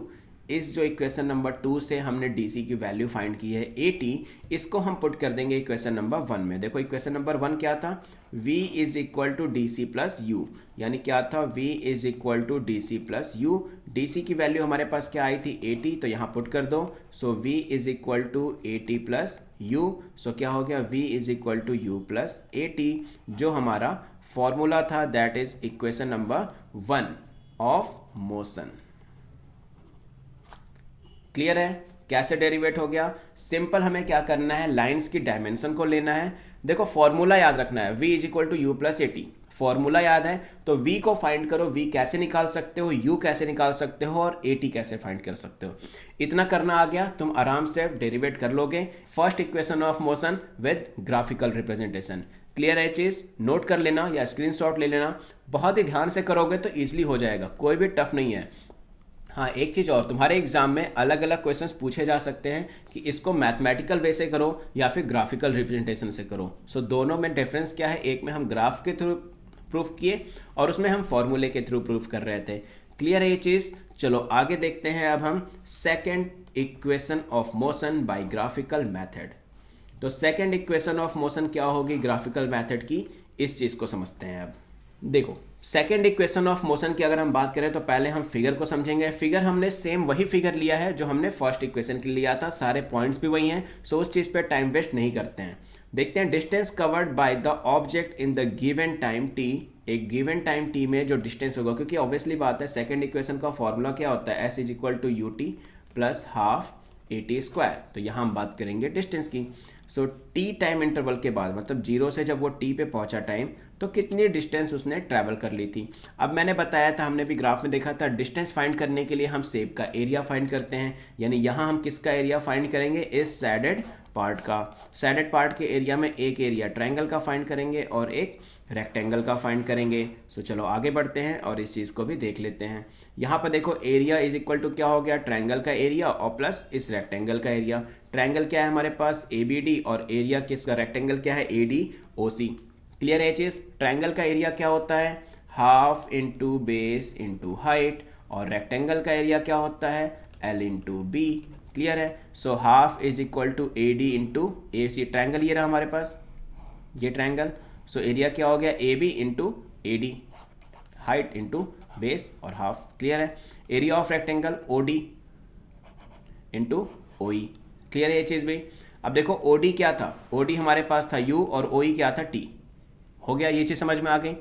इस जो इक्वेशन नंबर 2 से हमने डीसी की वैल्यू फाइंड की है 80, इसको हम पुट कर देंगे इक्वेशन नंबर 1 में। देखो इक्वेशन नंबर 1 क्या था, v is equal to D C plus U, यानी क्या था, v is equal to D C plus U. D C की वैल्यू हमारे पास क्या आई थी 80, तो यहाँ पुट कर दो। So v is equal to 80 plus U, so क्या हो गया, v is equal to U plus 80, जो हमारा फॉर्मूला था, that is equation number 1 of motion. Clear है कैसे डेरिवेट हो गया? सिंपल हमें क्या करना है, लाइंस की डायमेंशन को लेना है। देखो फॉर्मूला याद रखना है, v is equal to U plus 80, formula याद है तो v को फाइंड करो, v कैसे निकाल सकते हो, u कैसे निकाल सकते हो और 80 कैसे फाइंड कर सकते हो। इतना करना आ गया, तुम आराम से डेरिवेट कर लोगे first equation of motion with graphical representation. Clear है चीज? नोट कर लेना या स्क्रीनशॉट ले लेना, बहुत ही ध्यान से करोगे तो ईजिली हो जाएगा, कोई भी टफ नहीं है। हाँ एक चीज़ और, तुम्हारे एग्जाम में अलग अलग क्वेश्चंस पूछे जा सकते हैं कि इसको मैथमेटिकल वे से करो या फिर ग्राफिकल रिप्रेजेंटेशन से करो। सो दोनों में डिफरेंस क्या है, एक में हम ग्राफ के थ्रू प्रूफ किए और उसमें हम फॉर्मूले के थ्रू प्रूफ कर रहे थे। क्लियर है ये चीज़? चलो आगे देखते हैं अब हम second equation of motion by graphical method. तो सेकेंड इक्वेशन ऑफ मोशन क्या होगी ग्राफिकल मैथड की, इस चीज़ को समझते हैं। अब देखो सेकेंड इक्वेशन ऑफ मोशन की अगर हम बात करें तो पहले हम फिगर को समझेंगे। फिगर हमने सेम वही फिगर लिया है जो हमने फर्स्ट इक्वेशन के लिए लिया था, सारे पॉइंट्स भी वही हैं, सो उस चीज़ पे टाइम वेस्ट नहीं करते हैं। देखते हैं distance covered by the object in the given time T. एक गिवन टाइम टी में जो डिस्टेंस होगा, क्योंकि ऑब्वियसली बात है सेकेंड इक्वेशन का फॉर्मूला क्या होता है, s is equal to U T plus half A T square. तो यहाँ हम बात करेंगे डिस्टेंस की। सो टी टाइम इंटरवल के बाद, मतलब जीरो से जब वो टी पे पहुंचा टाइम, तो कितनी डिस्टेंस उसने ट्रैवल कर ली थी। अब मैंने बताया था, हमने भी ग्राफ में देखा था, डिस्टेंस फाइंड करने के लिए हम शेप का एरिया फाइंड करते हैं, यानी यहाँ हम किसका एरिया फाइंड करेंगे, इस सैडेड पार्ट का। सैडेड पार्ट के एरिया में एक एरिया ट्रायंगल का फाइंड करेंगे और एक रेक्टेंगल का फाइंड करेंगे। सो चलो आगे बढ़ते हैं और इस चीज़ को भी देख लेते हैं। यहाँ पर देखो एरिया इज इक्वल टू क्या हो गया, ट्रायंगल का एरिया और प्लस इस रेक्टेंगल का एरिया। ट्रायंगल क्या है हमारे पास, ए बी डी, और एरिया किसका, रेक्टेंगल क्या है, A D O C. Clear है चीज़? ट्रायंगल का एरिया क्या होता है, half into base into height, और रेक्टेंगल का एरिया क्या होता है, एल इंटू बी। क्लियर है? So half is equal to A D into A C. Triangle ये रहा हमारे पास, ये ट्रायंगल। सो एरिया क्या हो गया, A B into A D, height into base और हाफ। क्लियर है? Area of rectangle O D into O E. Clear है ये चीज़ भी? अब देखो ओ डी क्या था, ओ डी हमारे पास था यू और ओ ई क्या था टी। हो गया, ये चीज़ समझ में आ गई।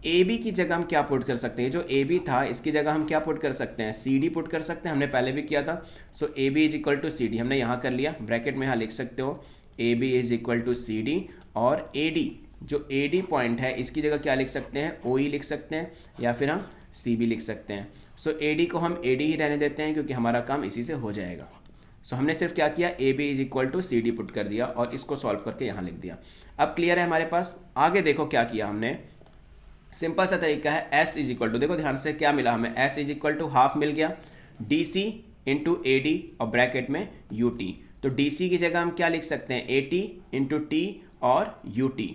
ए बी की जगह हम क्या पुट कर सकते हैं, जो ए बी था इसकी जगह हम क्या पुट कर सकते हैं, सी डी पुट कर सकते हैं, हमने पहले भी किया था। So A B is equal to C D हमने यहाँ कर लिया, ब्रैकेट में यहाँ लिख सकते हो A B is equal to C D, और ए डी जो ए डी पॉइंट है इसकी जगह क्या लिख सकते हैं, ओ ई लिख सकते हैं, या फिर हम सी बी लिख सकते हैं। सो ए डी को हम ए डी ही रहने देते हैं क्योंकि हमारा काम इसी से हो जाएगा। सो हमने सिर्फ क्या किया, A B is equal to C D put कर दिया और इसको सॉल्व करके यहाँ लिख दिया। अब क्लियर है हमारे पास? आगे देखो क्या किया हमने, सिंपल सा तरीका है, एस इज इक्वल टू, देखो ध्यान से क्या मिला हमें, S is equal to half मिल गया D C into A D और ब्रैकेट में यू टी। तो डी सी की जगह हम क्या लिख सकते हैं, ए टी इंटू टी और यू टी।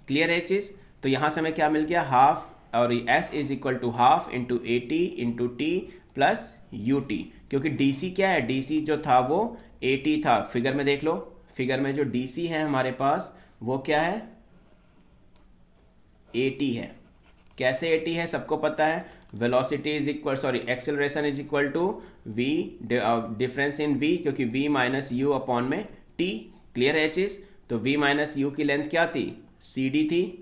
क्लियर है चीज़? तो यहाँ से हमें क्या मिल गया, हाफ, और s is equal to half into a T into t plus you t, क्योंकि डी सी क्या है, डी सी जो था वो ए टी था। फिगर में देख लो, फिगर में जो डी सी है हमारे पास वो क्या है, ए टी है। कैसे ए टी है सबको पता है, velocity is equal, sorry acceleration is equal to v difference in v, क्योंकि वी माइनस यू अपॉन में टी। क्लियर है चीज़? तो वी माइनस यू की लेंथ क्या थी, सी डी थी,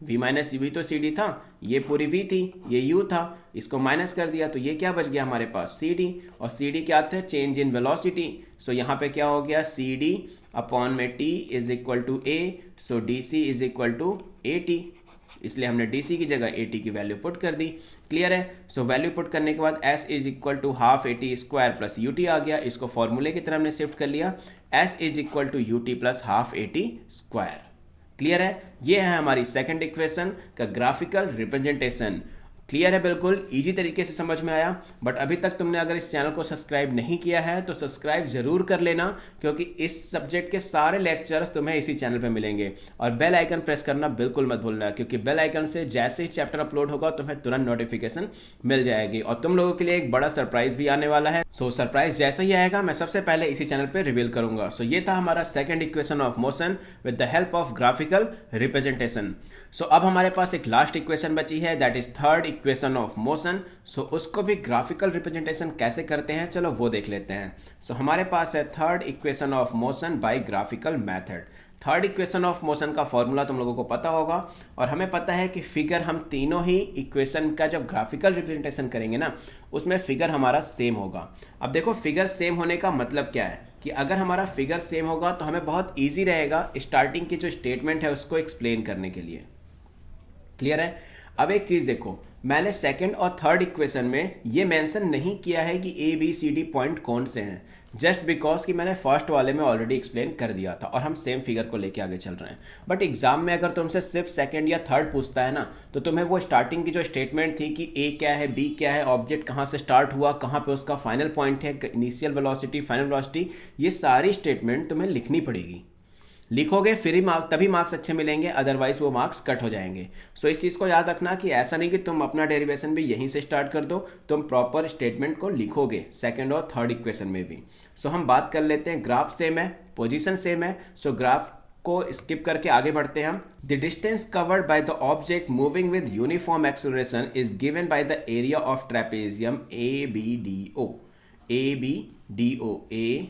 v माइनस यू ही तो सी डी था, ये पूरी v थी, ये u था, इसको माइनस कर दिया तो ये क्या बच गया हमारे पास, सी डी, और सी डी क्या था, चेंज इन वेलोसिटी। सो यहाँ पे क्या हो गया, सी डी अपॉन में t is equal to a, so D C is equal to a t, इसलिए हमने डी सी की जगह ए टी की वैल्यू पुट कर दी। क्लियर है? सो वैल्यू पुट करने के बाद s is equal to half A T square plus you T आ गया, इसको फॉर्मूले की तरह हमने शिफ्ट कर लिया, s is equal to U T plus half A T square. Clear है? ये है हमारी सेकंड इक्वेशन का ग्राफिकल रिप्रेजेंटेशन। क्लियर है, बिल्कुल इजी तरीके से समझ में आया। बट अभी तक तुमने अगर इस चैनल को सब्सक्राइब नहीं किया है तो सब्सक्राइब जरूर कर लेना, क्योंकि इस सब्जेक्ट के सारे लेक्चर्स तुम्हें इसी चैनल पे मिलेंगे। और बेल आइकन प्रेस करना बिल्कुल मत भूलना, क्योंकि बेल आइकन से जैसे ही चैप्टर अपलोड होगा तुम्हें तुरंत नोटिफिकेशन मिल जाएगी। और तुम लोगों के लिए एक बड़ा सरप्राइज भी आने वाला है। सो सरप्राइज जैसे ही आएगा मैं सबसे पहले इसी चैनल पर रिवील करूंगा। सो ये था हमारा second equation of motion with the help of graphical representation. So अब हमारे पास एक लास्ट इक्वेशन बची है, that is third equation of motion. So उसको भी ग्राफिकल रिप्रेजेंटेशन कैसे करते हैं चलो वो देख लेते हैं। सो हमारे पास है third equation of motion by graphical method. Third equation of motion का फॉर्मूला तुम लोगों को पता होगा, और हमें पता है कि फिगर हम तीनों ही इक्वेशन का जब ग्राफिकल रिप्रेजेंटेशन करेंगे ना, उसमें फिगर हमारा सेम होगा। अब देखो फिगर सेम होने का मतलब क्या है कि अगर हमारा फिगर सेम होगा तो हमें बहुत ईजी रहेगा स्टार्टिंग की जो स्टेटमेंट है उसको एक्सप्लेन करने के लिए। क्लियर है। अब एक चीज देखो, मैंने सेकंड और थर्ड इक्वेशन में ये मेंशन नहीं किया है कि A B C D point कौन से हैं, जस्ट बिकॉज कि मैंने फर्स्ट वाले में ऑलरेडी एक्सप्लेन कर दिया था और हम सेम फिगर को लेके आगे चल रहे हैं। बट एग्जाम में अगर तुमसे सिर्फ सेकंड या थर्ड पूछता है ना, तो तुम्हें वो स्टार्टिंग की जो स्टेटमेंट थी कि ए क्या है, बी क्या है, ऑब्जेक्ट कहाँ से स्टार्ट हुआ, कहाँ पे उसका फाइनल पॉइंट है, इनिशियल वेलोसिटी, फाइनल वेलोसिटी, ये सारी स्टेटमेंट तुम्हें लिखनी पड़ेगी। लिखोगे फिर ही तभी मार्क्स अच्छे मिलेंगे, अदरवाइज वो मार्क्स कट हो जाएंगे। सो इस चीज़ को याद रखना कि ऐसा नहीं कि तुम अपना डेरिवेशन भी यहीं से स्टार्ट कर दो, तुम प्रॉपर स्टेटमेंट को लिखोगे सेकंड और थर्ड इक्वेशन में भी। सो हम बात कर लेते हैं, ग्राफ सेम है, पोजीशन सेम है। सो ग्राफ को स्किप करके आगे बढ़ते हैं हम। The distance covered by the object moving with uniform acceleration is given by the area of trapezium A B D O. A B D O, A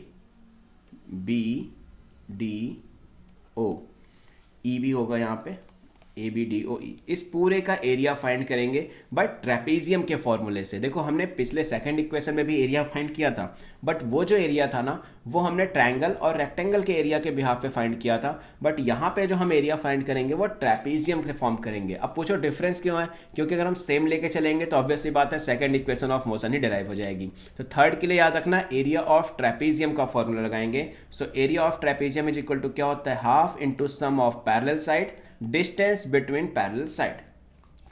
B D O, E भी होगा यहाँ पे, ए B D O ई। इस पूरे का area find करेंगे but trapezium के फॉर्मूले से। देखो हमने पिछले सेकंड इक्वेशन में भी एरिया फाइंड किया था, बट वो जो एरिया था ना वो हमने ट्रायंगल और रेक्टेंगल के एरिया के बिहाफ पे फाइंड किया था। बट यहाँ पे जो हम एरिया फाइंड करेंगे वो ट्रेपेजियम के फॉर्म करेंगे। अब पूछो डिफरेंस क्यों है, क्योंकि अगर हम सेम लेके चलेंगे तो ऑब्वियसली बात है सेकंड इक्वेशन ऑफ मोशन ही डिराइव हो जाएगी। तो थर्ड के लिए याद रखना एरिया ऑफ ट्रेपेजियम का फॉर्मूला लगाएंगे। So area of trapezium is equal to क्या होता है, half into sum of parallel side distance between parallel side.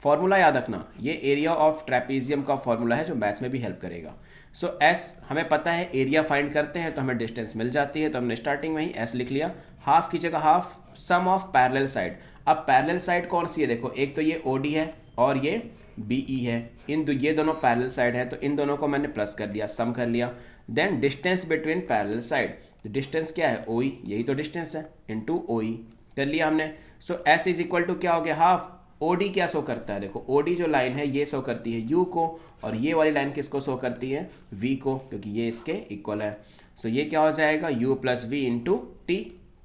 Formula याद रखना, ये एरिया ऑफ ट्रेपेजियम का फॉर्मूला है जो मैथ में भी हेल्प करेगा। सो एस हमें पता है, एरिया फाइंड करते हैं तो हमें डिस्टेंस मिल जाती है, तो हमने स्टार्टिंग में ही एस लिख लिया। हाफ की जगह half sum of parallel side. अब पैरेलल साइड कौन सी है, देखो एक तो ये ओडी है और ये बीई है, ये दोनों पैरेलल साइड है, तो इन दोनों को मैंने प्लस कर दिया, सम कर लिया। Then distance between parallel side, तो डिस्टेंस क्या है, ओई, यही तो डिस्टेंस है, इनटू ओई कर लिया हमने। सो एस इज इक्वल टू क्या हो गया, हाफ। ओडी क्या शो करता है, देखो ओडी जो लाइन है ये शो करती है यू को, और ये वाली लाइन किसको शो करती है, वी को, क्योंकि ये इसके इक्वल है। सो ये क्या हो जाएगा, u plus v into T.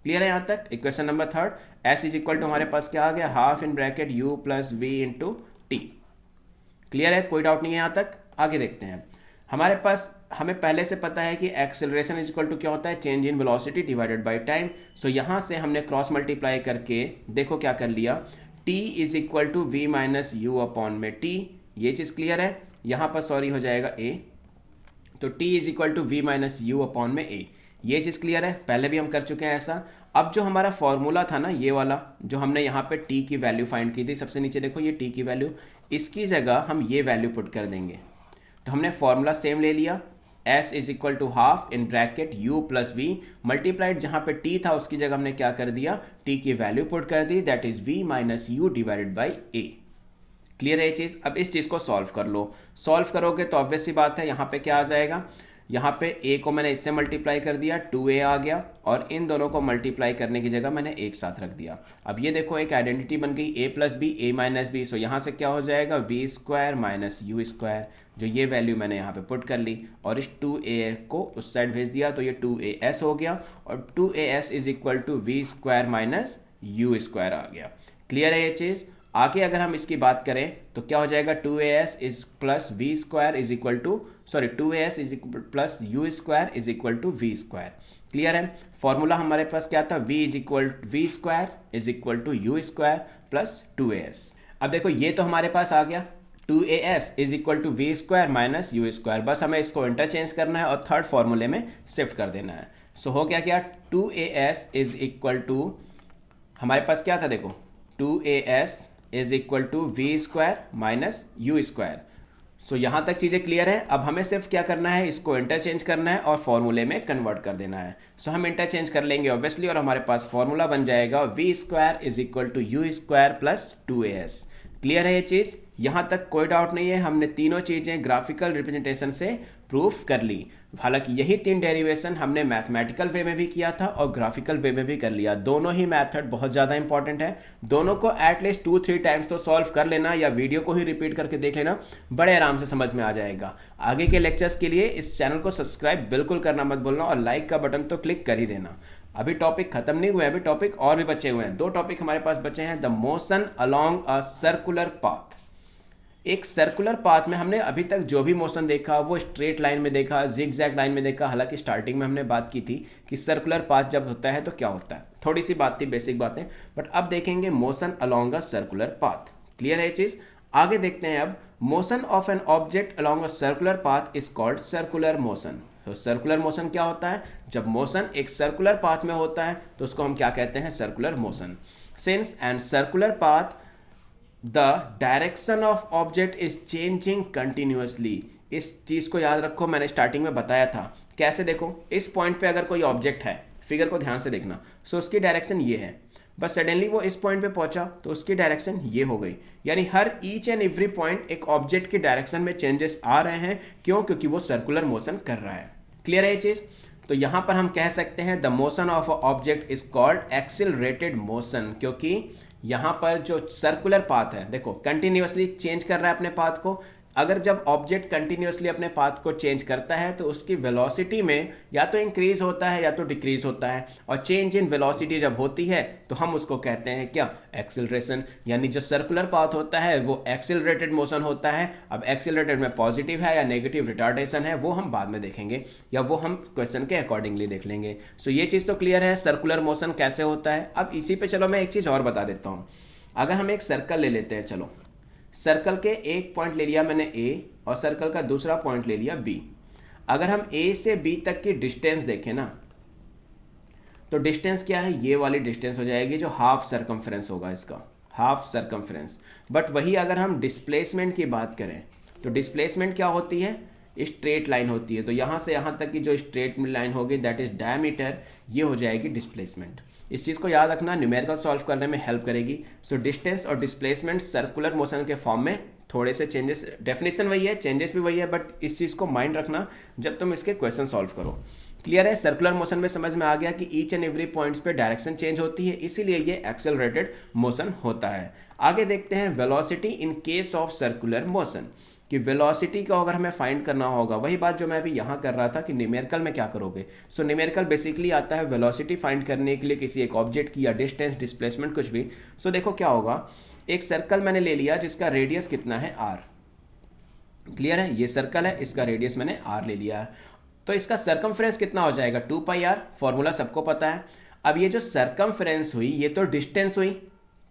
Clear है यहाँ तक, equation number third. S is equal to हमारे पास क्या आ गया, half in bracket u plus v into T. Clear है, कोई डाउट नहीं है यहाँ तक। आगे देखते हैं, हमारे पास हमें पहले से पता है कि एक्सेलरेशन इज इक्वल टू क्या होता है, change in velocity divided by time. So यहाँ से हमने क्रॉस मल्टीप्लाई करके देखो क्या कर लिया, t is equal to we minus you upon में t। ये चीज़ क्लियर है, यहाँ पर सॉरी हो जाएगा a, तो t is equal to we minus you upon में a। ये चीज़ क्लियर है, पहले भी हम कर चुके हैं ऐसा। अब जो हमारा फॉर्मूला था ना ये वाला, जो हमने यहाँ पे t की वैल्यू फाइंड की थी, सबसे नीचे देखो ये t की वैल्यू, इसकी जगह हम ये वैल्यू पुट कर देंगे। तो हमने फॉर्मूला सेम ले लिया, s is equal to half in bracket u plus v multiplied, जहां पे t था उसकी जगह हमने क्या कर दिया, t की वैल्यू पुट कर दी, that is v minus u divided by a। Clear है ये चीज़। अब इस चीज़ को सॉल्व कर लो, सॉल्व करोगे तो ऑब्वियस सी बात है यहाँ पे क्या आ जाएगा, यहाँ पे a को मैंने इससे मल्टीप्लाई कर दिया, 2a आ गया, और इन दोनों को मल्टीप्लाई करने की जगह मैंने एक साथ रख दिया। अब ये देखो एक आइडेंटिटी बन गई, a प्लस बी, a माइनस बी। सो यहाँ से क्या हो जाएगा, we square minus you square, जो ये वैल्यू मैंने यहाँ पे पुट कर ली, और इस 2a को उस साइड भेज दिया, तो ये 2as हो गया, और 2as is equal to v square minus you square आ गया। क्लियर है ये चीज़। आगे अगर हम इसकी बात करें तो क्या हो जाएगा, 2as is plus we square is equal to, sorry 2as is equal plus u square is equal to v square. Clear है। फॉर्मूला हमारे पास क्या था, v is equal v square is equal to you square plus 2as। अब देखो ये तो हमारे पास आ गया, 2as is equal to v square minus you square, बस हमें इसको इंटरचेंज करना है और थर्ड फॉर्मूले में शिफ्ट कर देना है। सो हो क्या 2as इज इक्वल टू, हमारे पास क्या था देखो, 2as is equal to v square minus you square. So यहाँ तक चीज़ें क्लियर है। अब हमें सिर्फ क्या करना है, इसको इंटरचेंज करना है और फॉर्मूले में कन्वर्ट कर देना है। सो हम इंटरचेंज कर लेंगे ऑब्वियसली, और हमारे पास फॉर्मूला बन जाएगा we square is equal to you square plus 2as। Clear है ये चीज़, यहाँ तक कोई डाउट नहीं है। हमने तीनों चीज़ें ग्राफिकल रिप्रेजेंटेशन से प्रूफ कर ली। हालांकि यही तीन डेरिवेशन हमने मैथमेटिकल वे में भी किया था और ग्राफिकल वे में भी कर लिया। दोनों ही मेथड बहुत ज़्यादा इंपॉर्टेंट है। दोनों को एटलीस्ट 2-3 टाइम्स तो सॉल्व कर लेना, या वीडियो को ही रिपीट करके देख लेना, बड़े आराम से समझ में आ जाएगा। आगे के लेक्चर्स के लिए इस चैनल को सब्सक्राइब बिल्कुल करना मत भूलना, और लाइक का बटन तो क्लिक कर ही देना। अभी टॉपिक खत्म नहीं हुए, अभी टॉपिक और भी बचे हुए हैं। 2 टॉपिक हमारे पास बचे हैं। The motion along a circular path. एक सर्कुलर पाथ में हमने अभी तक जो भी मोशन देखा वो स्ट्रेट लाइन में देखा, जिगजैग लाइन में देखा। हालांकि स्टार्टिंग में हमने बात की थी कि सर्कुलर पाथ जब होता है तो क्या होता है, थोड़ी सी बात थी, बेसिक बातें। बट अब देखेंगे motion along a circular path. Clear है ये चीज़। आगे देखते हैं अब, motion of an object along a circular path is called circular motion. तो सर्कुलर मोशन क्या होता है, जब मोशन एक सर्कुलर पाथ में होता है तो उसको हम क्या कहते हैं, circular motion. Since and circular path the direction of object is changing continuously. इस चीज़ को याद रखो, मैंने स्टार्टिंग में बताया था। कैसे, देखो इस पॉइंट पे अगर कोई ऑब्जेक्ट है, फिगर को ध्यान से देखना, सो उसकी डायरेक्शन ये है, बस सडनली वो इस पॉइंट पे पहुंचा तो उसकी डायरेक्शन ये हो गई। यानी हर ईच एंड एवरी पॉइंट एक ऑब्जेक्ट की डायरेक्शन में चेंजेस आ रहे हैं। क्यों, क्योंकि वो सर्कुलर मोशन कर रहा है। क्लियर है ये चीज़। तो यहाँ पर हम कह सकते हैं the motion of a object is called accelerated motion, क्योंकि यहाँ पर जो सर्कुलर पाथ है, देखो कंटिन्यूसली चेंज कर रहा है अपने पाथ को। अगर जब ऑब्जेक्ट कंटिन्यूसली अपने पाथ को चेंज करता है तो उसकी वेलोसिटी में या तो इंक्रीज होता है या तो डिक्रीज होता है। और चेंज इन वेलोसिटी जब होती है तो हम उसको कहते हैं क्या, एक्सिलरेशन। यानी जो सर्कुलर पाथ होता है वो एक्सिलरेटेड मोशन होता है। अब एक्सिलरेटेड में पॉजिटिव है या नेगेटिव रिटार्डेशन है वो हम बाद में देखेंगे, या वो हम क्वेश्चन के अकॉर्डिंगली देख लेंगे। सो ये चीज़ तो क्लियर है, सर्कुलर मोशन कैसे होता है। अब इसी पे चलो मैं एक चीज़ और बता देता हूँ। अगर हम एक सर्कल ले लेते हैं, चलो सर्कल के एक पॉइंट ले लिया मैंने ए, और सर्कल का दूसरा पॉइंट ले लिया बी। अगर हम ए से बी तक की डिस्टेंस देखें ना, तो डिस्टेंस क्या है, ये वाली डिस्टेंस हो जाएगी जो हाफ सर्कमफ्रेंस होगा इसका, हाफ सर्कमफ्रेंस। बट वही अगर हम डिस्प्लेसमेंट की बात करें तो डिस्प्लेसमेंट क्या होती है, स्ट्रेट लाइन होती है। तो यहाँ से यहाँ तक की जो स्ट्रेट लाइन होगी दैट इज डायमीटर, ये हो जाएगी डिस्प्लेसमेंट। इस चीज़ को याद रखना, न्यूमेरिकल सॉल्व करने में हेल्प करेगी। सो डिस्टेंस और डिस्प्लेसमेंट सर्कुलर मोशन के फॉर्म में थोड़े से चेंजेस, डेफिनेशन वही है, चेंजेस भी वही है, बट इस चीज़ को माइंड रखना जब तुम इसके क्वेश्चन सॉल्व करो। क्लियर है, सर्कुलर मोशन में समझ में आ गया कि ईच एंड एवरी पॉइंट्स पे डायरेक्शन चेंज होती है, इसीलिए ये एक्सेलरेटेड मोशन होता है। आगे देखते हैं velocity in case of circular motion, कि वेलोसिटी को अगर हमें फाइंड करना होगा, वही बात जो मैं अभी यहाँ कर रहा था कि न्यूमेरिकल में क्या करोगे। सो न्यूमेरिकल बेसिकली आता है वेलोसिटी फाइंड करने के लिए किसी एक ऑब्जेक्ट की, या डिस्टेंस, डिस्प्लेसमेंट, कुछ भी। सो देखो क्या होगा, एक सर्कल मैंने ले लिया जिसका रेडियस कितना है r। क्लियर है, ये सर्कल है, इसका रेडियस मैंने r ले लिया है, तो इसका सर्कमफ्रेंस कितना हो जाएगा, 2πr। फॉर्मूला सबको पता है। अब ये जो सर्कमफ्रेंस हुई ये तो डिस्टेंस हुई,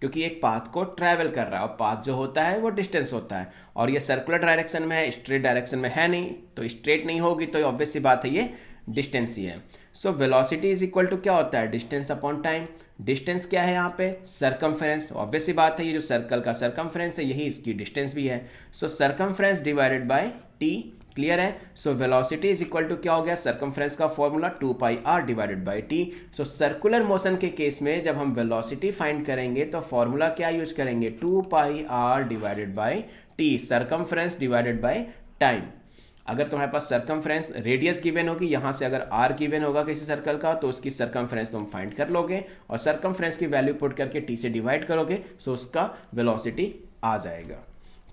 क्योंकि एक पाथ को ट्रैवल कर रहा है, और पाथ जो होता है वो डिस्टेंस होता है, और ये सर्कुलर डायरेक्शन में है, स्ट्रेट डायरेक्शन में है नहीं, तो स्ट्रेट नहीं होगी तो ऑब्वियस सी बात है ये डिस्टेंस ही है। So velocity is equal to क्या होता है, डिस्टेंस अपॉन टाइम। डिस्टेंस क्या है यहाँ पे, सर्कमफ्रेंस। ऑब्वियस सी बात है ये जो सर्कल का सर्कमफ्रेंस है यही इसकी डिस्टेंस भी है। So circumference divided by t. Clear है। So velocity is equal to क्या हो गया, सर्कमफ्रेंस का formula 2πr divided by t. So circular motion के केस में जब हम वेलोसिटी फाइंड करेंगे तो फॉर्मूला क्या यूज करेंगे, 2πr divided by T, circumference divided by time. अगर तुम्हारे पास सर्कमफ्रेंस रेडियस गिवन होगी, यहाँ से अगर r गिवन होगा किसी सर्कल का, तो उसकी सर्कमफ्रेंस तुम फाइंड कर लोगे और सर्कमफ्रेंस की वैल्यू पुट करके t से डिवाइड करोगे, सो उसका वेलोसिटी आ जाएगा।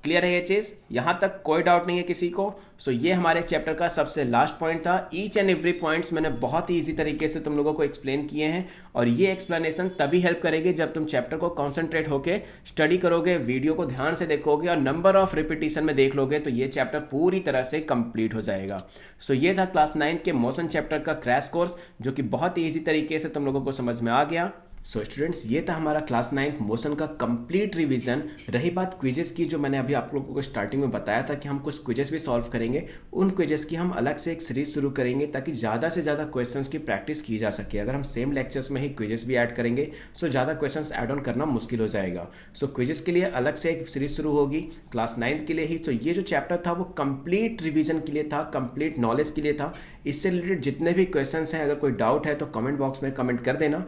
क्लियर है ये चीज़, यहाँ तक कोई डाउट नहीं है किसी को। सो ये हमारे चैप्टर का सबसे लास्ट पॉइंट था। ईच एंड एवरी पॉइंट्स मैंने बहुत ही ईजी तरीके से तुम लोगों को एक्सप्लेन किए हैं, और ये एक्सप्लेनेशन तभी हेल्प करेगी जब तुम चैप्टर को कॉन्सेंट्रेट होकर स्टडी करोगे, वीडियो को ध्यान से देखोगे और नंबर ऑफ रिपीटिशन में देख लोगे, तो ये चैप्टर पूरी तरह से कंप्लीट हो जाएगा। सो ये था क्लास 9 के मोशन चैप्टर का क्रैश कोर्स, जो कि बहुत ही ईजी तरीके से तुम लोगों को समझ में आ गया। सो स्टूडेंट्स, ये था हमारा क्लास 9 मोशन का कंप्लीट रिवीजन। रही बात क्विजेस की, जो मैंने अभी आप लोगों को स्टार्टिंग में बताया था कि हम कुछ क्विजेस भी सॉल्व करेंगे, उन क्विजेस की हम अलग से एक सीरीज शुरू करेंगे ताकि ज़्यादा से ज़्यादा क्वेश्चंस की प्रैक्टिस की जा सके। अगर हम सेम लेक्चर्स में ही क्विजेस भी ऐड करेंगे सो ज़्यादा क्वेश्चंस ऐड ऑन करना मुश्किल हो जाएगा। सो क्विजेस के लिए अलग से एक सीरीज शुरू होगी क्लास 9 के लिए ही। तो ये जो चैप्टर था वो कंप्लीट रिवीजन के लिए था, कंप्लीट नॉलेज के लिए था। इससे रिलेटेड जितने भी क्वेश्चंस हैं, अगर कोई डाउट है तो कमेंट बॉक्स में कमेंट कर देना।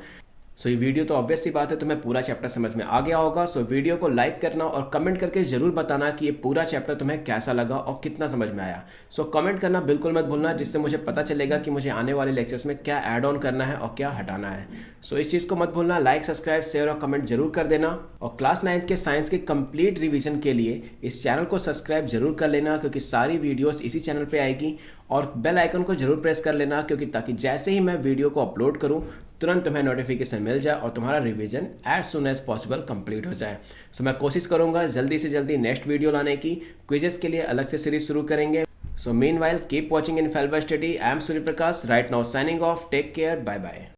सो ये वीडियो तो ऑब्वियस सी बात है तुम्हें पूरा चैप्टर समझ में आ गया होगा। सो वीडियो को लाइक करना और कमेंट करके ज़रूर बताना कि ये पूरा चैप्टर तुम्हें कैसा लगा और कितना समझ में आया। सो कमेंट करना बिल्कुल मत भूलना, जिससे मुझे पता चलेगा कि मुझे आने वाले लेक्चर्स में क्या ऐड ऑन करना है और क्या हटाना है। सो इस चीज़ को मत भूलना, लाइक, सब्सक्राइब, शेयर और कमेंट जरूर कर देना। और क्लास 9 के साइंस के कंप्लीट रिवीजन के लिए इस चैनल को सब्सक्राइब जरूर कर लेना, क्योंकि सारी वीडियोस इसी चैनल पे आएगी। और बेल आइकन को जरूर प्रेस कर लेना, क्योंकि ताकि जैसे ही मैं वीडियो को अपलोड करूं तुरंत तुम्हें नोटिफिकेशन मिल जाए और तुम्हारा revision as soon as possible complete हो जाए। सो मैं कोशिश करूंगा जल्दी से जल्दी नेक्स्ट वीडियो लाने की। क्विजेस के लिए अलग से सीरीज शुरू करेंगे। So meanwhile keep watching infallible study. I am Surya Prakash, right now signing off. Take care, bye bye.